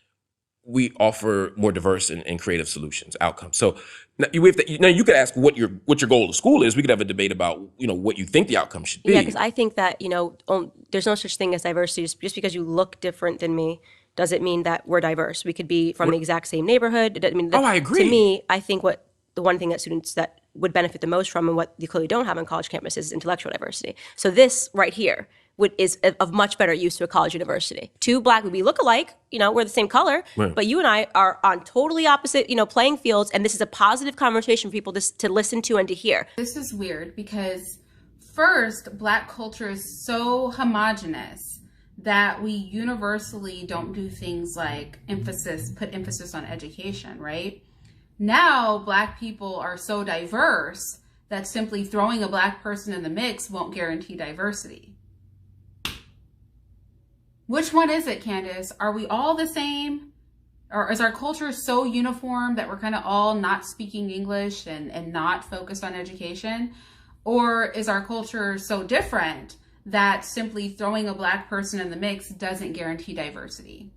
we offer more diverse and creative solutions, outcomes. So now you could ask what your goal of school is. We could have a debate about what you think the outcome should be. Yeah, because I think that there's no such thing as diversity. Just because you look different than me doesn't mean that we're diverse. We could be from the exact same neighborhood. I agree. To me, I think the one thing that students that would benefit the most from, and what you clearly don't have on college campuses, is intellectual diversity. So this right here is of much better use to a college university. Two Black, we look alike, we're the same color, right, but you and I are on totally opposite, playing fields, and this is a positive conversation for people to listen to and to hear. This is weird because first, Black culture is so homogenous that we universally don't do things like put emphasis on education, right? Now, Black people are so diverse that simply throwing a Black person in the mix won't guarantee diversity. Which one is it, Candace? Are we all the same? Or is our culture so uniform that we're kind of all not speaking English and not focused on education? Or is our culture so different that simply throwing a Black person in the mix doesn't guarantee diversity?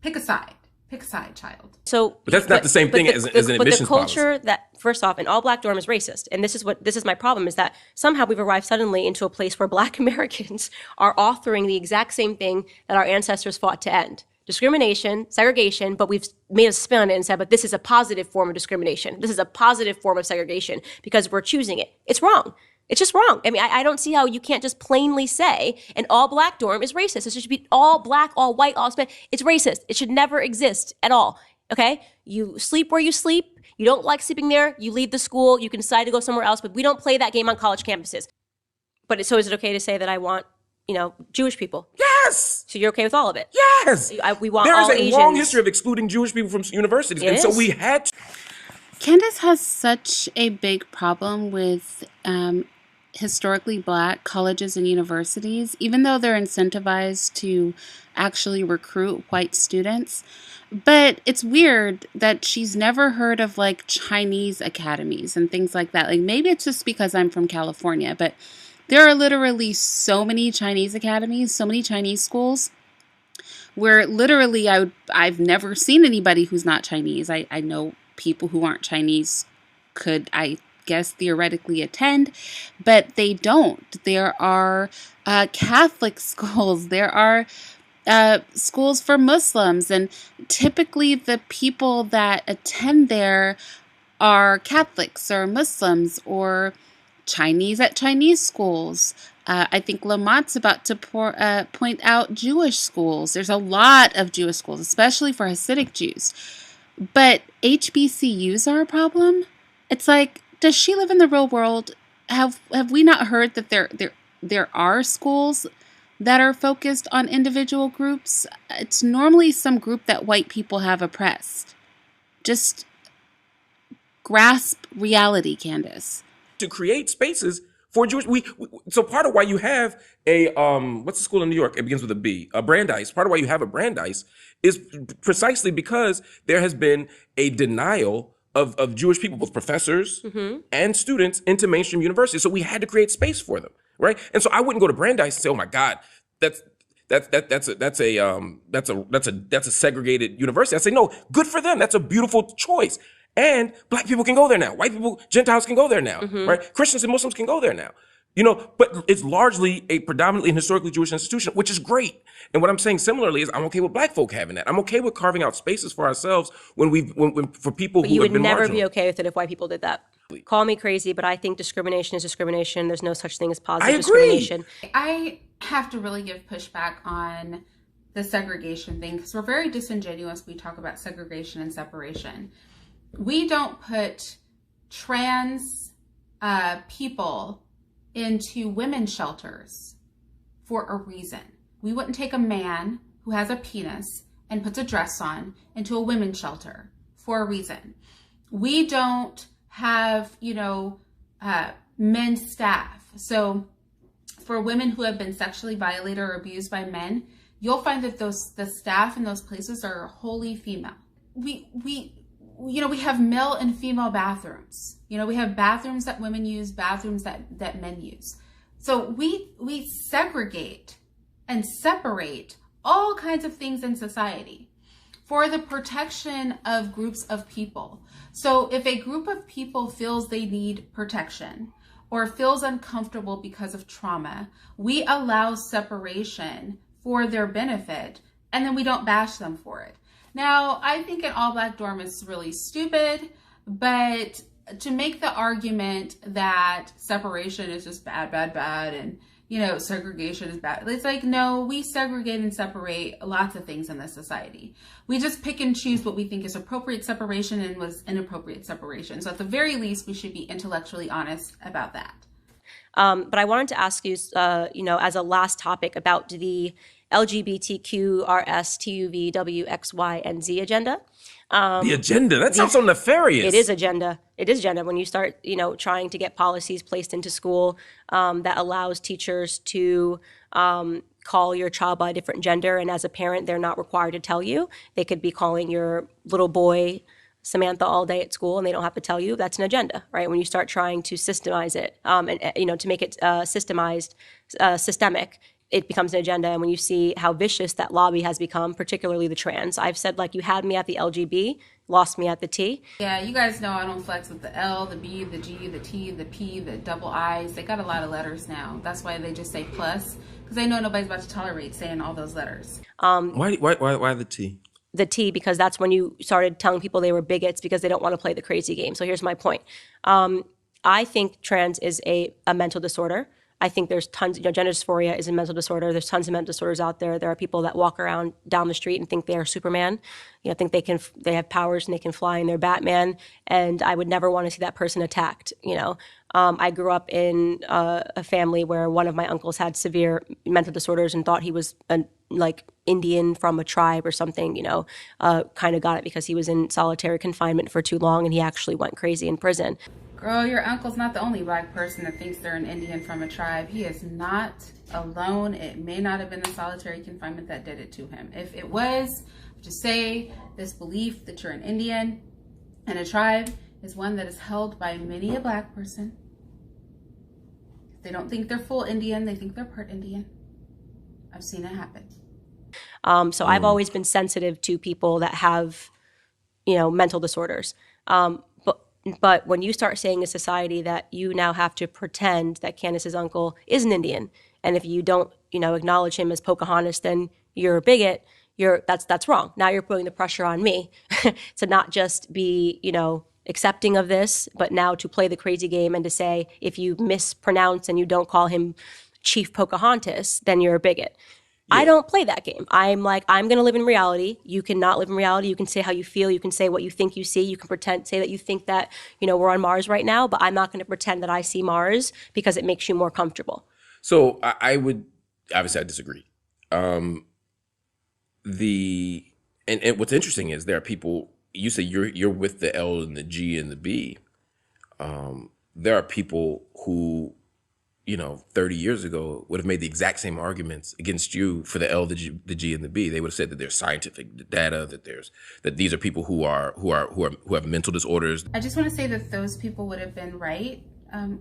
Pick a side. Pick a side, child. But that's not the same thing as an admissions policy. But the culture that, first off, an all-Black dorm is racist. And this is my problem, is that somehow we've arrived suddenly into a place where Black Americans are authoring the exact same thing that our ancestors fought to end. Discrimination, segregation, but we've made a spin on it and said, but this is a positive form of discrimination. This is a positive form of segregation because we're choosing it. It's wrong. It's just wrong. I mean, I don't see how you can't just plainly say an all-Black dorm is racist. It should be all Black, all white, all Hispanic. It's racist. It should never exist at all, okay? You sleep where you sleep. You don't like sleeping there. You leave the school. You can decide to go somewhere else, but we don't play that game on college campuses. So is it okay to say that I want, Jewish people? Yes! So you're okay with all of it? Yes! We want all Asians. There is a long history of excluding Jewish people from universities, so we had to. Candace has such a big problem with historically Black colleges and universities, even though they're incentivized to actually recruit white students. But it's weird that she's never heard of Chinese academies and things like that. Maybe it's just because I'm from California, but there are literally so many Chinese academies, so many Chinese schools, where literally I've never seen anybody who's not Chinese. I know people who aren't Chinese could, I guess, theoretically attend, but they don't. There are Catholic schools. There are schools for Muslims, and typically the people that attend there are Catholics or Muslims or Chinese at Chinese schools. I think Lamont's about to point out Jewish schools. There's a lot of Jewish schools, especially for Hasidic Jews. But HBCUs are a problem. It's like, does she live in the real world? Have we not heard that there are schools that are focused on individual groups? It's normally some group that white people have oppressed. Just grasp reality, Candace. To create spaces for Jewish, so part of why you have a what's the school in New York? It begins with a B. Brandeis. Part of why you have a Brandeis is precisely because there has been a denial of Jewish people, both professors and students, into mainstream universities. So we had to create space for them, right? And so I wouldn't go to Brandeis and say, "Oh my God, that's a segregated university." I say, "No, good for them. That's a beautiful choice." And Black people can go there now. White people, Gentiles can go there now, right? Christians and Muslims can go there now. But it's largely a predominantly and historically Jewish institution, which is great. And what I'm saying similarly is I'm okay with black folk having that. I'm okay with carving out spaces for ourselves when for people But who you have would been never marginal. be okay with it if white people did that. Call me crazy, but I think discrimination is discrimination. There's no such thing as positive discrimination. I have to really give pushback on the segregation thing because we're very disingenuous. We talk about segregation and separation. We don't put trans people into women's shelters for a reason. We wouldn't take a man who has a penis and puts a dress on into a women's shelter for a reason. We don't have, men's staff. So for women who have been sexually violated or abused by men, you'll find that the staff in those places are wholly female. We have male and female bathrooms. We have bathrooms that women use, bathrooms that men use. So we segregate and separate all kinds of things in society for the protection of groups of people. So if a group of people feels they need protection or feels uncomfortable because of trauma, we allow separation for their benefit, and then we don't bash them for it. Now, I think an all-black dorm is really stupid, but to make the argument that separation is just bad, and, segregation is bad, it's like, no, we segregate and separate lots of things in this society. We just pick and choose what we think is appropriate separation and was inappropriate separation. So at the very least, we should be intellectually honest about that. But I wanted to ask you, as a last topic about the LGBTQRSTUVWXYNZ agenda. The agenda? That sounds so nefarious. It is agenda. It is agenda. When you start, trying to get policies placed into school that allows teachers to call your child by a different gender, and as a parent, they're not required to tell you. They could be calling your little boy Samantha all day at school, and they don't have to tell you. That's an agenda, right? When you start trying to systemize it, to make it systemic, it becomes an agenda. And when you see how vicious that lobby has become, particularly the trans, I've said, you had me at the LGB, lost me at the T. Yeah, you guys know I don't flex with the L, the B, the G, the T, the P, the double I's. They got a lot of letters now. That's why they just say plus, because they know nobody's about to tolerate saying all those letters. Why the T? The T, because that's when you started telling people they were bigots because they don't want to play the crazy game. So here's my point. I think trans is a mental disorder. I think there's tons, gender dysphoria is a mental disorder. There's tons of mental disorders out there. There are people that walk around down the street and think they are Superman. Think they have powers and they can fly and they're Batman. And I would never want to see that person attacked. I grew up in a family where one of my uncles had severe mental disorders and thought he was Indian from a tribe or something, kind of got it because he was in solitary confinement for too long and he actually went crazy in prison. Girl, your uncle's not the only black person that thinks they're an Indian from a tribe. He is not alone. It may not have been the solitary confinement that did it to him. If it was, to say this belief that you're an Indian and a tribe is one that is held by many a black person. They don't think they're full Indian. They think they're part Indian. I've seen it happen. So I've always been sensitive to people that have, mental disorders. But when you start saying in society that you now have to pretend that Candace's uncle is an Indian, and if you don't, acknowledge him as Pocahontas, then you're a bigot. That's wrong. Now you're putting the pressure on me to not just be, accepting of this, but now to play the crazy game and to say if you mispronounce and you don't call him Chief Pocahontas, then you're a bigot. Yeah. I don't play that game. I'm going to live in reality. You cannot live in reality. You can say how you feel. You can say what you think you see. You can say that you think that, we're on Mars right now, but I'm not going to pretend that I see Mars because it makes you more comfortable. So I would, obviously I disagree. And what's interesting is there are people, you say you're with the L and the G and the B. There are people who, 30 years ago would have made the exact same arguments against you for the L, the G, and the B. They would have said that there's scientific data, that these are people who have mental disorders. I just want to say that those people would have been right.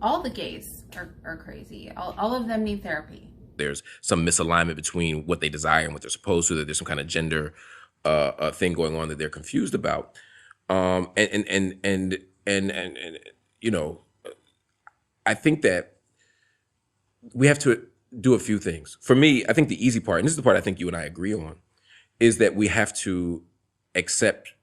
All the gays are crazy. All of them need therapy. There's some misalignment between what they desire and what they're supposed to. That there's some kind of gender thing going on that they're confused about. I think that we have to do a few things. For me, I think the easy part, and this is the part I think you and I agree on, is that we have to accept,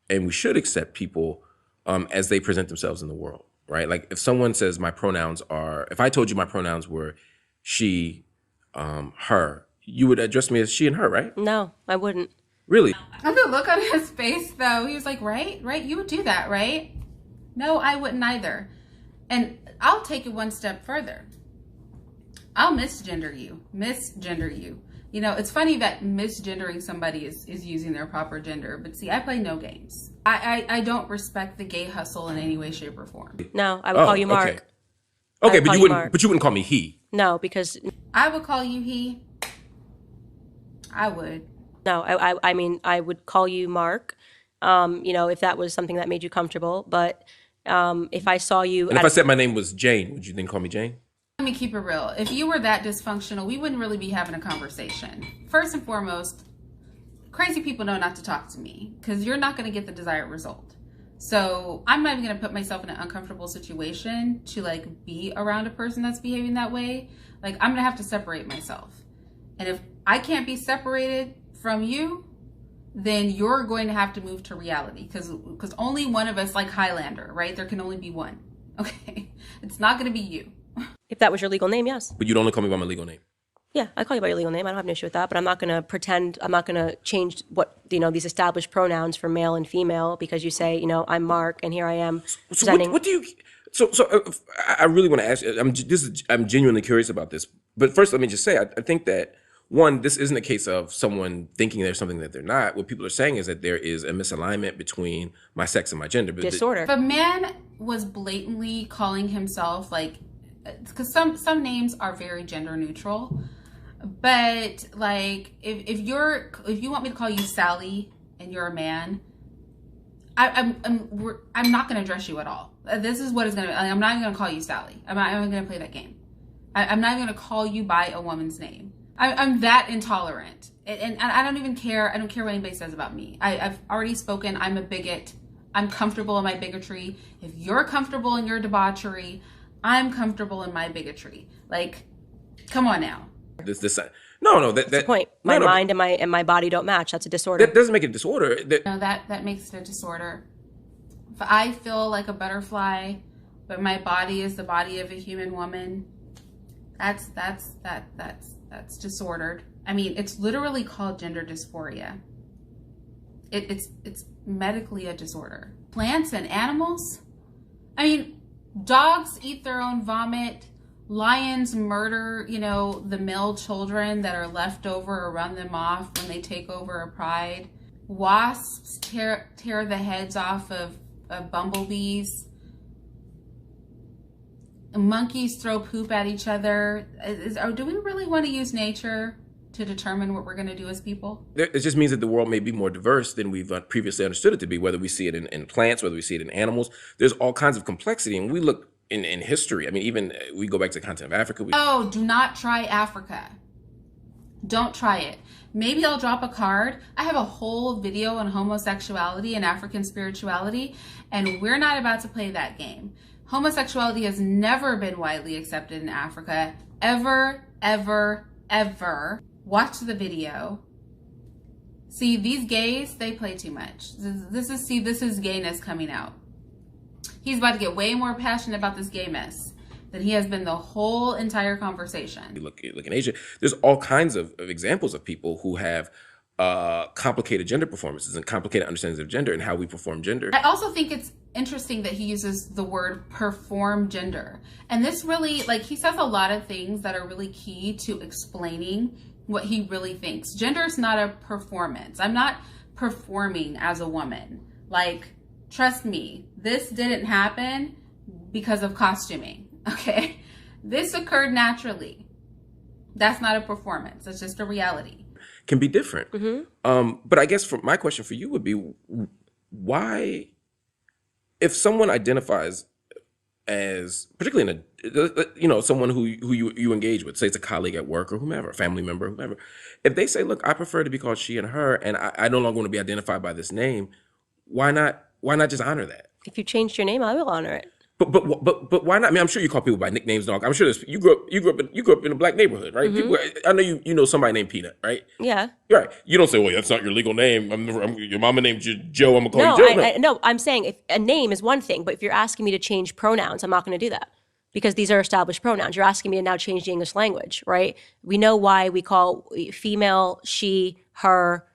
and we should accept people as they present themselves in the world, right? Like if someone says my pronouns are, if I told you my pronouns were she, her, you would address me as she and her, right? No, I wouldn't. Really? And the look on his face, though, he was like, right? You would do that, right? No, I wouldn't either. And I'll take it one step further. I'll misgender you. You know, it's funny that misgendering somebody is using their proper gender, but see, I play no games. I don't respect the gay hustle in any way, shape, or form. No, I would call you Mark. Okay, but you wouldn't call me he. No, because I would call you he. I would. No, I mean, I would call you Mark, you know, if that was something that made you comfortable. But if I saw you... And if I said my name was Jane, would you then call me Jane? Let me keep it real. If you were that dysfunctional, we wouldn't really be having a conversation. First and foremost, crazy people know not to talk to me because you're not going to get the desired result. So I'm not even going to put myself in an uncomfortable situation to like be around a person that's behaving that way. Like I'm going to have to separate myself. And if I can't be separated from you, then you're going to have to move to reality because only one of us, like Highlander, right? There can only be one. Okay. It's not going to be you. If that was your legal name, yes. But you'd only call me by my legal name. Yeah, I call you by your legal name. I don't have an issue with that, but I'm not going to pretend, I'm not going to change what, you know, these established pronouns for male and female because you say, you know, I'm Mark and here I am presenting. So what do you, I really want to ask you, I'm genuinely curious about this, but first let me just say, I think that one, this isn't a case of someone thinking there's something that they're not. What people are saying is that there is a misalignment between my sex and my gender. Disorder. If a man was blatantly calling himself like, because some names are very gender neutral, but like if you want me to call you Sally and you're a man, I'm not going to address you at all. This is what is going to. I'm not even going to call you Sally. I'm not even going to play that game. I'm not going to call you by a woman's name. I'm that intolerant, and I don't even care. I don't care what anybody says about me. I've already spoken. I'm a bigot. I'm comfortable in my bigotry. If you're comfortable in your debauchery, I'm comfortable in my bigotry. Like, come on now. That's the point. My mind and my body don't match. That's a disorder. That doesn't make it a disorder. No, that makes it a disorder. If I feel like a butterfly, but my body is the body of a human woman, that's disordered. I mean, it's literally called gender dysphoria. It's medically a disorder. Plants and animals. I mean, dogs eat their own vomit. Lions murder, you know, the male children that are left over or run them off when they take over a pride. Wasps tear the heads off of bumblebees. Monkeys throw poop at each other. Do we really want to use nature to determine what we're going to do as people? It just means that the world may be more diverse than we've previously understood it to be, whether we see it in plants, whether we see it in animals. There's all kinds of complexity, and we look in history. I mean, even we go back to the continent of Africa. Do not try Africa. Don't try it. Maybe I'll drop a card. I have a whole video on homosexuality and African spirituality, and we're not about to play that game. Homosexuality has never been widely accepted in Africa, ever, ever, ever. Watch the video. See, these gays, they play too much. This is gayness coming out. He's about to get way more passionate about this gay mess than he has been the whole entire conversation. You look in Asia, there's all kinds of examples of people who have complicated gender performances and complicated understandings of gender and how we perform gender. I also think it's interesting that he uses the word perform gender. And this really, like, he says a lot of things that are really key to explaining what he really thinks. Gender is not a performance. I'm not performing as a woman. Like, trust me, this didn't happen because of costuming, okay? This occurred naturally. That's not a performance. It's just a reality. Can be different. Mm-hmm. But I guess my question for you would be, why, if someone identifies as, particularly in a, someone who you engage with, say it's a colleague at work or whomever, a family member, whomever, if they say, look, I prefer to be called she and her, and I no longer want to be identified by this name, why not just honor that? If you changed your name, I will honor it. But why not? I mean, I'm sure you call people by nicknames, dog. I'm sure you grew up in a black neighborhood, right? People, I know you know somebody named Peanut, right? Yeah. Right. You don't say, well, that's not your legal name. Your mama named you Joe. I'm gonna call you Joe. No, I'm saying if a name is one thing, but if you're asking me to change pronouns, I'm not going to do that because these are established pronouns. You're asking me to now change the English language, right? We know why we call female, she, her,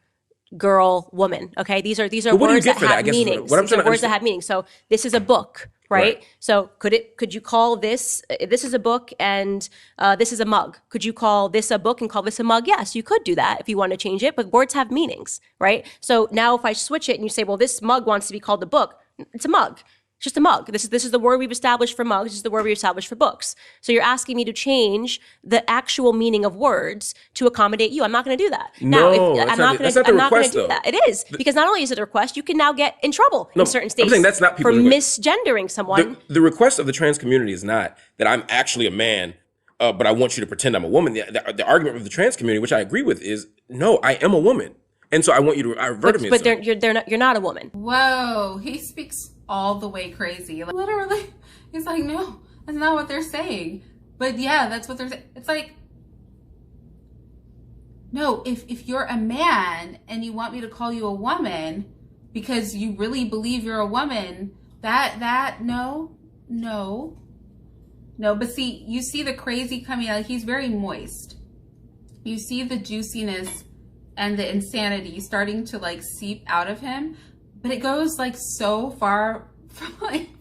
girl, woman. Okay, these are words that have meanings. These are words that have meanings. So this is a book. Right? So could you call this is a book and this is a mug? Could you call this a book and call this a mug? Yes, you could do that if you want to change it, but words have meanings, right? So now if I switch it and you say, well, this mug wants to be called a book, it's a mug. It's just a mug. This is the word we've established for mugs. This is the word we've established for books. So you're asking me to change the actual meaning of words to accommodate you. I'm not going to do that. No, I'm not going to do that. It is because not only is it a request, you can now get in trouble in certain states. I'm saying that's not for misgendering someone. The request of the trans community is not that I'm actually a man, but I want you to pretend I'm a woman. The argument of the trans community, which I agree with, is no, I am a woman, and so I want you to revert me. But you're not a woman. Whoa, he speaks all the way crazy. Like, literally, he's like, no, that's not what they're saying. But yeah, that's what they're saying. It's like, no, if you're a man and you want me to call you a woman because you really believe you're a woman, no. But see, you see the crazy coming out. He's very moist. You see the juiciness and the insanity starting to like seep out of him. But it goes like so far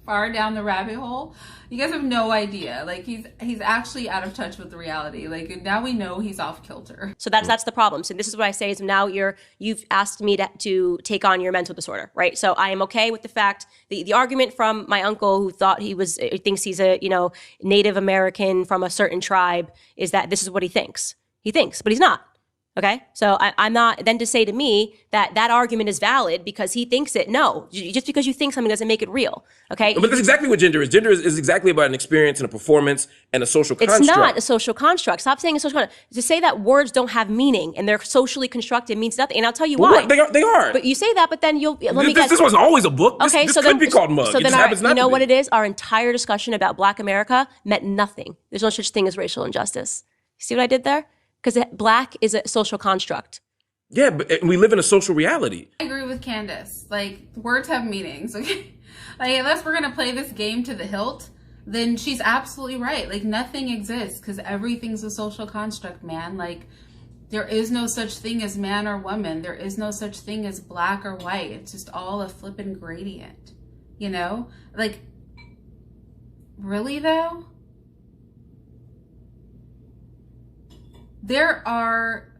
down the rabbit hole. You guys have no idea. Like he's actually out of touch with the reality. Like now we know he's off kilter. So that's the problem. So this is what I say is now you've asked me to take on your mental disorder, right? So I am okay with the fact the argument from my uncle who thinks he's a Native American from a certain tribe is that this is what he thinks. He thinks, but he's not. Okay, so I'm not, then to say to me that argument is valid because he thinks it, no. Just because you think something doesn't make it real, okay? But that's exactly what gender is. Gender is exactly about an experience and a performance and a social construct. It's not a social construct. Stop saying a social construct. To say that words don't have meaning and they're socially constructed means nothing, and I'll tell you why. They are. But you say that, but then This wasn't always a book. Okay, this could be called mug. So then you know what it is? Our entire discussion about Black America meant nothing. There's no such thing as racial injustice. See what I did there? Because Black is a social construct. Yeah, but we live in a social reality. I agree with Candace. Like, words have meanings, okay? Like, unless we're going to play this game to the hilt, then she's absolutely right. Like, nothing exists because everything's a social construct, man. Like, there is no such thing as man or woman. There is no such thing as black or white. It's just all a flippin' gradient, you know? Like, really, though? There are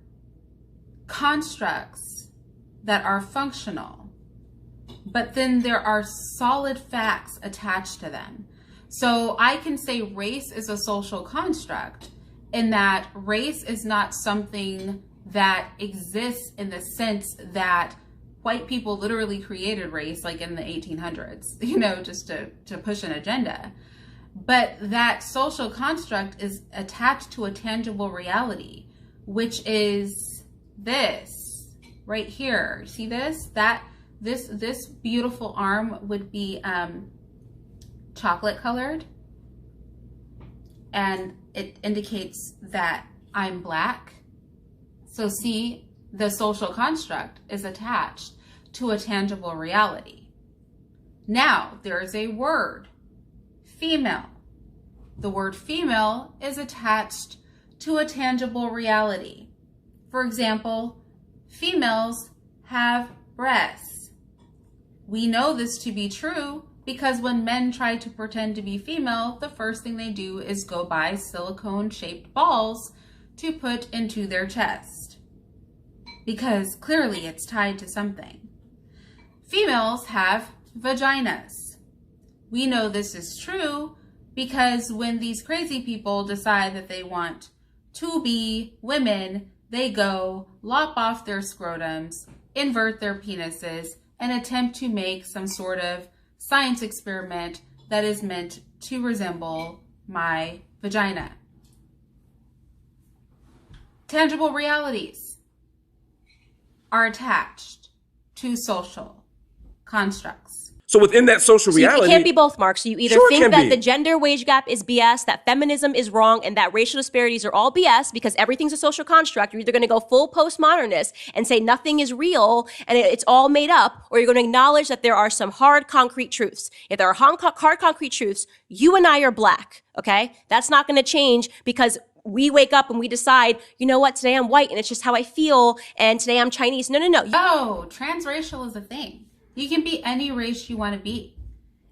constructs that are functional, but then there are solid facts attached to them. So I can say race is a social construct in that race is not something that exists in the sense that white people literally created race like in the 1800s, just to push an agenda. But that social construct is attached to a tangible reality, which is this right here. See this? This beautiful arm would be chocolate colored, and it indicates that I'm Black. So see, the social construct is attached to a tangible reality. Now, there is a word. Female. The word female is attached to a tangible reality. For example, females have breasts. We know this to be true because when men try to pretend to be female, the first thing they do is go buy silicone-shaped balls to put into their chest, because clearly it's tied to something. Females have vaginas. We know this is true because when these crazy people decide that they want to be women, they go lop off their scrotums, invert their penises, and attempt to make some sort of science experiment that is meant to resemble my vagina. Tangible realities are attached to social constructs. So within that social reality, it can't be both, Mark. So you either think that the gender wage gap is BS, that feminism is wrong, and that racial disparities are all BS because everything's a social construct. You're either going to go full postmodernist and say nothing is real and it's all made up, or you're going to acknowledge that there are some hard, concrete truths. If there are hard, concrete truths, you and I are black, okay? That's not going to change because we wake up and we decide, you know what, today I'm white and it's just how I feel, and today I'm Chinese. No. Oh, transracial is a thing. You can be any race you want to be.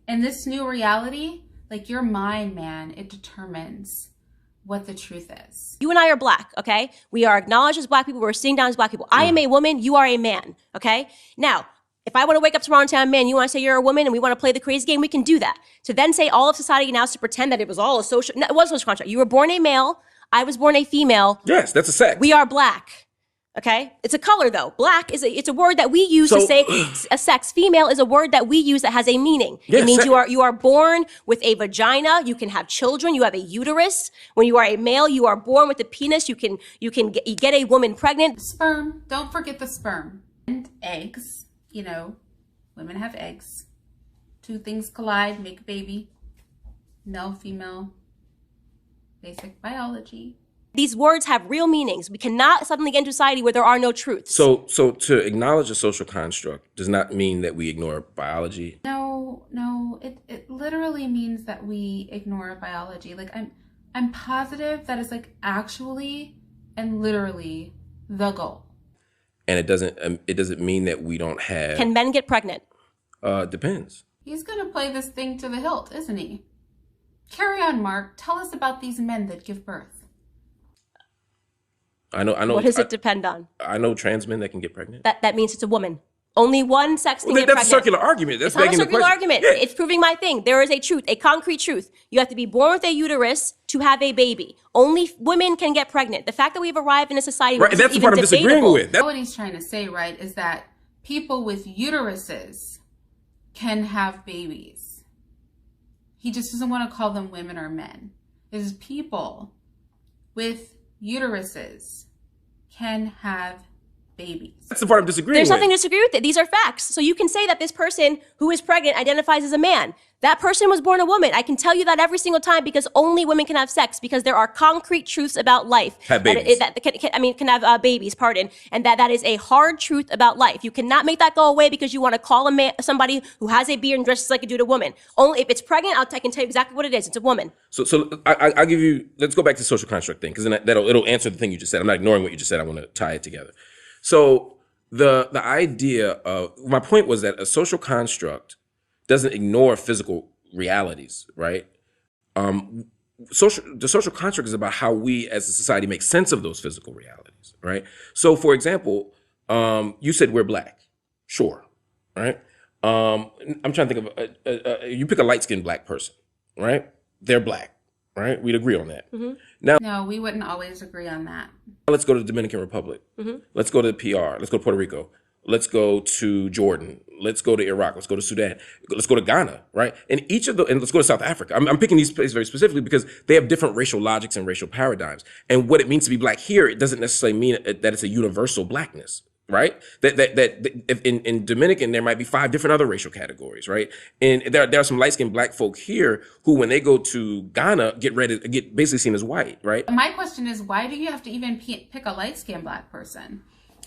In this new reality, like your mind, man, it determines what the truth is. You and I are black, okay? We are acknowledged as black people. We're sitting down as black people. I am a woman. You are a man, okay? Now, if I want to wake up tomorrow and say I'm a man, you want to say you're a woman and we want to play the crazy game, we can do that. To then say all of society now is to pretend that it was all a social, no, it was a social contract. You were born a male. I was born a female. Yes, that's a sex. We are black. Okay? It's a color though. Black is it's a word that we use to say a sex. Female is a word that we use that has a meaning. Yes, it means you are born with a vagina, you can have children, you have a uterus. When you are a male, you are born with a penis, you can get a woman pregnant. Sperm, don't forget the sperm. And eggs, you know, women have eggs. Two things collide, make a baby. Male, female, basic biology. These words have real meanings. We cannot suddenly get into a society where there are no truths. So to acknowledge a social construct does not mean that we ignore biology. No, it literally means that we ignore biology. Like I'm positive that is like actually and literally the goal. And it doesn't mean that we don't have. Can men get pregnant? Depends. He's gonna play this thing to the hilt, isn't he? Carry on, Mark. Tell us about these men that give birth. I know. What does it depend on? I know trans men that can get pregnant. That means it's a woman. Only one sex can get pregnant. That's a circular argument. That's not a circular argument. Yeah. It's proving my thing. There is a truth, a concrete truth. You have to be born with a uterus to have a baby. Only women can get pregnant. The fact that we've arrived in a society where that's the part I'm disagreeing with. What he's trying to say, right, is that people with uteruses can have babies. He just doesn't want to call them women or men. It is people with uteruses can have babies. That's the part I'm disagreeing There's with. nothing to disagree with it. These are facts. So you can say that this person who is pregnant identifies as a man. That person was born a woman. I can tell you that every single time because only women can have sex because there are concrete truths about life. Have babies. Can have babies, pardon. And that is a hard truth about life. You cannot make that go away because you want to call a man, somebody who has a beard and dresses like a dude a woman. Only if it's pregnant, I can tell you exactly what it is. It's a woman. So I'll give you, let's go back to the social construct thing because then it'll answer the thing you just said. I'm not ignoring what you just said. I want to tie it together. So the idea of, my point was that a social construct doesn't ignore physical realities, right? The social construct is about how we as a society make sense of those physical realities, right? So for example, you said we're black. Sure, right? I'm trying to think of, you pick a light-skinned black person, right? They're black, right? We'd agree on that. Mm-hmm. Now, no, we wouldn't always agree on that. Let's go to the Dominican Republic. Mm-hmm. Let's go to the PR. Let's go to Puerto Rico. Let's go to Jordan. Let's go to Iraq. Let's go to Sudan. Let's go to Ghana, right? And let's go to South Africa. I'm picking these places very specifically because they have different racial logics and racial paradigms. And what it means to be black here, it doesn't necessarily mean that it's a universal blackness, right? That if in Dominican, there might be 5 different other racial categories, right? And there are some light-skinned black folk here who, when they go to Ghana, get basically seen as white, right? My question is, why do you have to even pick a light-skinned black person?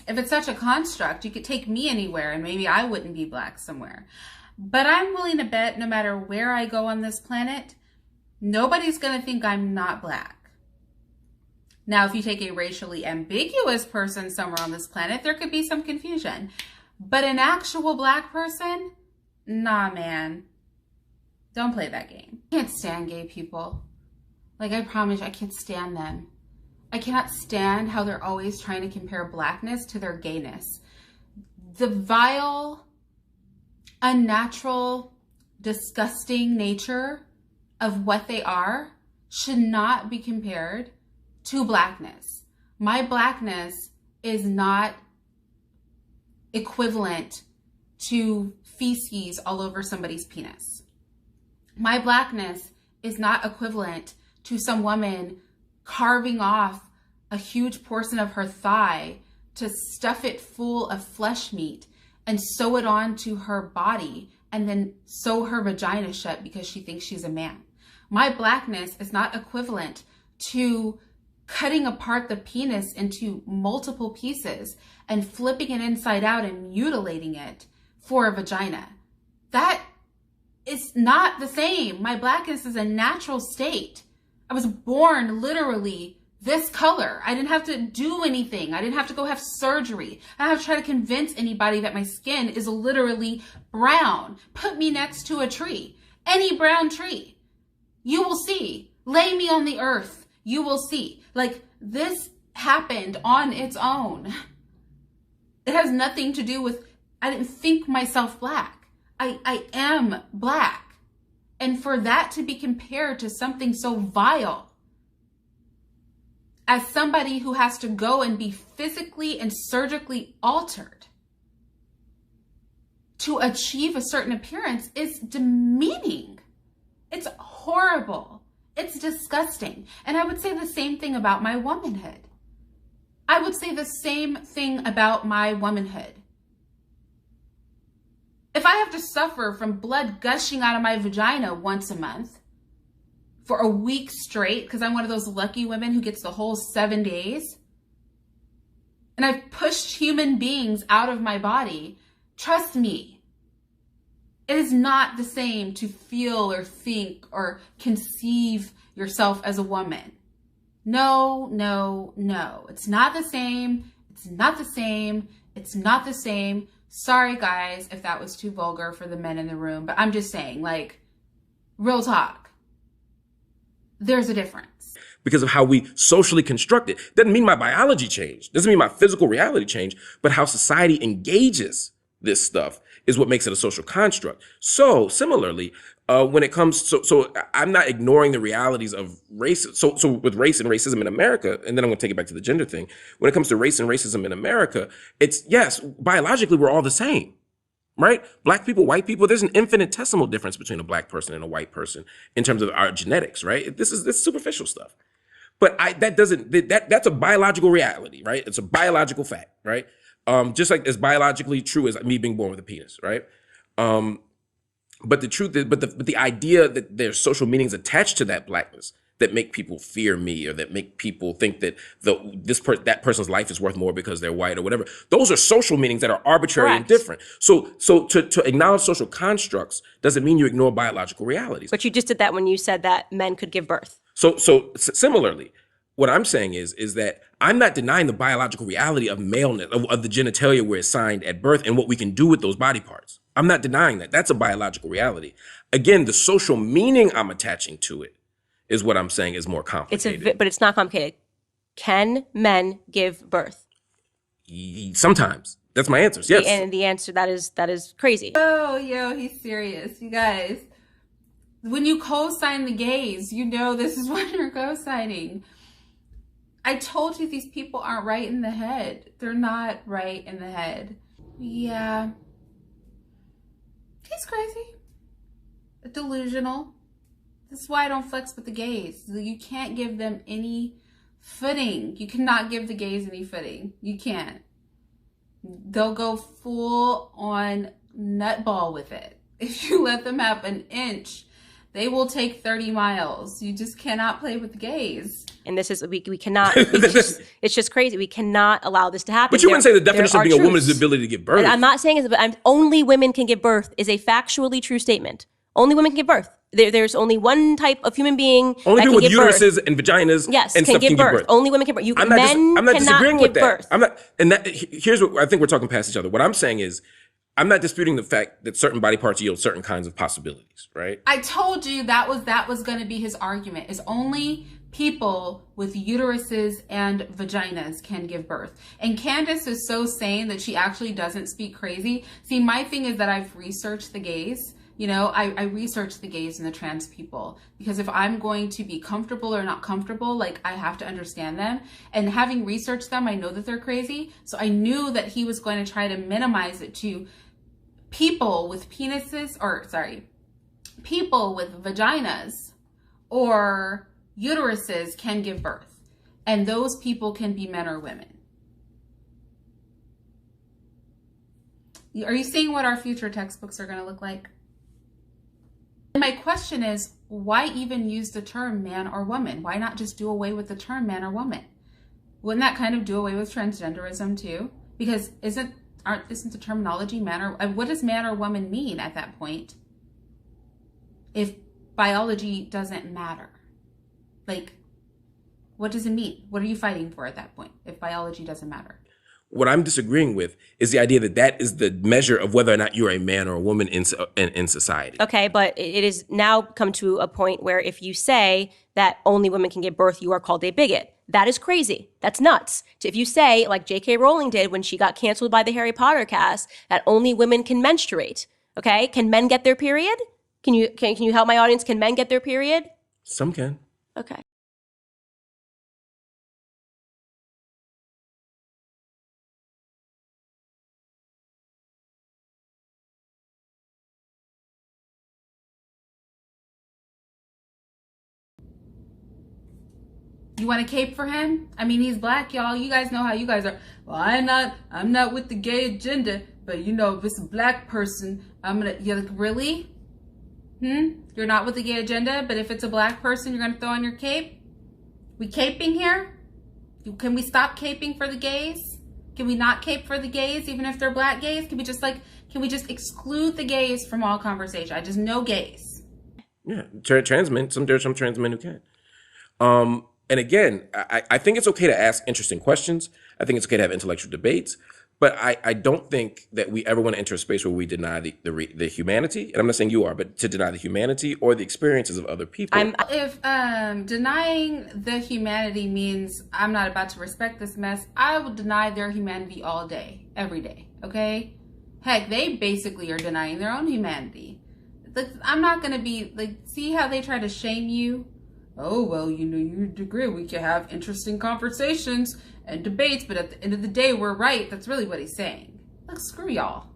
If it's such a construct, you could take me anywhere and maybe I wouldn't be black somewhere. But I'm willing to bet no matter where I go on this planet, nobody's going to think I'm not black. Now, if you take a racially ambiguous person somewhere on this planet, there could be some confusion. But an actual black person? Nah, man. Don't play that game. I can't stand gay people. Like, I promise I can't stand them. I cannot stand how they're always trying to compare blackness to their gayness. The vile, unnatural, disgusting nature of what they are should not be compared to blackness. My blackness is not equivalent to feces all over somebody's penis. My blackness is not equivalent to some woman carving off a huge portion of her thigh to stuff it full of flesh meat and sew it onto her body and then sew her vagina shut because she thinks she's a man. My blackness is not equivalent to cutting apart the penis into multiple pieces and flipping it inside out and mutilating it for a vagina. That is not the same. My blackness is a natural state. I was born literally this color. I didn't have to do anything. I didn't have to go have surgery. I don't have to try to convince anybody that my skin is literally brown. Put me next to a tree, any brown tree. You will see. Lay me on the earth. You will see. Like, this happened on its own. It has nothing to do with, I didn't think myself black. I am black. And for that to be compared to something so vile, as somebody who has to go and be physically and surgically altered to achieve a certain appearance, is demeaning. It's horrible. It's disgusting. And I would say the same thing about my womanhood. I would say the same thing about my womanhood. If I have to suffer from blood gushing out of my vagina once a month for a week straight, because I'm one of those lucky women who gets the whole 7 days, and I've pushed human beings out of my body, trust me, it is not the same to feel or think or conceive yourself as a woman. No, no, no. It's not the same. It's not the same. It's not the same. Sorry, guys, if that was too vulgar for the men in the room, but I'm just saying, like, real talk. There's a difference. Because of how we socially construct it. Doesn't mean my biology changed. Doesn't mean my physical reality changed, but how society engages this stuff is what makes it a social construct. So similarly, when it comes, so I'm not ignoring the realities of race. So with race and racism in America, and then I'm going to take it back to the gender thing. When it comes to race and racism in America, it's, yes, biologically, we're all the same, right? Black people, white people, there's an infinitesimal difference between a black person and a white person in terms of our genetics, right? This is superficial stuff. But that's a biological reality, right? It's a biological fact, right? Just like as biologically true as me being born with a penis, right? But the truth is, but the idea that there's social meanings attached to that blackness that make people fear me, or that make people think that that person's life is worth more because they're white or whatever, those are social meanings that are arbitrary and different. So to acknowledge social constructs doesn't mean you ignore biological realities. But you just did that when you said that men could give birth. So similarly, what I'm saying is that I'm not denying the biological reality of maleness, of the genitalia we're assigned at birth and what we can do with those body parts. I'm not denying that. That's a biological reality. Again, the social meaning I'm attaching to it is what I'm saying is more complicated. But it's not complicated. Can men give birth? Sometimes. That's my answer. Yes. And the answer, that is crazy. Oh, yo, he's serious. You guys, when you co-sign the gays, you know this is what you're co-signing. I told you these people aren't right in the head. They're not right in the head. Yeah. He's crazy. Delusional. This is why I don't flex with the gays. You can't give them any footing. You cannot give the gays any footing. You can't. They'll go full on nutball with it. If you let them have an inch, they will take 30 miles. You just cannot play with the gays. And this is, we cannot, it's just crazy. We cannot allow this to happen. But you wouldn't say the definition of being a woman is the ability to give birth. And I'm not saying it, but only women can give birth is a factually true statement. Only women can give birth. There's only one type of human being only that people can with give uteruses and vaginas yes, and can stuff give can birth. give birth. Only women can give birth. I'm not disagreeing with that. Birth. I'm not, and that, here's what I think we're talking past each other. What I'm saying is, I'm not disputing the fact that certain body parts yield certain kinds of possibilities, right? I told you that was going to be his argument, is only people with uteruses and vaginas can give birth. And Candace is so sane that she actually doesn't speak crazy. See, my thing is that I've researched the gays. You know, I research the gays and the trans people, because if I'm going to be comfortable or not comfortable, like, I have to understand them. And having researched them, I know that they're crazy. So I knew that he was going to try to minimize it to people with penises, or sorry, people with vaginas or uteruses can give birth. And those people can be men or women. Are you seeing what our future textbooks are going to look like? My question is, why even use the term man or woman? Why not just do away with the term man or woman? Wouldn't that kind of do away with transgenderism too? Because isn't the terminology man or what does man or woman mean at that point? If biology doesn't matter, like, what does it mean? What are you fighting for at that point if biology doesn't matter? What I'm disagreeing with is the idea that that is the measure of whether or not you're a man or a woman in society. Okay, but it is now come to a point where if you say that only women can give birth, you are called a bigot. That is crazy. That's nuts. If you say, like J.K. Rowling did when she got canceled by the Harry Potter cast, that only women can menstruate. Okay, can men get their period? Can you help my audience? Can men get their period? Some can. Okay. You want a cape for him? I mean, he's black, y'all. You guys know how you guys are. Well, I'm not with the gay agenda, but you know, if it's a black person, you're like, really? You're not with the gay agenda, but if it's a black person, you're gonna throw on your cape? We caping here? Can we stop caping for the gays? Can we not cape for the gays, even if they're black gays? Can we just exclude the gays from all conversation? I just know gays. Yeah, trans men. There's some trans men who can. And again, I think it's okay to ask interesting questions. I think it's okay to have intellectual debates. But I don't think that we ever want to enter a space where we deny the humanity. And I'm not saying you are, but to deny the humanity or the experiences of other people. If denying the humanity means I'm not about to respect this mess, I will deny their humanity all day, every day, okay? Heck, they basically are denying their own humanity. Like, I'm not going to be, like, see how they try to shame you? Oh, well, you know, you agree we can have interesting conversations and debates, but at the end of the day, we're right. That's really what he's saying. Like, screw y'all.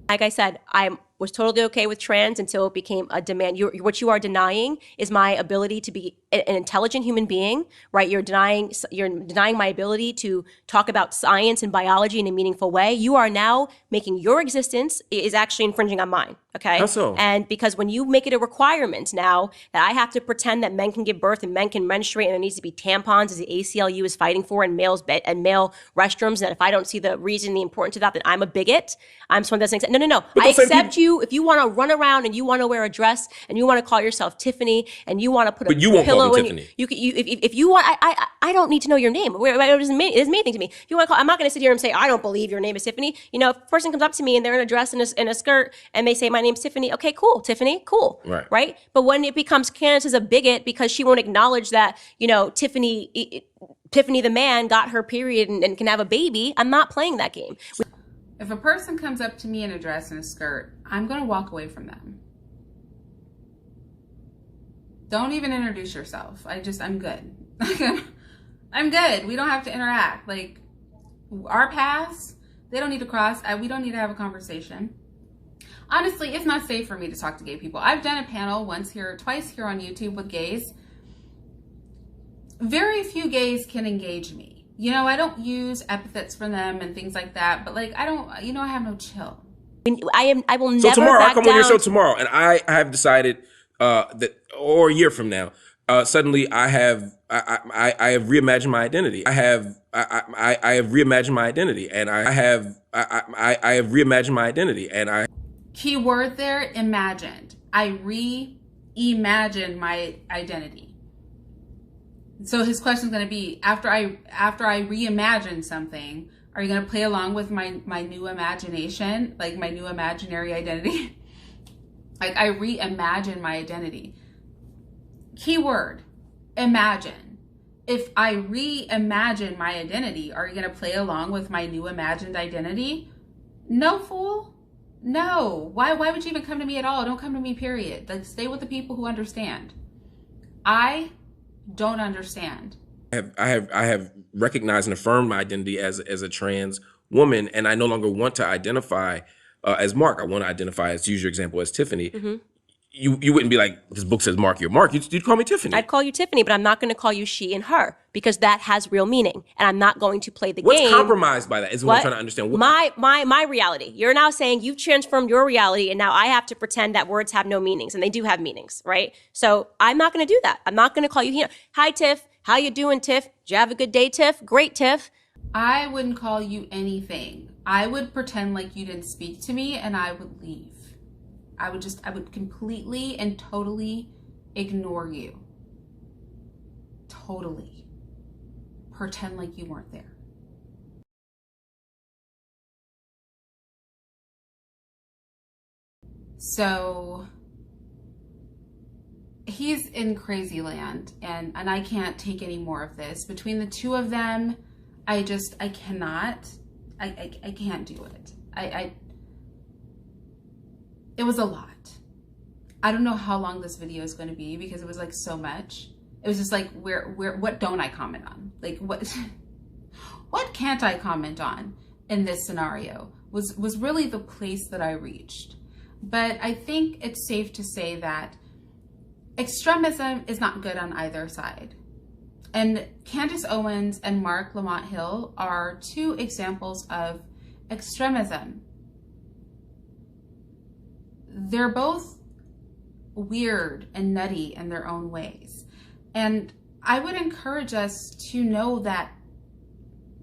Like I said, I was totally okay with trans until it became a demand. What you are denying is my ability to be an intelligent human being, right? You're denying my ability to talk about science and biology in a meaningful way. You are now making your existence is actually infringing on mine, okay? How so? And because when you make it a requirement now that I have to pretend that men can give birth and men can menstruate and there needs to be tampons as the ACLU is fighting for in male restrooms, and that if I don't see the reason, the importance of that, then I'm a bigot. I'm someone that doesn't accept. No. I accept you if you want to run around and you want to wear a dress and you want to call yourself Tiffany and you want to put a pillow in Tiffany. If you want, I don't need to know your name. It doesn't mean anything to me. If you want to call, I'm not going to sit here and say I don't believe your name is Tiffany. You know, if a person comes up to me and they're in a dress and a skirt and they say my name's Tiffany, okay, cool, Tiffany, cool, right? But when it becomes Candace is a bigot because she won't acknowledge that, you know, Tiffany the man got her period and can have a baby, I'm not playing that game. If a person comes up to me in a dress and a skirt, I'm going to walk away from them. Don't even introduce yourself. I'm good. I'm good. We don't have to interact. Like, our paths, they don't need to cross. We don't need to have a conversation. Honestly, it's not safe for me to talk to gay people. I've done a panel twice here on YouTube with gays. Very few gays can engage me. You know, I don't use epithets for them and things like that, but like, I have no chill. I will never. So tomorrow, back I come down. on your show tomorrow, and I have decided that, or a year from now, suddenly I have reimagined my identity. I have reimagined my identity, and I have reimagined my identity, and I. Key word there: imagined. I reimagined my identity. So his question is going to be, after I reimagine something, are you going to play along with my new imagination, like my new imaginary identity? Like, I reimagine my identity. Keyword, imagine. If I reimagine my identity, are you going to play along with my new imagined identity? No, fool. No. Why would you even come to me at all? Don't come to me, period. Like, stay with the people who understand. I don't understand. I have recognized and affirmed my identity as a trans woman, and I no longer want to identify as Mark. I want to identify, as to use your example, as Tiffany. you wouldn't be like, this book says Mark, you're Mark. You'd call me Tiffany. I'd call you Tiffany, but I'm not going to call you she and her because that has real meaning. And I'm not going to play the What's game. What's compromised by that is what I'm trying to understand. My reality. You're now saying you've transformed your reality and now I have to pretend that words have no meanings, and they do have meanings, right? So I'm not going to do that. I'm not going to call you, hi, Tiff. How you doing, Tiff? Did you have a good day, Tiff? Great, Tiff. I wouldn't call you anything. I would pretend like you didn't speak to me and I would leave. I would completely and totally ignore you. Totally. Pretend like you weren't there. So he's in crazy land and I can't take any more of this. Between the two of them, I cannot. I can't do it. It was a lot. I don't know how long this video is going to be because it was like so much. It was just like, what don't I comment on? Like what can't I comment on in this scenario was really the place that I reached. But I think it's safe to say that extremism is not good on either side. And Candace Owens and Marc Lamont Hill are two examples of extremism. They're both weird and nutty in their own ways. And I would encourage us to know that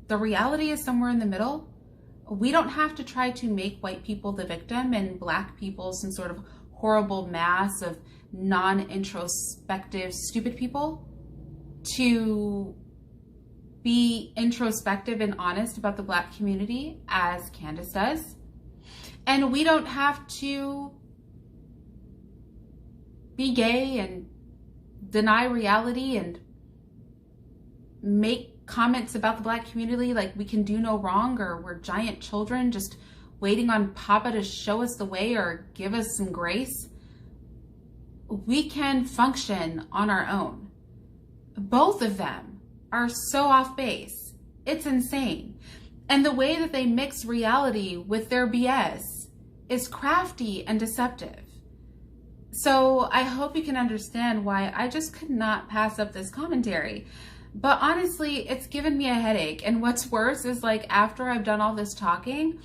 the reality is somewhere in the middle. We don't have to try to make white people the victim and black people some sort of horrible mass of non-introspective, stupid people. To be introspective and honest about the black community, as Candace does. And we don't have to be gay and deny reality and make comments about the black community like we can do no wrong, or we're giant children just waiting on Papa to show us the way or give us some grace. We can function on our own. Both of them are so off base. It's insane. And the way that they mix reality with their BS is crafty and deceptive. So I hope you can understand why I just could not pass up this commentary. But honestly, it's given me a headache. And what's worse is, like, after I've done all this talking,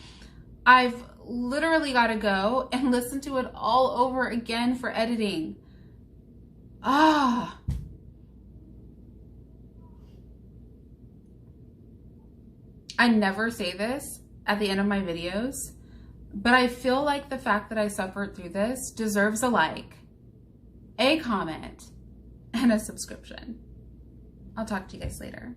I've literally got to go and listen to it all over again for editing. I never say this at the end of my videos, but I feel like the fact that I suffered through this deserves a like, a comment, and a subscription. I'll talk to you guys later.